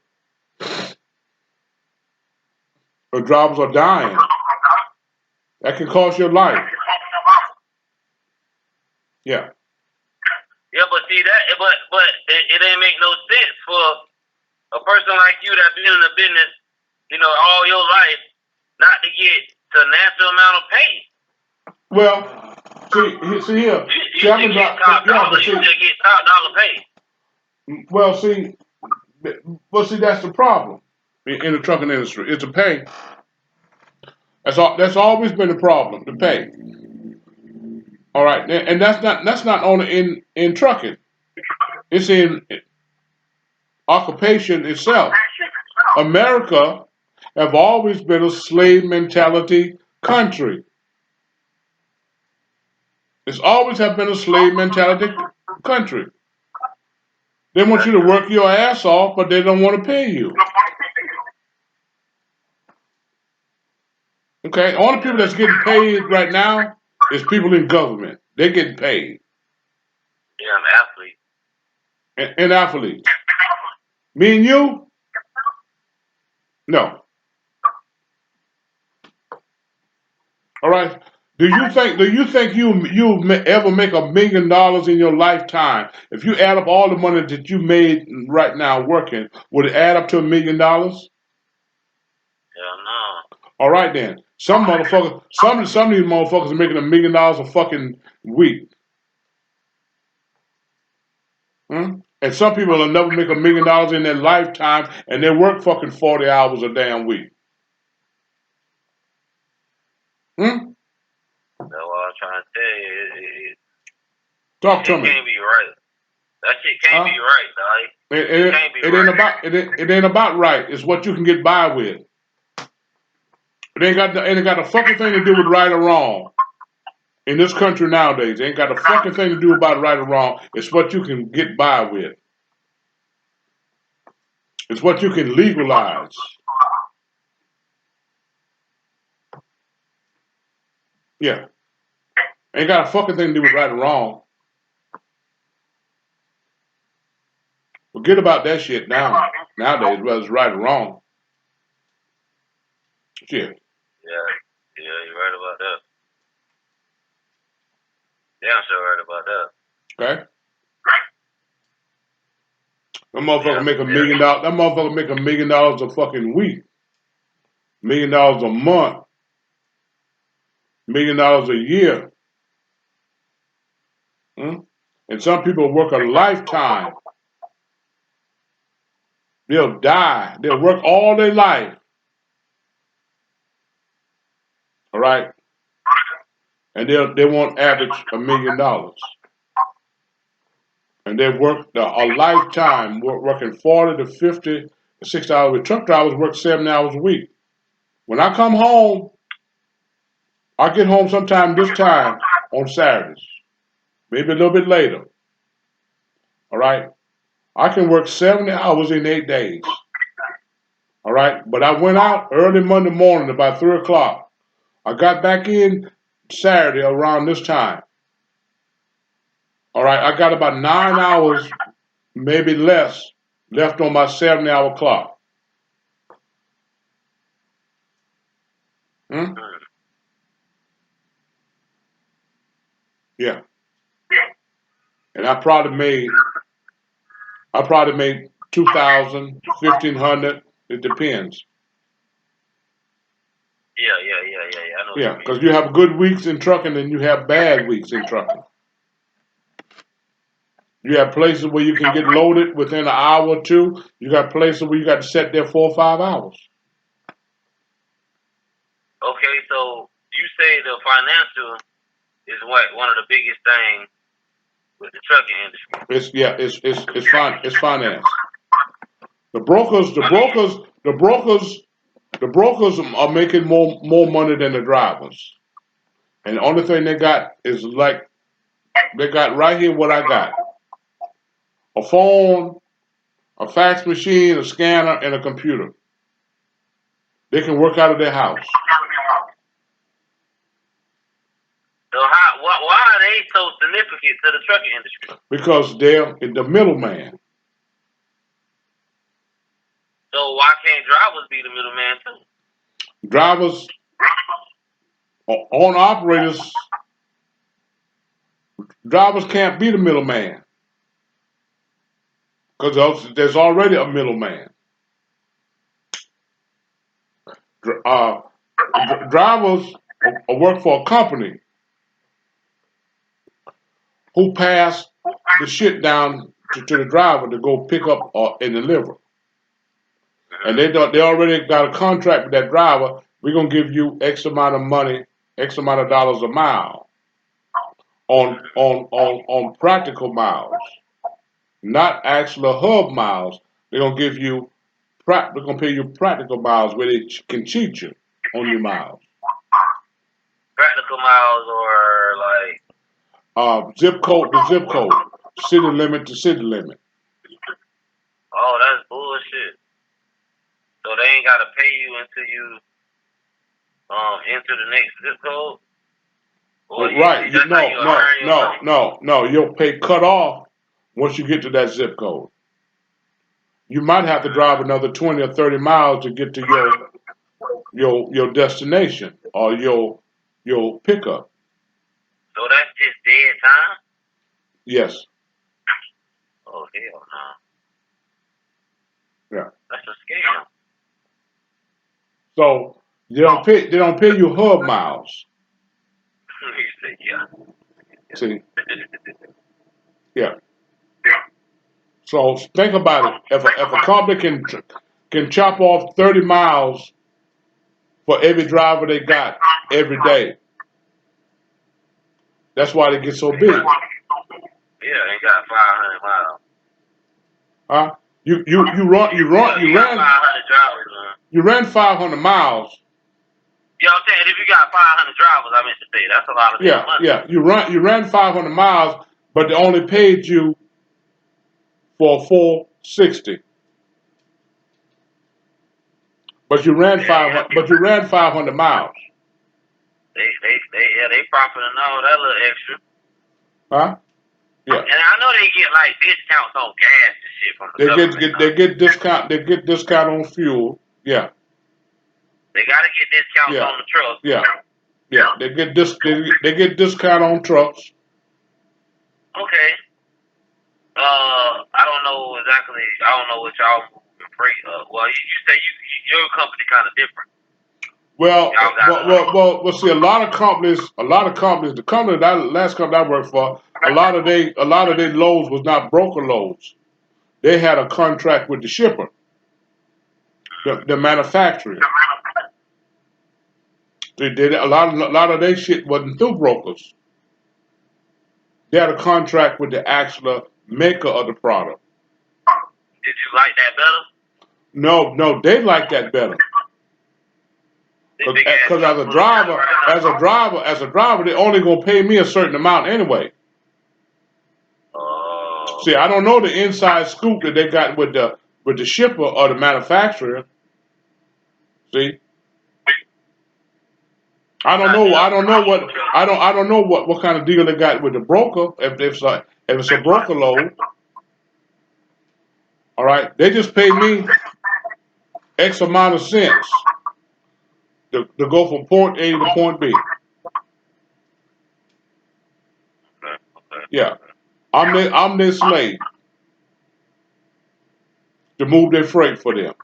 The drivers are dying. That can cost your life. Yeah. Yeah, but see that, but it ain't make no sense for a person like you that's been in the business, all your life, not to get the natural amount of pay. Well, see here. You should get top dollar. You should get top dollar pay. Well, see, that's the problem in the trucking industry. It's the pay. That's always been the problem. The pay. All right, and that's not only in trucking. It's in occupation itself. America have always been a slave mentality country. It's always have been a slave mentality country. They want you to work your ass off, but they don't want to pay you. Okay, all the people that's getting paid right now is people in government. They're getting paid. Yeah, I'm athlete. And athletes. Me and you? No. All right. Do you think you ever make $1 million in your lifetime? If you add up all the money that you made right now working, would it add up to $1 million? Hell no. All right then. Some motherfuckers, some of these motherfuckers are making $1 million a fucking week. And some people will never make $1 million in their lifetime, and they work fucking 40 hours a damn week. That's what I'm trying to tell you. Talk to me. It can't be right. That shit can't be right, dog. It can't be right. It ain't about right. It's what you can get by with. It ain't got a fucking thing to do with right or wrong. In this country nowadays, it ain't got a fucking thing to do about right or wrong. It's what you can get by with. It's what you can legalize. Yeah. Ain't got a fucking thing to do with right or wrong. Forget about that shit now. Nowadays, whether it's right or wrong. Shit. Yeah, you're right about that. Yeah, I'm sure right about that. Okay? That motherfucker make $1 million. That motherfucker make $1 million a fucking week. $1 million a month. $1 million a year. And some people work a lifetime. They'll die. They'll work all their life. All right? And they won't average $1 million. And they work a lifetime, working 40 to 50 to 60 hours. Truck drivers work 70 hours a week. When I come home, I get home sometime this time on Saturdays, maybe a little bit later. All right? I can work 70 hours in 8 days. All right? But I went out early Monday morning about 3 o'clock. I got back in Saturday around this time. All right? I got about 9 hours, maybe less, left on my 70-hour clock. Yeah. And I probably made 2,000, 1,500. It depends. Yeah. I know. Yeah, because you have good weeks in trucking and you have bad weeks in trucking. You have places where you can get loaded within an hour or two. You got places where you got to sit there 4 or 5 hours. Okay, so you say the financial is one of the biggest things with the trucking industry. It's finance. The brokers are making more money than the drivers. And the only thing they got is like they got right here what I got. A phone, a fax machine, a scanner, and a computer. They can work out of their house. So why are they so significant to the trucking industry? Because they're the middleman. So why can't drivers be the middleman too? Drivers, owner operators, drivers can't be the middleman because there's already a middleman. Drivers work for a company who pass the shit down to the driver to go pick up and deliver. And they already got a contract with that driver. We're gonna give you X amount of money, X amount of dollars a mile on practical miles, not actual hub miles. They're gonna give you they're gonna pay you practical miles where they can cheat you on your miles. Practical miles or like zip code to zip code, city limit to city limit. Oh, that's bullshit. So they ain't gotta pay you until you enter the next zip code? Or right. No. Your pay cut off once you get to that zip code. You might have to drive another 20 or 30 miles to get to your destination or your pickup. So that's just dead time? Yes. Oh hell no. Yeah. That's a scam. So they don't pay you hub miles. Yeah. See? Yeah. So think about it. If a company can chop off 30 miles for every driver they got every day, that's why they get so big. Yeah, they got 500 miles. Huh? You ran 500 miles. Yeah, I'm saying if you got 500 drivers, I meant to say that's a lot of money. Yeah. You ran 500 miles, but they only paid you for 460. But you ran 500. But you ran 500 miles. They profit and all that little extra. Huh? Yeah. And I know they get like discounts on gas and shit from the government. They get discount. They get discount on fuel. Yeah. They gotta get discounts on the trucks. Yeah. They get discount on trucks. Okay. I don't know exactly. I don't know what y'all moving freight. Well, you say your company kind of different. Well. See, a lot of companies. The last company I worked for, a lot of their loads was not broker loads. They had a contract with the shipper, the manufacturer. They did a lot of their shit wasn't through brokers. They had a contract with the actual maker of the product. Did you like that better? No, they like that better. Because as a driver, they only gonna pay me a certain amount anyway. See, I don't know the inside scoop that they got with the shipper or the manufacturer. See, I don't know what kind of deal they got with the broker. If it's a broker load, all right, they just pay me X amount of cents to go from point A to point B. Yeah, I'm their slave to move their freight for them.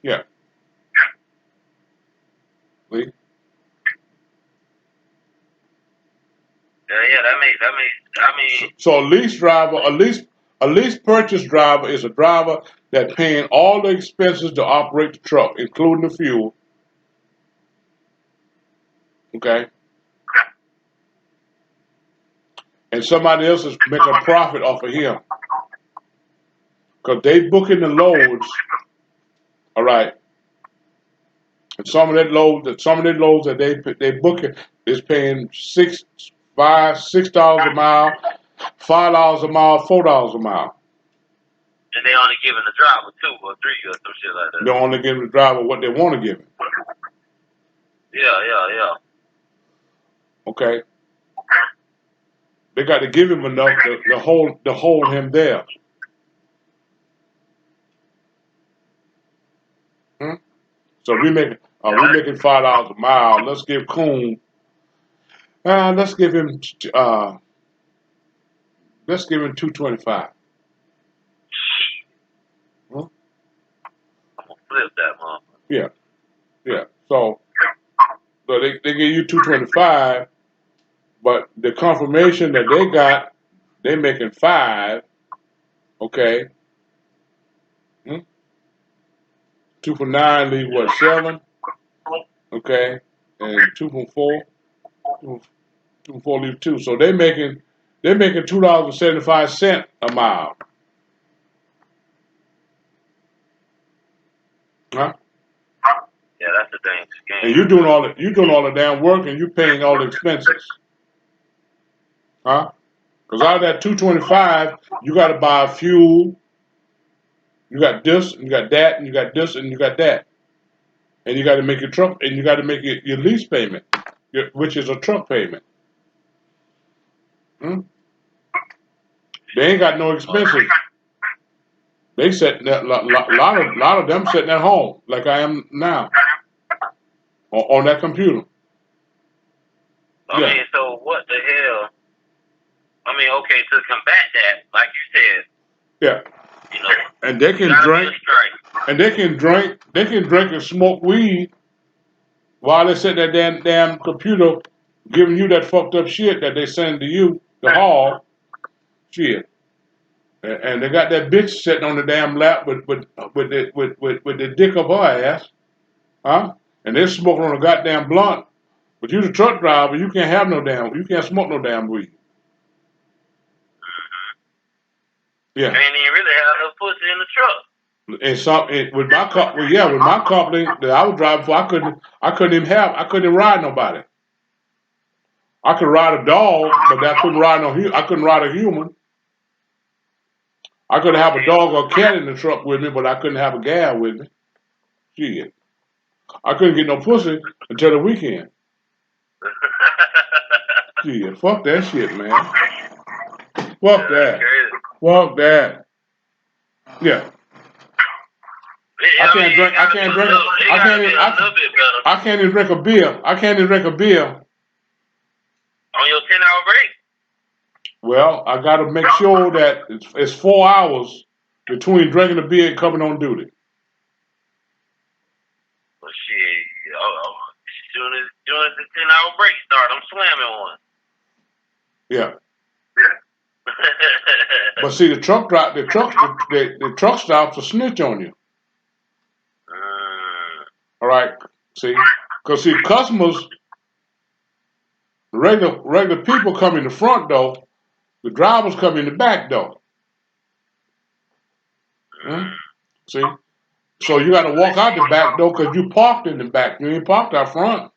Yeah. See? Yeah, that makes. I mean. So a lease purchase driver is a driver that paying all the expenses to operate the truck, including the fuel. Okay. And somebody else is making a profit off of him. Because they booking the loads, all right. And some of that loads that they booking is paying $6 a mile, $5 a mile, $4 a mile. And they only giving the driver 2 or 3 or some shit like that. They're only giving the driver what they want to give him. Yeah. Okay. They got to give him enough to hold him there. Hmm? So we making $5 a mile. Let's give Koom. Let's give him $2.25. Huh? I'm gonna flip that motherfucker. Yeah. So they give you $2.25, but the confirmation that they got, they making $5. Okay. 2 for 9 leave what, 7? Okay. And 2 for 4. 2 for 4 leave 2. So they're making $2.75 a mile. Huh? Yeah, that's the thing. And you doing all the damn work and you paying all the expenses. Huh? Because out of that $2.25, you gotta buy fuel. You got this, and you got that, and you got this, and you got that. And you gotta make your truck, and you gotta make your lease payment, which is a truck payment. Hmm? They ain't got no expenses. They set that lot of them sitting at home like I am now on that computer. I mean, so what the hell? I mean, okay, to combat that, like you said. Yeah. You know. And they can drink. And they can drink and smoke weed while they sit at that damn computer giving you that fucked up shit that they send to you, the hall. Shit. And they got that bitch sitting on the damn lap with the dick up her ass. Huh? And they're smoking on a goddamn blunt. But you the truck driver, you can't smoke no damn weed. Yeah. Can't even really have no pussy in the truck. And with my company that I was driving for, I couldn't even ride nobody. I could ride a dog, but I couldn't ride a human. I could have a dog or a cat in the truck with me, but I couldn't have a gal with me. Shit. I couldn't get no pussy until the weekend. Shit, fuck that shit, man. Fuck that. Fuck that. Yeah. I can't even drink a beer. I can't even drink a beer. On your 10-hour break? Well, I got to make sure that it's 4 hours between drinking a beer and coming on duty. Well, shit. As soon as the 10-hour break start, I'm slamming one. Yeah. But see, the truck stops a snitch on you. All right. See, because customers, regular people come in the front door, the drivers come in the back door. See, so you got to walk out the back door because you parked in the back. You ain't parked out front.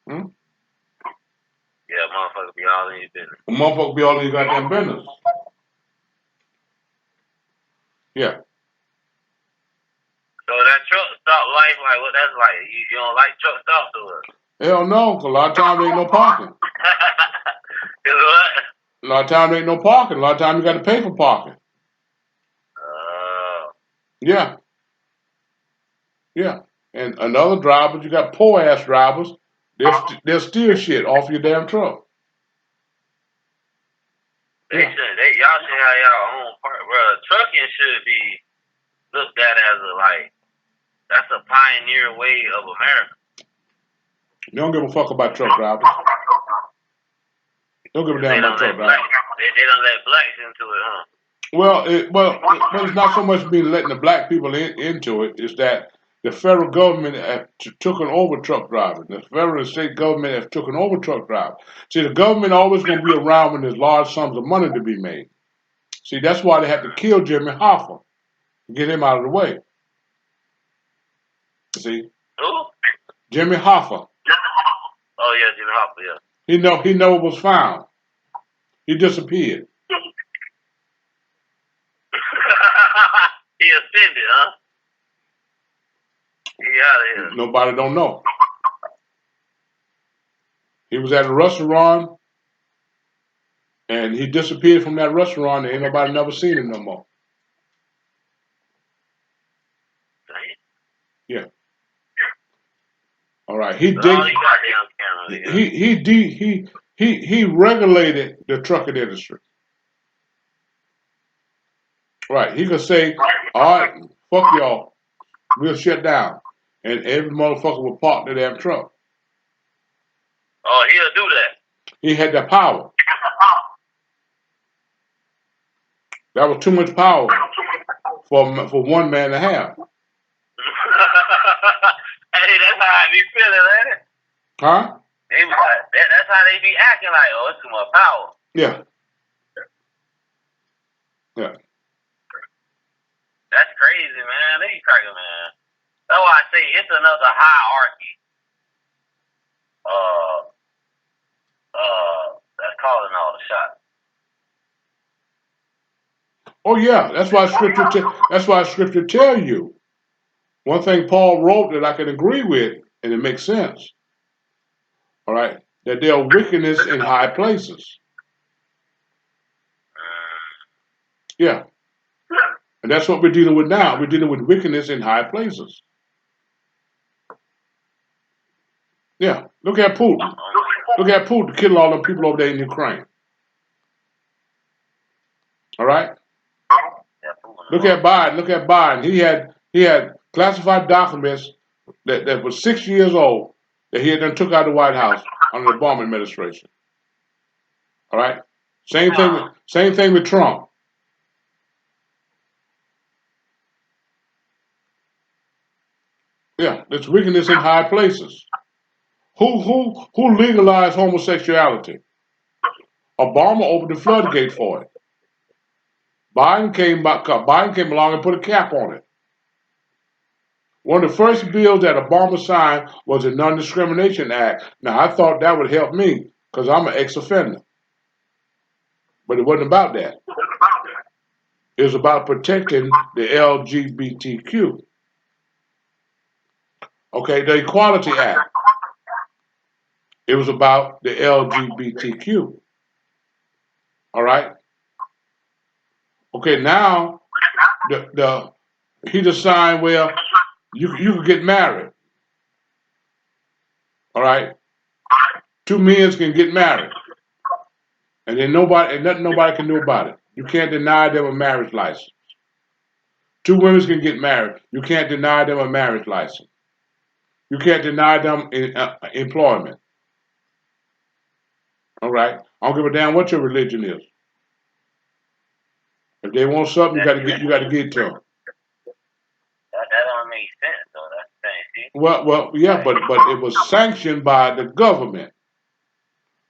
Yeah, motherfucker be all in your business. Motherfucker be all in your goddamn business. Yeah. So that truck stop life, like what that's like? You don't like truck stops or what? Hell no, because a lot of times there ain't no parking. What? A lot of times there ain't no parking. A lot of times you got to pay for parking. Yeah. Yeah. And another drivers, you got poor ass drivers, they'll steal shit off your damn truck. Y'all should have y'all own part, bro. Trucking should be looked at as that's a pioneer way of America. They don't give a fuck about truck drivers. Don't give a damn about truck drivers. They don't let blacks into it, huh? Well, it's not so much being letting the black people into it. Is that the federal government have taken over truck driving. The federal and state government have taken over truck driving. See, the government always going to be around when there's large sums of money to be made. See, that's why they had to kill Jimmy Hoffa to get him out of the way. See, Who? Jimmy Hoffa. Oh yeah, Jimmy Hoffa. Yeah. He never was found. He disappeared. He offended, huh? He out of here. Nobody don't know. He was at a restaurant, and he disappeared from that restaurant, and ain't nobody never seen him no more. Yeah. All right. He regulated the trucking industry. Right. He could say, all right, fuck y'all. We'll shut down. And every motherfucker will park their damn truck. Oh, he'll do that. He had that power. That was too much power for one man to have. Hey, that's how I be feeling, ain't it? Huh? They was like, that's how they be acting like, oh, it's too much power. Yeah. Yeah. That's crazy, man. They cracking, man. That's why I say it's another hierarchy. That's calling all the shots. Oh yeah, that's why scripture tell you. One thing Paul wrote that I can agree with, and it makes sense. All right, that there are wickedness in high places. Yeah, and that's what we're dealing with now. We're dealing with wickedness in high places. Yeah, look at Putin. Look at Putin killing all the people over there in Ukraine. All right. Look at Biden. Look at Biden. He had classified documents that was 6 years old that he had done took out of the White House under the Obama administration. All right. Same thing with Trump. Yeah, there's wickedness in high places. Who legalized homosexuality? Obama opened the floodgate for it. Biden came along and put a cap on it. One of the first bills that Obama signed was a Non-Discrimination Act. Now, I thought that would help me because I'm an ex-offender. But it wasn't about that. It was about protecting the LGBTQ. Okay, the Equality Act. It was about the LGBTQ. All right? Okay, now he just signed where you can get married. All right? Two men can get married. And then nothing nobody can do about it. You can't deny them a marriage license. Two women can get married. You can't deny them a marriage license. You can't deny them employment. All right. I don't give a damn what your religion is. If they want something, you got to get it to them. That don't make sense, though. That's the thing. Well, yeah, but it was sanctioned by the government.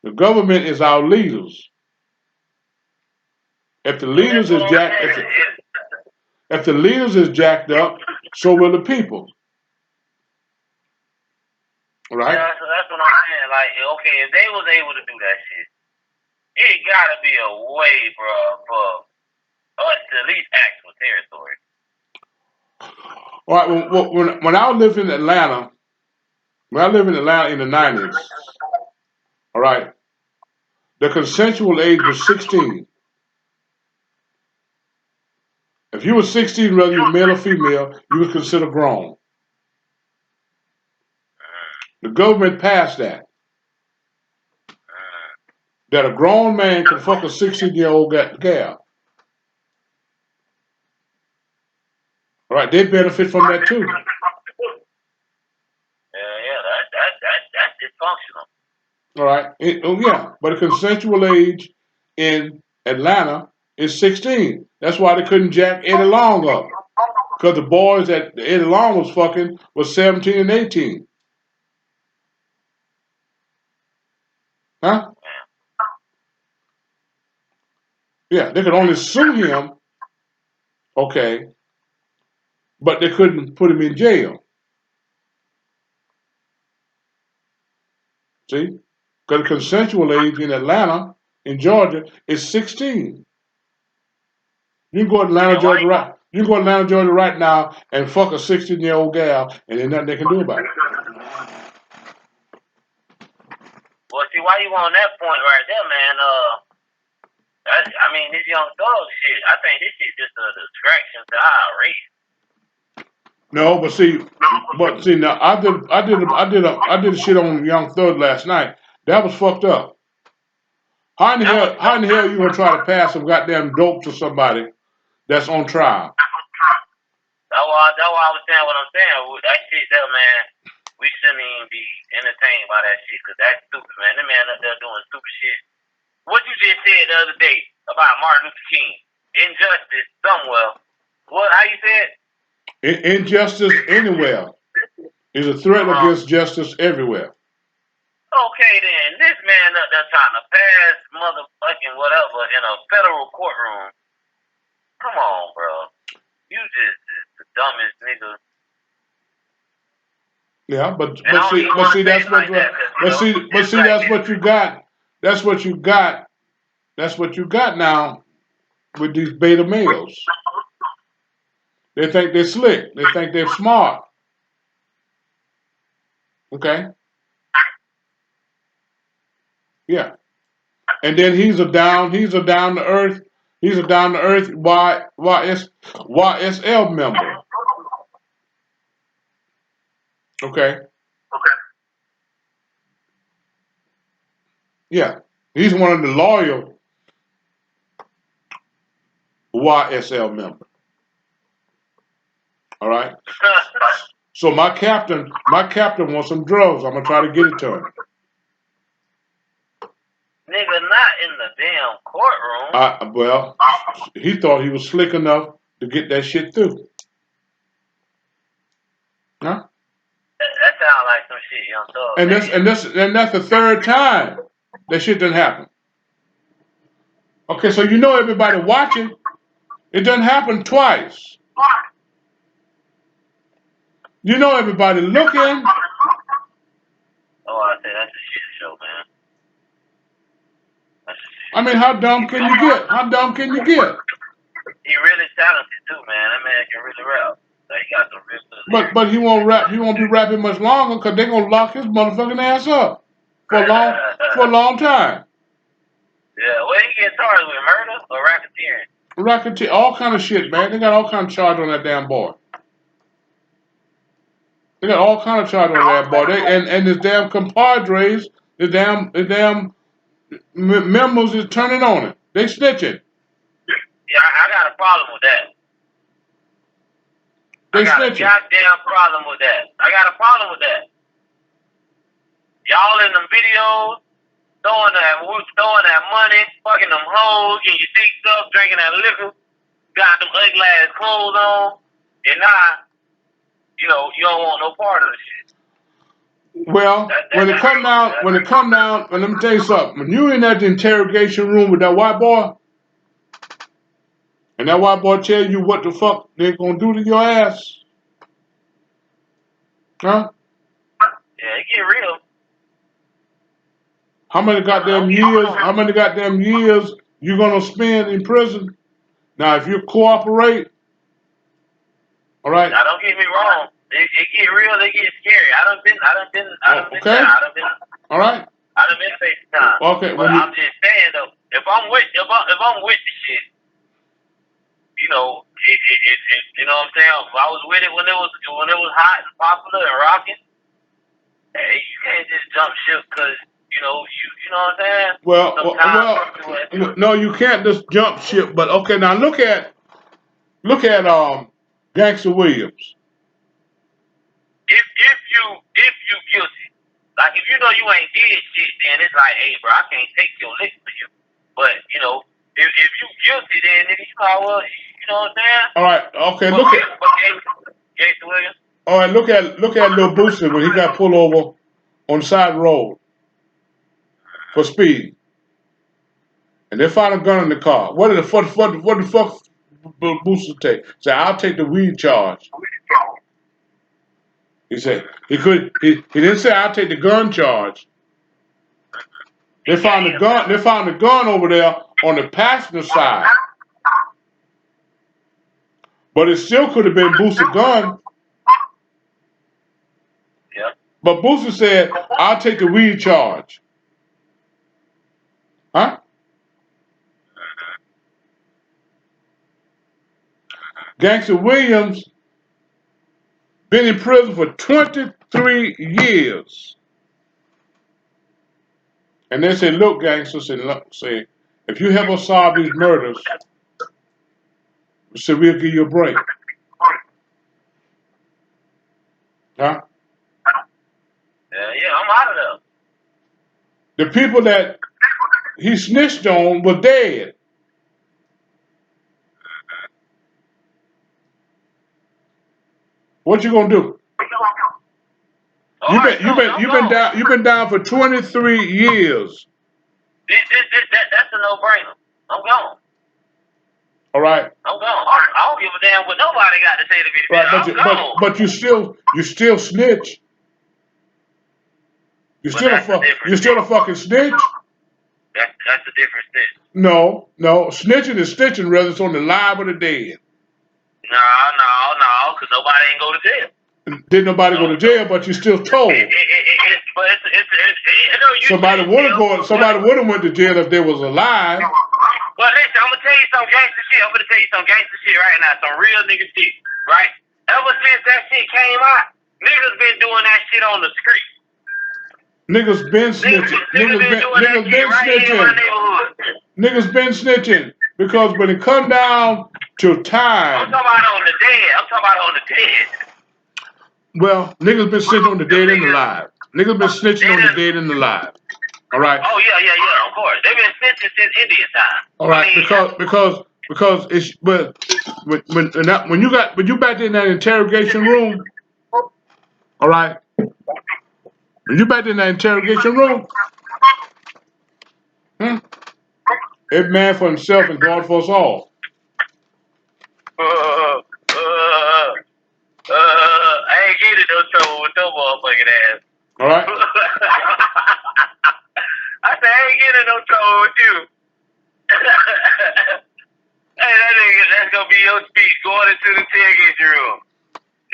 The government is our leaders. If the leaders is jacked up, so will the people. Right? Yeah, so that's what I'm saying. Like, okay, if they was able to do that shit, it gotta be a way, bro, for us to at least ask for territory. All right. Well, when I lived in Atlanta, in the 90s, all right, the consensual age was 16. If you were 16, whether you were male or female, you were considered grown. The government passed that a grown man can fuck a 16-year-old gal. All right, they benefit from that too. That's dysfunctional. All right, yeah, but a consensual age in Atlanta is 16. That's why they couldn't jack Eddie Long up. Because the boys that Eddie Long was fucking was 17 and 18. Huh? Yeah, they could only sue him, okay, but they couldn't put him in jail. See? Because the consensual age in Atlanta, in Georgia, is 16. You can go to Atlanta, Georgia right. You can go to Atlanta, Georgia right now and fuck a 16-year-old gal, and there's nothing they can do about it. Well, see, why you on that point right there, man? I mean, this young thug shit. I think this shit just a distraction to our race. No, but see, now I did a shit on Young Thug last night. That was fucked up. How in the hell you gonna try to pass some goddamn dope to somebody that's on trial? That's why I was saying what I'm saying. That shit there, man, we shouldn't even be entertained by that shit, because that's stupid, man. That man up there doing stupid shit. What you just said the other day about Martin Luther King, injustice somewhere. What? How you said? Injustice anywhere is a threat against justice everywhere. Okay, then. This man up there trying to pass motherfucking whatever in a federal courtroom. Come on, bro. You just the dumbest nigga. Yeah, but see that's what you got. That's what you got. That's what you got now with these beta males. They think they're slick. They think they're smart. Okay? Yeah. And then he's a down to earth YSL member. Okay? Yeah. He's one of the loyal YSL members. All right? So my captain wants some drugs. I'm gonna try to get it to him. Nigga, not in the damn courtroom. Well, he thought he was slick enough to get that shit through. Huh? That sounds like some shit, Young Thug. And that's the third time that shit didn't happen. Okay, so you know everybody watching. It doesn't happen twice. You know everybody looking. Oh, I say that's a shit show, man. I mean, how dumb can you get? How dumb can you get? He really talented too, man. That man can really rap. So he got some real good. But he won't rap. He won't be rapping much longer because they're gonna lock his motherfucking ass up for a long time. Yeah, what he get charged with? Murder or racketeering? Racketeer, all kind of shit, man. They got all kind of charge on that damn boy. They got all kind of charge on that boy. And his damn compadres, the damn members is turning on it. They snitching. Yeah, I got a problem with that. I got a goddamn problem with that. I got a problem with that. Y'all in them videos throwing that money, fucking them hoes, and you think stuff, drinking that liquor, got them ugly ass clothes on, and now, you don't want no part of the shit. Well, when it come down, and let me tell you something. When you in that interrogation room with that white boy, and that white boy tell you what the fuck they gonna do to your ass, huh? Yeah, it get real. How many goddamn years you gonna spend in prison? Now, if you cooperate, all right. Now, don't get me wrong. It get real. It get scary. I done been all right. I done been facing time. Okay. But I'm just saying though, if I'm with the shit, you know what I'm saying. If I was with it when it was hot and popular and rocking, hey, you can't just jump ship because you know what I'm saying. Well, no, you can't just jump ship. But okay, now look at Gangster Williams. If you guilty, like if you know you ain't did shit, then it's like, hey, bro, I can't take your lick for you. But If you guilty, then nigga, you call well, you know what I'm saying? All right, okay, But look at. Jason Williams. All right, look at Lil Boosie when he got pulled over on the side of the road for speed, and they found a gun in the car. What the fuck Boosie take? Say, I'll take the weed charge. He said he didn't say I'll take the gun charge. They found the gun. They found the gun over there on the passenger side, but it still could have been Boosie's gun. Yeah. But Boosie said, "I'll take the weed charge." Huh? Gangster Williams been in prison for 23 years. And they said, look, gangsters, say, if you help us solve these murders, we said we'll give you a break. Huh? Yeah, I'm out of The people that he snitched on were dead. What you gonna do? You've been down for 23 years. That's a no-brainer. I'm gone. All right. I'm gone. I don't give a damn what nobody got to say to me. Right, but you still snitch. You're still a fucking snitch. That's a different snitch. No. Snitching is snitching, whether it's on the live or the dead. No, because nobody ain't go to jail. Didn't nobody go to jail, but you still told. Somebody would have went to jail if they was alive. But listen, I'm gonna tell you some gangster shit. Right now, some real nigga shit, right? Ever since that shit came out, niggas been doing that shit on the street. Niggas been snitching. Niggas been snitching because when it come down to time. I'm talking about on the dead. Well, niggas been snitching on the dead and the alive. Niggas been snitching on the dead and the alive. All right. Oh yeah, of course. They've been snitching since Indian time. All right, because it's when you back in that interrogation room. All right. When you back in that interrogation room. Every man for himself and God for us all. I ain't getting no trouble with no motherfucking ass. All right. I said I ain't getting no trouble with you. Hey, that's gonna be your speech going into the interrogation room.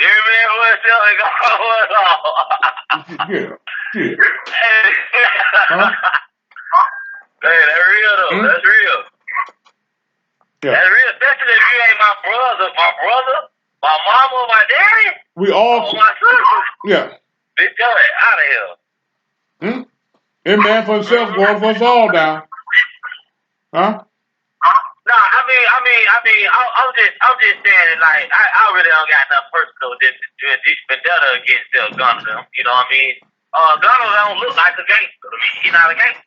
Every man for himself and God for us all. Yeah. Huh? Hey, that's real though. That's real. Yeah. That's real. Especially if you ain't my brother, my mama, my daddy. We all. My sister. Yeah. Bitch, your ass out of here. Every man for himself, going for us all down. Huh? No, I'm just saying, like, I really don't got nothing personal with this vendetta against Gunner. You know what I mean? Gunner don't look like a gangster. He's not a gangster.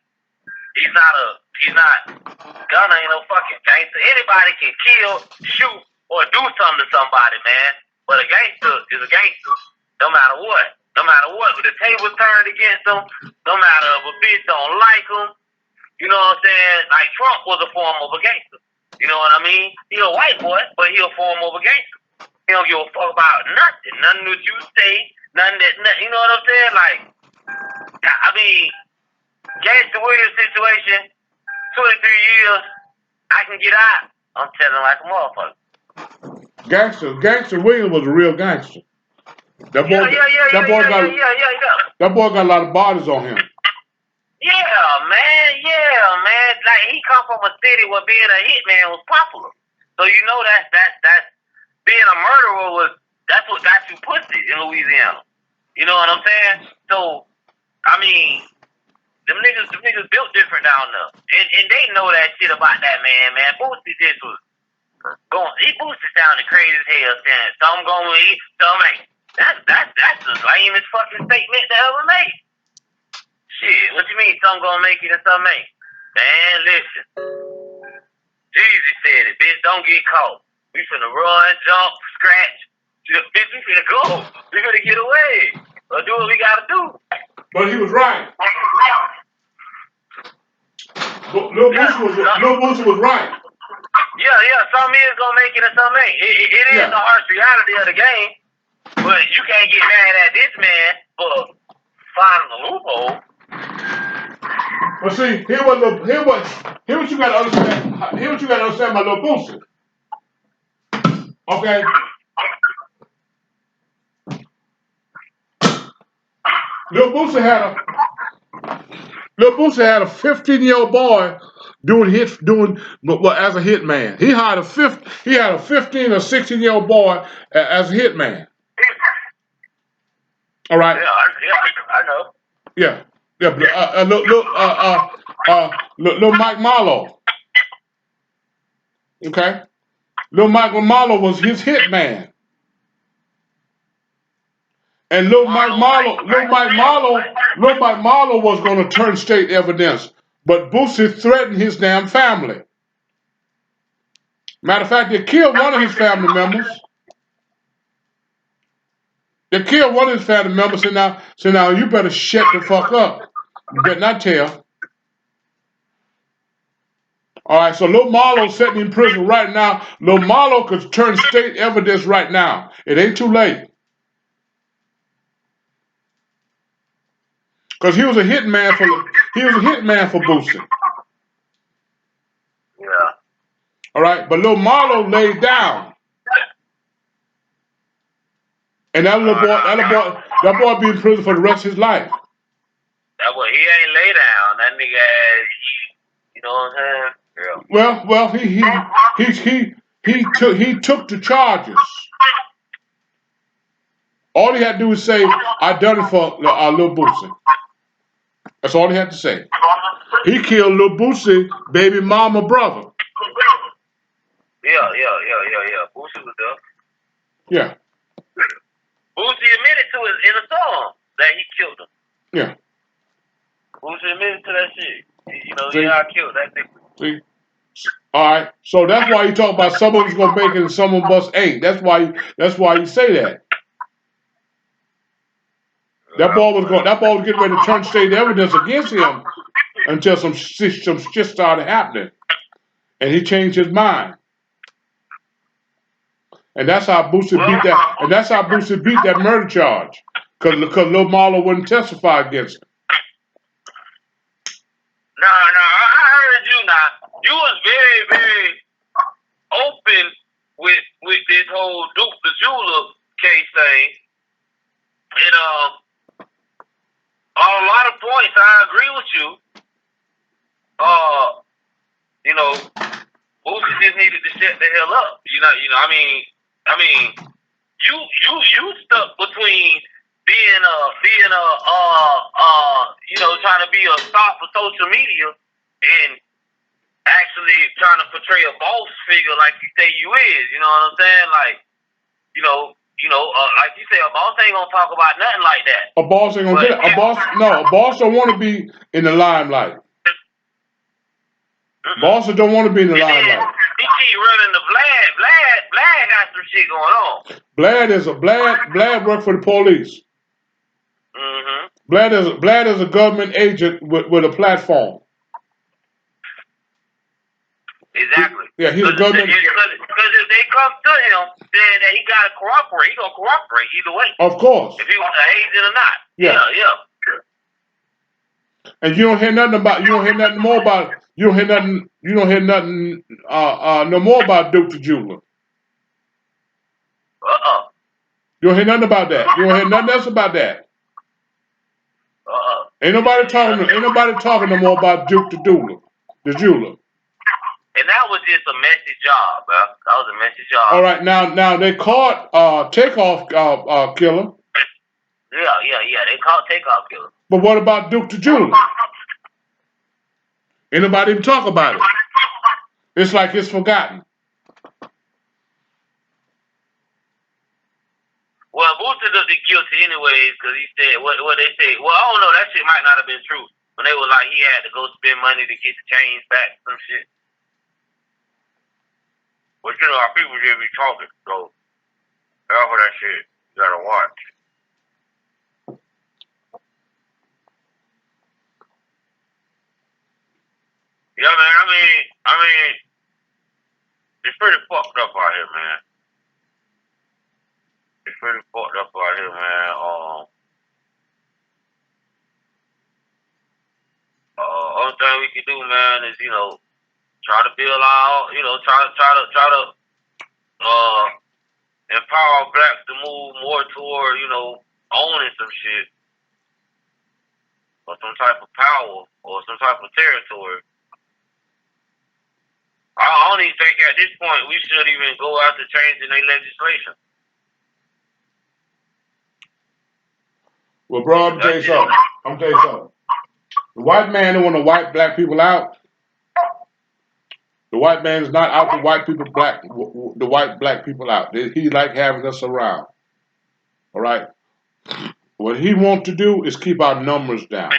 Gunner ain't no fucking gangster. Anybody can kill, shoot, or do something to somebody, man. But a gangster is a gangster. No matter what. When the table's turned against them, no matter if a bitch don't like them, you know what I'm saying? Like Trump was a form of a gangster. You know what I mean? He a white boy, but he a form of a gangster. He don't give a fuck about nothing. Nothing that you say, nothing, you know what I'm saying? Like, I mean, Gangster Williams situation, 23 years, I can get out. I'm telling like a motherfucker. Gangster Williams was a real gangster. That boy got a lot of bodies on him. Yeah, man. Like he come from a city where being a hitman was popular. So you know that's being a murderer that's what got you pussy in Louisiana. You know what I'm saying? So I mean, them niggas built different down there. And they know that shit about that man. Boosie just was Boosie sounded crazy as hell saying some gonna eat, some ain't. That's the lamest fucking statement to ever make. Shit, what you mean some gonna make it and some ain't? Man, listen. Jeezy said it, bitch, don't get caught. We finna run, jump, scratch. Bitch, we finna go. We finna get away. Or do what we gotta do. But he was right. Lil Boosie was right. Yeah, some is gonna make it and some ain't. It is the harsh reality of the game. But you can't get mad at this man for finding a loophole. But see, here what you gotta understand. Here what you gotta understand about Lil Boosie. Okay. Lil Boosie had a 15-year-old boy as a hitman. He had a 15 or 16-year-old boy as a hitman. All right. Yeah, I know. Yeah. Little Mike Marlowe. Okay. Little Michael Marlowe was his hitman. And Little Mike Marlowe was going to turn state evidence, but Boosie threatened his damn family. Matter of fact, they killed one of his family members. They killed one of his family members. So now you better shut the fuck up. You better not tell. All right, so Lil Marlowe's sitting in prison right now. Lil Marlowe could turn state evidence right now. It ain't too late. Because he was a hitman for Boosie. Yeah. All right, but Lil Marlowe laid down. And that boy be in prison for the rest of his life. That boy, he ain't lay down. That nigga has, you know what I'm saying? Well, he took the charges. All he had to do was say, "I done it for Lil Boosie." That's all he had to say. He killed Lil Boosie, baby mama brother. Yeah. Boosie was there. Yeah. Boosie admitted to it in a song that he killed him. Yeah. Boosie admitted to that shit. He killed that nigga. See? All right. So that's why you talk about some of us gonna make it and some of us ain't. That's why you say that. That boy was getting ready to turn state evidence against him until some shit started happening. And he changed his mind. And that's how Boosie beat that murder charge. Because Lil Marlowe wouldn't testify against him. No, I heard you now. You was very, very open with this whole Duke the Jeweler case thing. And on a lot of points I agree with you. Boosie just needed to shut the hell up. I mean, you stuck between being trying to be a star for social media and actually trying to portray a boss figure like you say you is. You know what I'm saying? Like, like you say, a boss ain't gonna talk about nothing like that. A boss ain't gonna get it. A boss don't want to be in the limelight. Bosses don't want to be in the limelight. He keep running the Vlad. Vlad got some shit going on. Vlad worked for the police. Mm-hmm. Vlad is a government agent with a platform. Exactly. Yeah, he's a government. Because if they come to him, then he gotta cooperate. He gonna cooperate either way. Of course. If he was an agent or not. Yeah. And you don't hear nothing more about no more about Duke the Jeweler. You don't hear nothing about that. You don't hear nothing else about that. Ain't nobody talking no more about Duke the Jeweler. And that was just a messy job, bro. That was a messy job. All right, now they caught Takeoff Killer. Yeah. They caught Takeoff Killer. But what about Duke the Jeweler? Ain't nobody even talk about it. It's like it's forgotten. Well, Boosie doesn't guilty anyways because he said what they say. Well, I don't know. That shit might not have been true. When they were like he had to go spend money to get the chains back, some shit. But you know how people just be talking, so that's what that shit you gotta watch. Yeah, man. I mean, it's pretty fucked up out here, man. It's pretty fucked up out here, man. Only thing we can do, man, is try to build our, try to empower blacks to move more toward, owning some shit or some type of power or some type of territory. I don't even think at this point we should even go after changing their legislation. Well, bro, I'm gonna tell you something. The white man don't want to wipe black people out. The white man is not out to wipe the white black people out. He like having us around. All right. What he wants to do is keep our numbers down.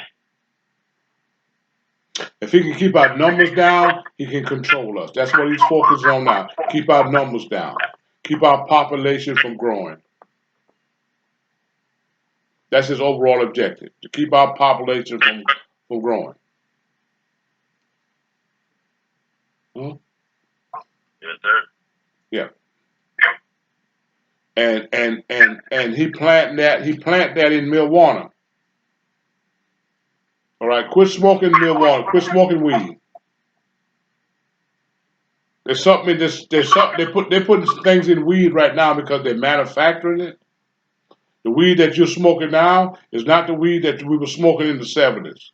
If he can keep our numbers down, he can control us. That's what he's focused on now. Keep our numbers down. Keep our population from growing. That's his overall objective, to keep our population from growing. Hmm? Yes, sir. Yeah. And he plant that in marijuana. All right, quit smoking marijuana, quit smoking weed. There's something they're putting things in weed right now because they're manufacturing it. The weed that you're smoking now is not the weed that we were smoking in the 70s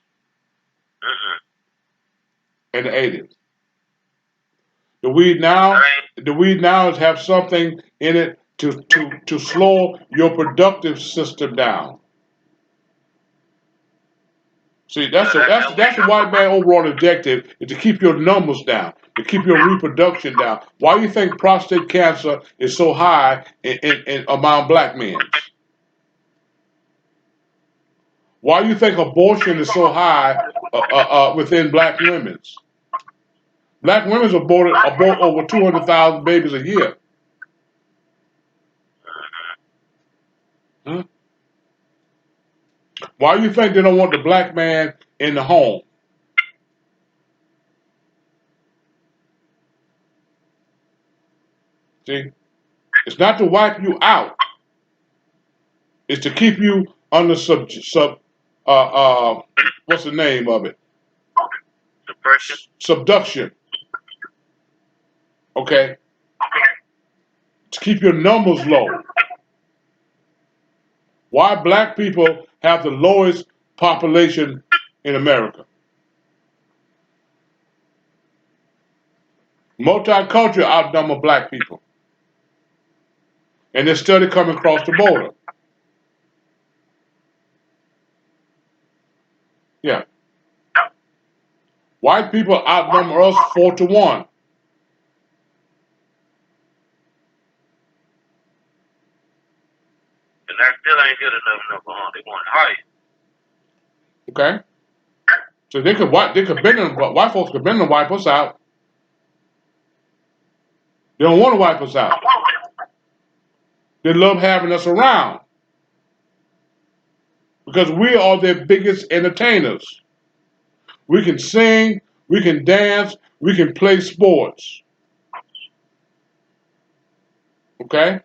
and the 80s. The weed now have something in it to slow your productive system down. See, that's the white man overall objective, is to keep your numbers down, to keep your reproduction down. Why do you think prostate cancer is so high in among black men? Why do you think abortion is so high within black women? Black women abort over 200,000 babies a year. Hmm? Why do you think they don't want the black man in the home? See, it's not to wipe you out. It's to keep you under what's the name of it? Suppression. Subduction. Okay? To keep your numbers low. Why black people have the lowest population in America? Multicultural outnumber black people. And they're still coming across the border. Yeah. White people outnumber us 4-1. And that still ain't good enough. They want high. Okay? So white folks could bend and wipe us out. They don't want to wipe us out. They love having us around. Because we are their biggest entertainers. We can sing, we can dance, we can play sports. Okay?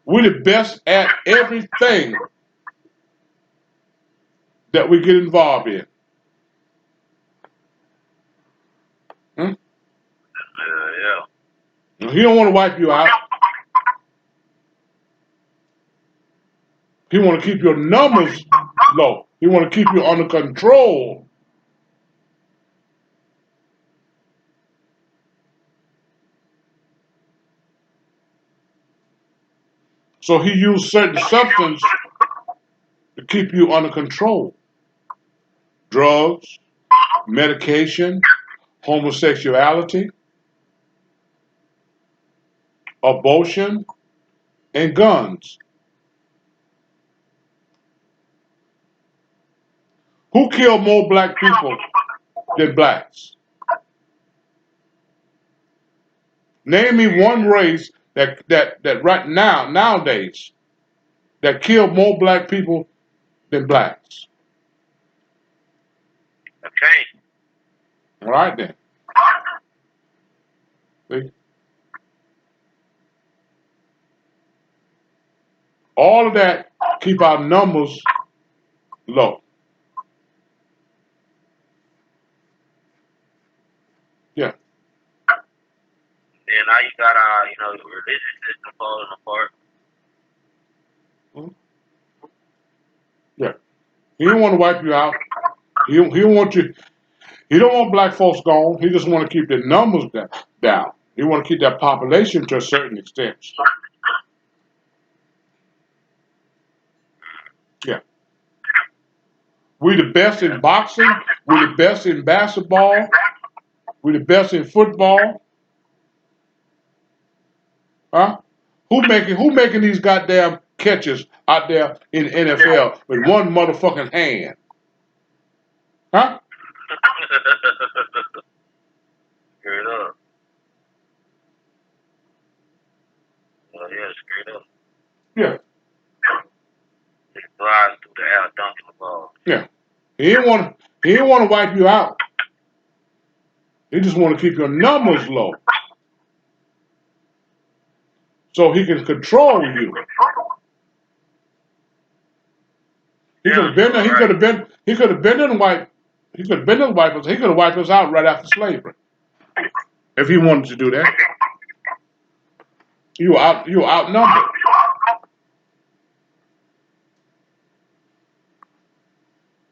We're the best at everything that we get involved in. Hmm? Yeah. He don't want to wipe you out. He want to keep your numbers low. He want to keep you under control. So he used certain substances to keep you under control. Drugs, medication, homosexuality, abortion, and guns. Who killed more black people than blacks? Name me one race that right now nowadays that killed more black people than blacks. Okay. All right then. See? All of that keep our numbers low. Yeah. And now you got our, religious system falling apart. Yeah. He don't want to wipe you out. He don't want you. He don't want black folks gone. He just want to keep the numbers down. He want to keep that population to a certain extent. Yeah. We the best in boxing. We the best in basketball. We the best in football. Huh? Who making these goddamn catches out there in the NFL with one motherfucking hand? Huh? Straight up. Well, yeah, straight up. Yeah. They flies through the air dunking the ball. Yeah. He didn't want to wipe you out. He just want to keep your numbers low. So he can control you. He could have been there, he could have been in wipe he could have been in wipe us. He could have wiped us out right after slavery. If he wanted to do that. You were outnumbered.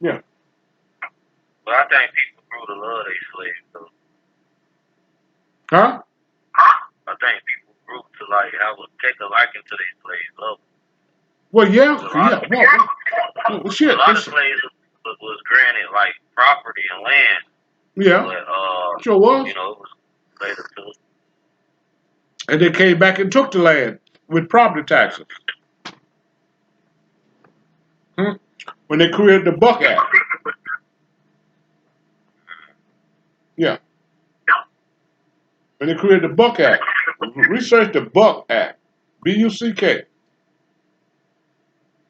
Yeah. But I think people grew to love their slaves though. Huh? I think people grew to take a liking to their slaves, love. Well, yeah. Well, shit. A lot of slaves was granted like property and land. Yeah. But sure was. it was later too. And they came back and took the land with property taxes. When they created the Buck Act. Yeah. When they created the Buck Act. Research the Buck Act. B-U-C-K.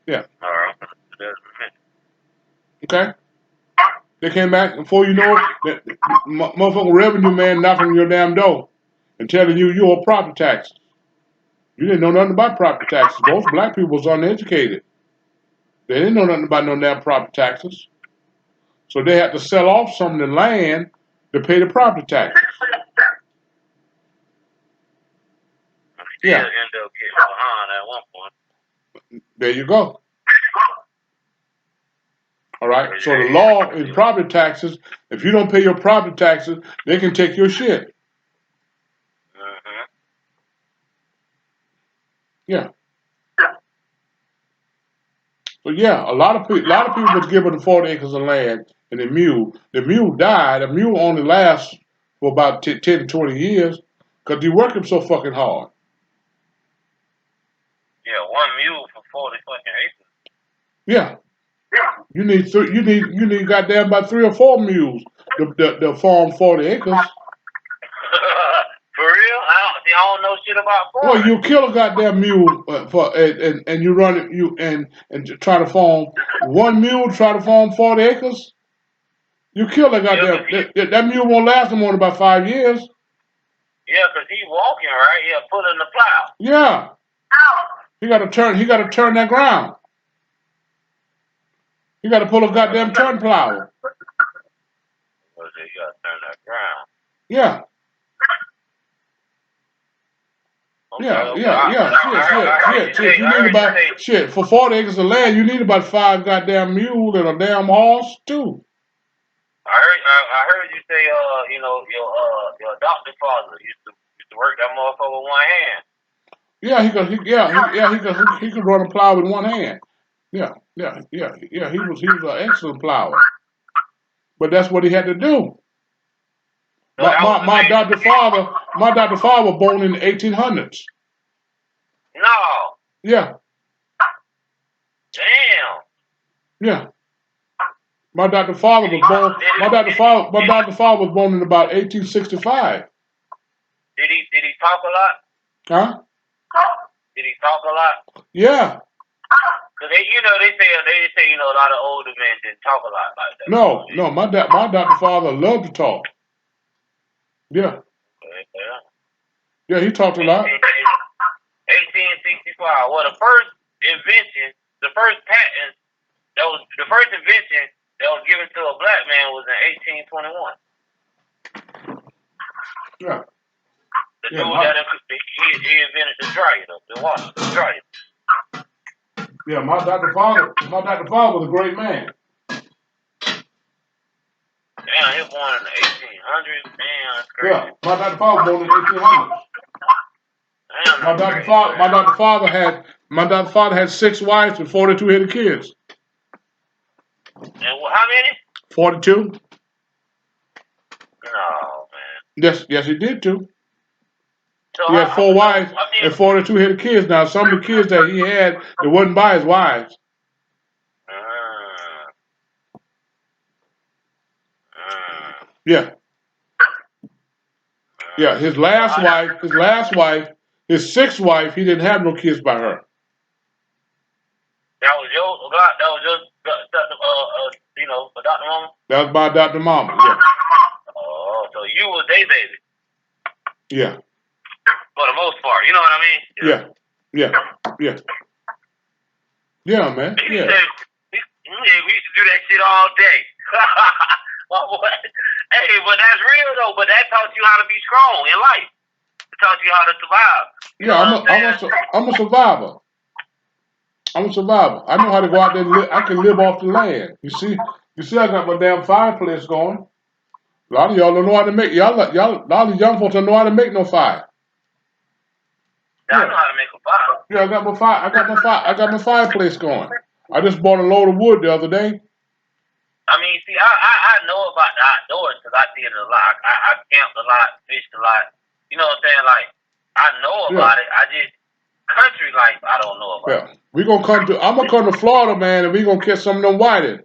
Yeah. All right. Okay? They came back, and before you know it, that motherfucking revenue man knocking on your damn door and telling you owe property taxes. You didn't know nothing about property taxes. Most black people was uneducated. They didn't know nothing about no damn property taxes. So they had to sell off some of the land to pay the property taxes. Yeah. End up getting behind at one point. There you go. All right. So the law in property taxes, if you don't pay your property taxes, they can take your shit. Yeah. But yeah, a lot of people was given the 40 acres of land and the mule. The mule died. The mule only lasts for about 10 to 20 years because you working so fucking hard. Yeah, one mule for 40 fucking acres. Yeah. You need goddamn about 3 or 4 mules to farm 40 acres. For real? I don't know shit about farming. Well, you kill a goddamn mule and you run it and try to farm one mule, try to farm 40 acres. You kill a goddamn that mule won't last no more than about 5 years. Yeah, because he's walking, right? Yeah, pulling the plow. Yeah. He gotta turn that ground. He gotta pull a goddamn turn plow. You gotta turn that ground. Yeah. Okay, shit. You need about shit for 40 acres of land. You need about 5 goddamn mules and a damn horse too. I heard you say, your adopted father used to work that motherfucker with one hand. Yeah, he could run a plow with one hand. Yeah. He was an excellent plower. But that's what he had to do. My adopted father was born in the 1800s. No. Yeah. Damn. Yeah. My adopted father was born. My adopted father was born in about 1865. Did he talk a lot? Huh? Did he talk a lot? Yeah. Cause they say a lot of older men didn't talk a lot like that. No, my doctor father loved to talk. Yeah. Yeah, he talked a lot. 1865. Well, the first invention, the first patent the first invention that was given to a black man was in 1821. Yeah. The dude that he invented the dryer, the washer, the dryer. Yeah, my Dr. Father was a great man. Damn, he was born in the 1800s. Damn, that's crazy. Yeah, my Dr. Father was born in the 1800s. Damn, my Dr. Father had 6 wives and 42 headed kids. And how many? 42. No, man. Yes, he did too. So he had 4 wives and 42 headed kids. Now, some of the kids that he had, they wasn't by his wives. Yeah. Yeah, his last wife, his 6th wife, he didn't have no kids by her. That was your Dr. Mama? That was my Dr. Mama, yeah. Oh, so you was their baby. Yeah. For the most part, you know what I mean? Yeah. Yeah, man. We used to do that shit all day. Hey, but that's real though. But that taught you how to be strong in life. It taught you how to survive. I'm a survivor. I know how to go out there and I can live off the land. You see, I got my damn fireplace going. A lot of y'all don't know how to make a lot of young folks don't know how to make no fire. I know how to make a fire. Yeah, I got my fireplace going. I just bought a load of wood the other day. I mean, see, I know about the outdoors because I did it a lot. I camped a lot, fished a lot. You know what I'm saying? Like, I know about it. I just, country life, I don't know about it. I'm going to come to Florida, man, and we going to catch some of them whiteys.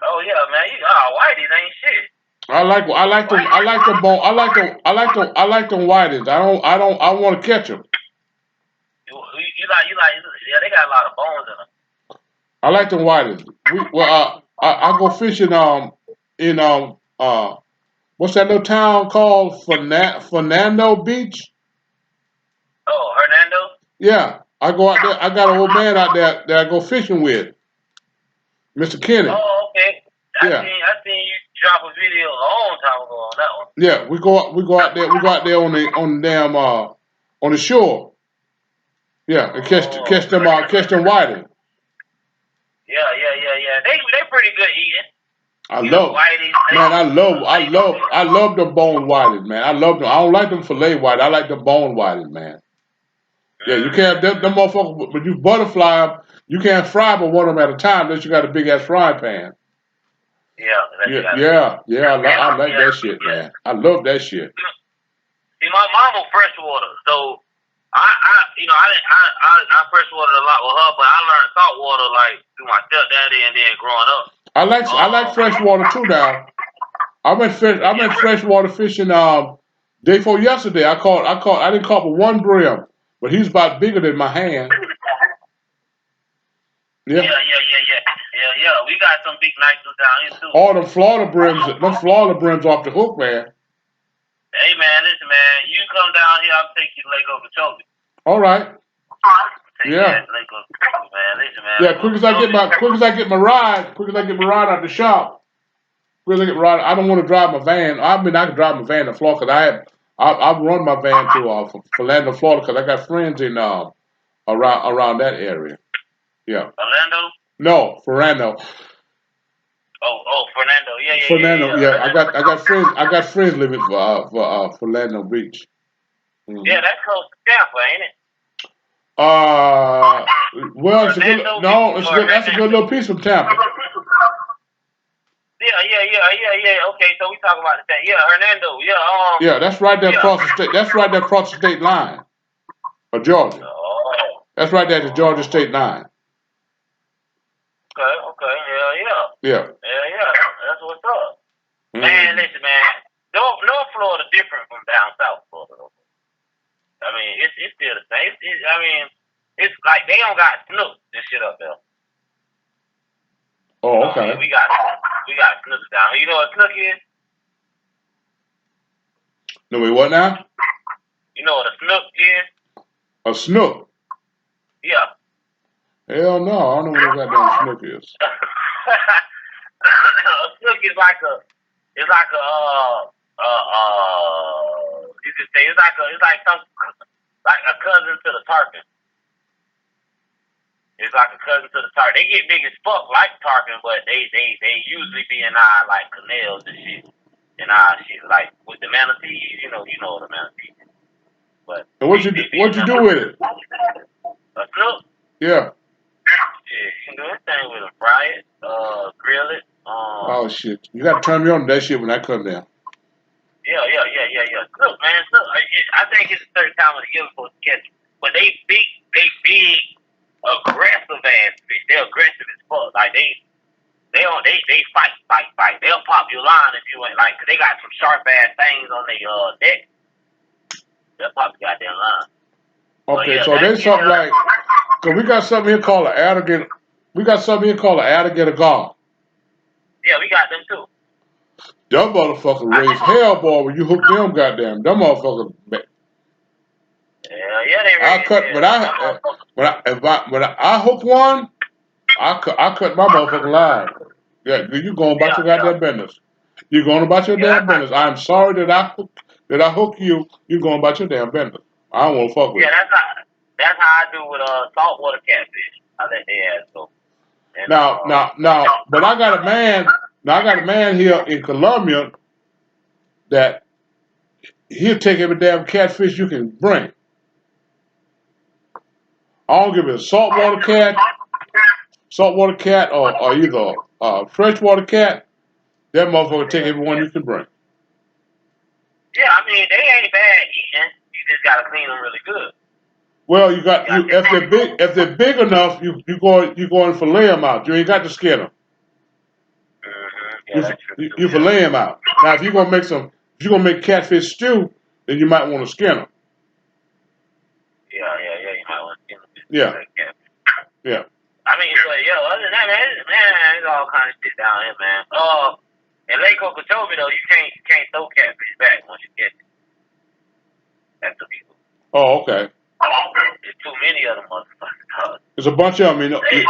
Oh, yeah, man. Whiteys ain't shit. I like them whiteys. I want to catch them. Yeah, they got a lot of bones in them. I like them whiteys. I go fishing in what's that little town called? Fernando Beach? Oh, Hernando? Yeah. I go out there. I got an old man out there that I go fishing with. Mr. Kenny. Oh, okay. I seen you drop a video a long time ago on that one. Yeah, we go out there on the damn on the shore. Yeah, and catch them whiting. Yeah. They pretty good eating. I love the bone whiting, man. I love them. I don't like them fillet white. I like the bone whiting, man. Yeah, you can't them motherfuckers. But you butterfly them, you can't fry but one of them at a time unless you got a big ass frying pan. Yeah. I like that shit, man. I love that shit. See, my mom was freshwater, so I freshwatered a lot with her, but I learned saltwater like through my stepdaddy and then growing up. I like freshwater too now. I went freshwater fishing day before yesterday. I didn't caught but one brim, but he's about bigger than my hand. Yeah. We got some big nice ones down here too. All them Florida brims off the hook, man. Hey man, listen man, you come down here, I'll take you to Lake Okeechobee. All right. Yeah. Lake Okeechobee, man. Listen, man. Yeah, quick as I get my ride out the shop. I don't want to drive my van. I mean, I can drive my van to Florida because I've run my van to Orlando, Florida because I got friends in around that area. Yeah. Orlando? No, Fernando. Oh, Fernando. Yeah. Fernando, yeah. I got friends living for Fernando Beach. Mm-hmm. Yeah, that's close to Tampa, ain't it? Well, that's a good little piece from Tampa. Yeah. Okay, so we talk about the thing. Yeah, Hernando. Yeah. Yeah, that's right there across the state. That's right there across the state line of Georgia. Oh. That's right there at the Georgia state line. Okay. Yeah. Yeah. That's what's up. Mm-hmm. Man, listen, man. North Florida different from down south Florida. I mean, it's still the same. I mean, it's like they don't got Snook and shit up there. Oh, okay. We got Snook down. You know what Snook is? No, wait, what now? You know what a Snook is? A Snook? Yeah. Hell no, I don't know what a goddamn Snook is. A Snook is like a you could say it's like a cousin to the tarpon. It's like a cousin to the tarpon. They get big as fuck like tarpon, but they usually be in our like canals and shit. And our shit like with the manatees, you know the manatees. But and what you do with it? A snook? Yeah. Yeah, you can do anything with them. Fry it, grill it. Oh shit! You gotta turn me on to that shit when I come down. Yeah. Look, man, look. I think it's a certain time of the year before to catch them. But they big, aggressive ass fish. They're aggressive as fuck. Like they fight. They'll pop your line if you ain't like. Cause they got some sharp ass things on their neck. They'll pop your goddamn line. Okay, so there's something like. Cause we got something here called an alligator. We got something here called an alligator gar. Yeah, we got them too. Them motherfuckers raise hell, boy, when you hook them goddamn. Them motherfuckers. Yeah, they raise hell. When I hook one, I cut my motherfucking line. Yeah, you going about your goddamn business. You going about your damn business. I'm sorry that I hook you. You going about your damn business. I don't want to fuck with you. Yeah, that's how I do with saltwater catfish. I let their ass go. And, Now, but I got a man. Now I got a man here in Columbia that he'll take every damn catfish you can bring. I don't give it a saltwater cat, or either freshwater cat. That motherfucker take every one you can bring. Yeah, I mean they ain't bad eating. You just gotta clean them really good. Well, if they're big enough, you go and fillet them out. You ain't got to skin them. Yeah, that's true. You fillet them out. Now, if you're gonna make catfish stew, then you might want to skin them. Yeah, you might want to skin them. Yeah. I mean, but other than that, man, there's all kind of shit down here, man. In Lake Okeechobee though, you can't throw catfish back once you get it. That's the people. Oh, okay. There's too many of them motherfuckers. There's a bunch of them, you know. In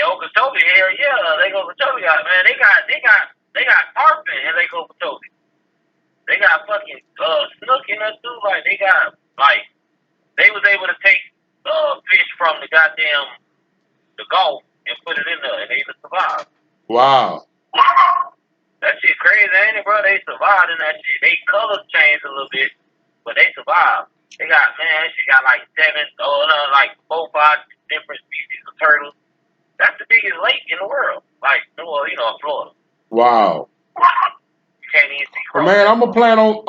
Okeechobee, hell yeah, Lake Okeechobee got, man, they got tarpon in Lake Okeechobee. They got fucking snook in there too. Like they got they was able to take fish from the Gulf and put it in there, and they survived. Wow. That shit crazy, ain't it, bro? They survived in that shit. They colors changed a little bit, but they survived. They got, she got like 4 or 5 different species of turtles. That's the biggest lake in the world. Like, well, Florida. Wow. You can't even see crows. Man, I'm planning on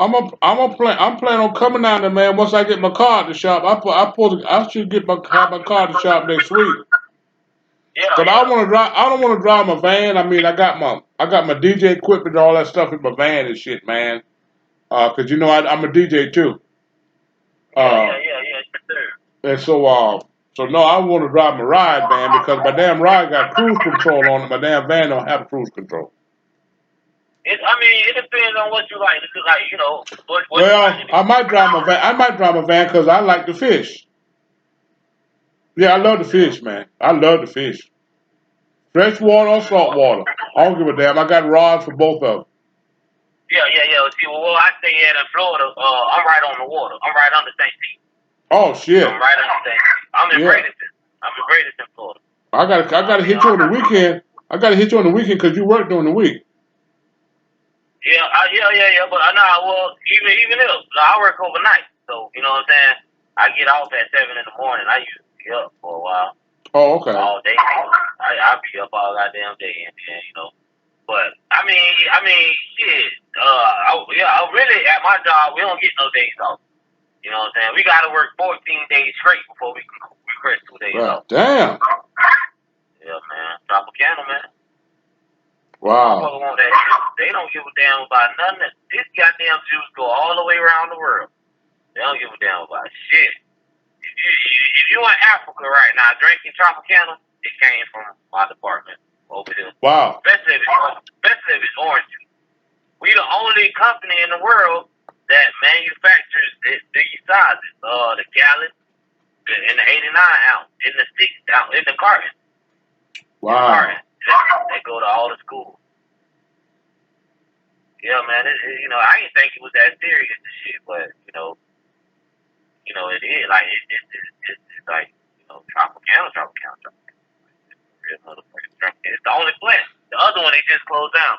coming down there, man. Once I get my car at the shop, I should have my car at the shop next week. Yeah. But I don't want to drive my van. I mean, I got my DJ equipment and all that stuff in my van and shit, man. 'Cause I'm a DJ too. Yeah. And so no, I want to drive my ride, man, because my damn ride got cruise control on it. My damn van don't have cruise control. It depends on what you like. Like, I might drive my van. I might drive my van because I like to fish. Yeah, I love to fish, man. I love to fish. Fresh water or salt water. I don't give a damn. I got rods for both of them. Yeah. See, well, I stay here in Florida. I'm right on the water. I'm right under St. Pete. Oh shit. I'm right under St. Pete. I'm in Bradenton, Florida. I gotta hit you on the weekend. I gotta hit you on the weekend because you work during the week. Yeah. But even if I work overnight, so you know what I'm saying. I get off at 7 in the morning. I usually be up for a while. Oh, okay. All day. I'll be up all goddamn day, and But I mean, shit. I really at my job we don't get no days off. You know what I'm saying? We gotta work 14 days straight before we request 2 days off. Damn. Yeah, man. Tropicana, man. Wow. They don't give a damn about nothing. This goddamn juice go all the way around the world. They don't give a damn about shit. If you in Africa right now drinking Tropicana, it came from my department over here. Wow. Especially if it's orange juice. We the only company in the world that manufactures these sizes. The gallon, in the 89 ounce, in the 6 ounce, in the carton. Wow. They go to all the schools. Yeah, man. I didn't think it was that serious and shit, but it is like it's like Tropicana. Real motherfucking Tropicana. It's the only plant. The other one they just closed down.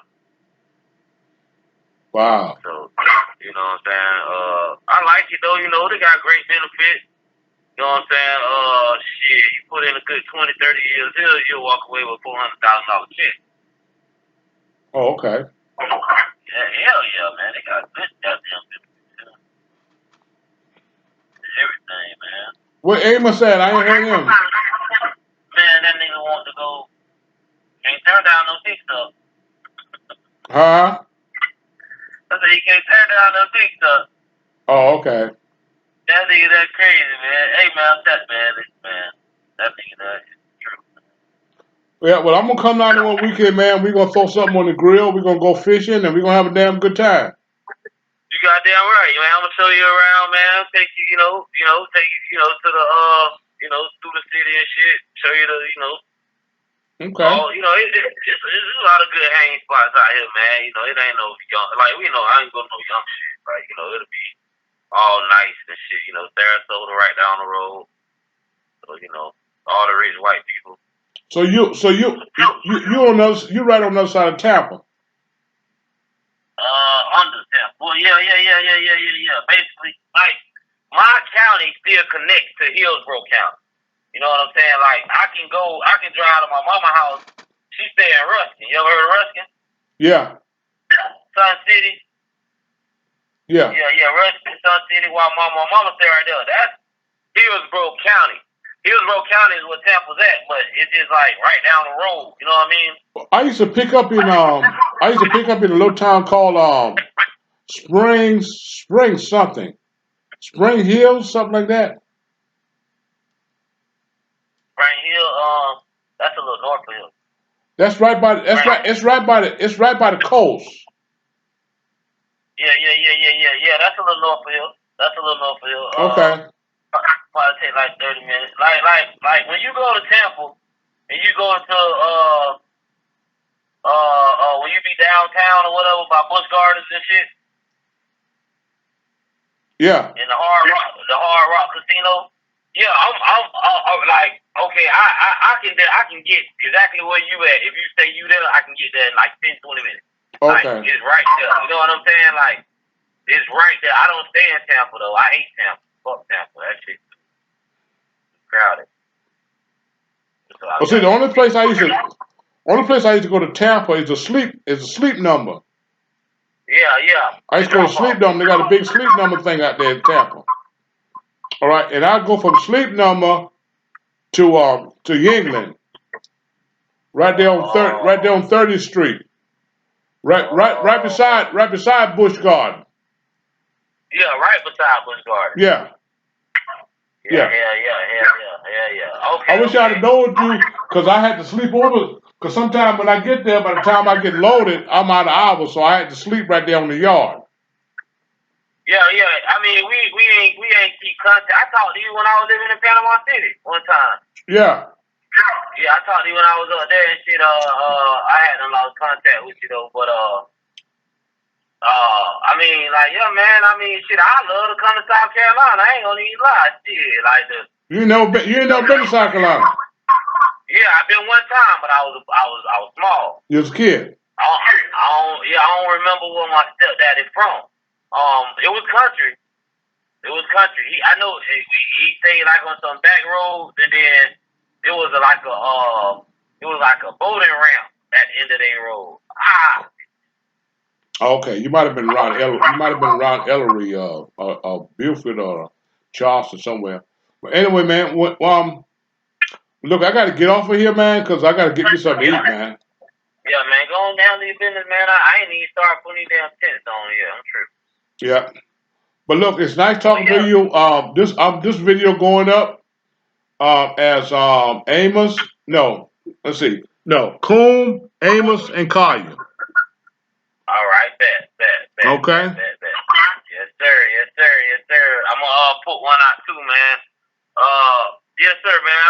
Wow. So you know what I'm saying. I like it though. They got great benefits. You know what I'm saying? Shit, you put in a good 20, 30 years here, you'll walk away with $400,000 check. Oh, okay. Yeah, hell yeah, man. They got good goddamn benefits. Everything, man. Where Amos at? I ain't heard him. Man, that nigga want to go. Can't turn down no dick stuff. Huh? I said he can't turn down no dick stuff. Oh, okay. That nigga, that's crazy, man. Hey, man, that's man. That nigga, that's true. Yeah, well, I'm gonna come down there one weekend, man. We're gonna throw something on the grill. We're gonna go fishing, and we're gonna have a damn good time. You goddamn right, man. I'm gonna show you around, man. Take you, take you, to the, through the city and shit. Show you the, Okay. It's a lot of good hanging spots out here, man. It ain't no young, like, I ain't gonna no young shit. Like, it'll be all nice and shit. Sarasota right down the road. So, all the rich white people. So you right on the other side of Tampa. Under Tampa. Well, yeah. Basically, like, my county still connects to Hillsborough County. You know what I'm saying? Like, I can drive to my mama's house. She stay in Ruskin. You ever heard of Ruskin? Yeah. Sun City. Yeah. Yeah, Ruskin, Sun City, while my mama stay right there. That's Hillsborough County. Hillsborough County is where Tampa's at, but it's just like right down the road. You know what I mean? I used to pick up in a little town called Spring something. Spring Hill, something like that. Spring Hill, that's a little north of Hill. It's right by the coast. Yeah. That's a little north of Hill. Okay. Probably take like 30 minutes. Like when you go to Tampa and you go into when you be downtown or whatever by Busch Gardens and shit. Yeah. In the Hard Rock Casino. Yeah, I'm like, okay, I can get exactly where you at. If you say you there, I can get there in like 10, 20 minutes. Okay. Like, it's right there. You know what I'm saying? Like, it's right there. I don't stay in Tampa though. I hate Tampa. Fuck Tampa. That shit crowded. So well, see, the only place I used to go to Tampa is a sleep number. Yeah. I used to go to sleep number. They got a big sleep number thing out there in Tampa. All right, and I go from sleep number to England, right there on 30th Street, right beside Busch Garden. Yeah, right beside Busch Garden. Yeah. Yeah. Okay. I wish I'd have known you, because I had to sleep over. Because sometimes when I get there, by the time I get loaded, I'm out of hours, so I had to sleep right there on the yard. Yeah. I mean, we ain't keep contact. I talked to you when I was living in Panama City one time. Yeah. Yeah, I talked to you when I was up there and shit. I hadn't lost contact with you though, but I mean, like, yeah, man. I mean, shit. I love to come to South Carolina. I ain't gonna even lie. Shit, like the. You ain't never been to South Carolina. Yeah, I've been one time, but I was small. You was a kid. I don't remember where my stepdad is from. It was country. I know he stayed like on some back roads, and then it was like a boating ramp at the end of their road. Okay, you might have been around Ellery, Buford, or Charleston somewhere. But anyway, man, look, I got to get off of here, man, because I got to get me something to eat, man. Yeah, man, go on down to your business, man. I ain't even start putting these damn tents on yet. I'm tripping. Yeah. But look, it's nice talking to you. This video going up as Amos. No, let's see. No, Koom, Amos, and Collier. All right, bet. Okay. Yes, sir. I'm gonna put one out too, man. Yes, sir, man.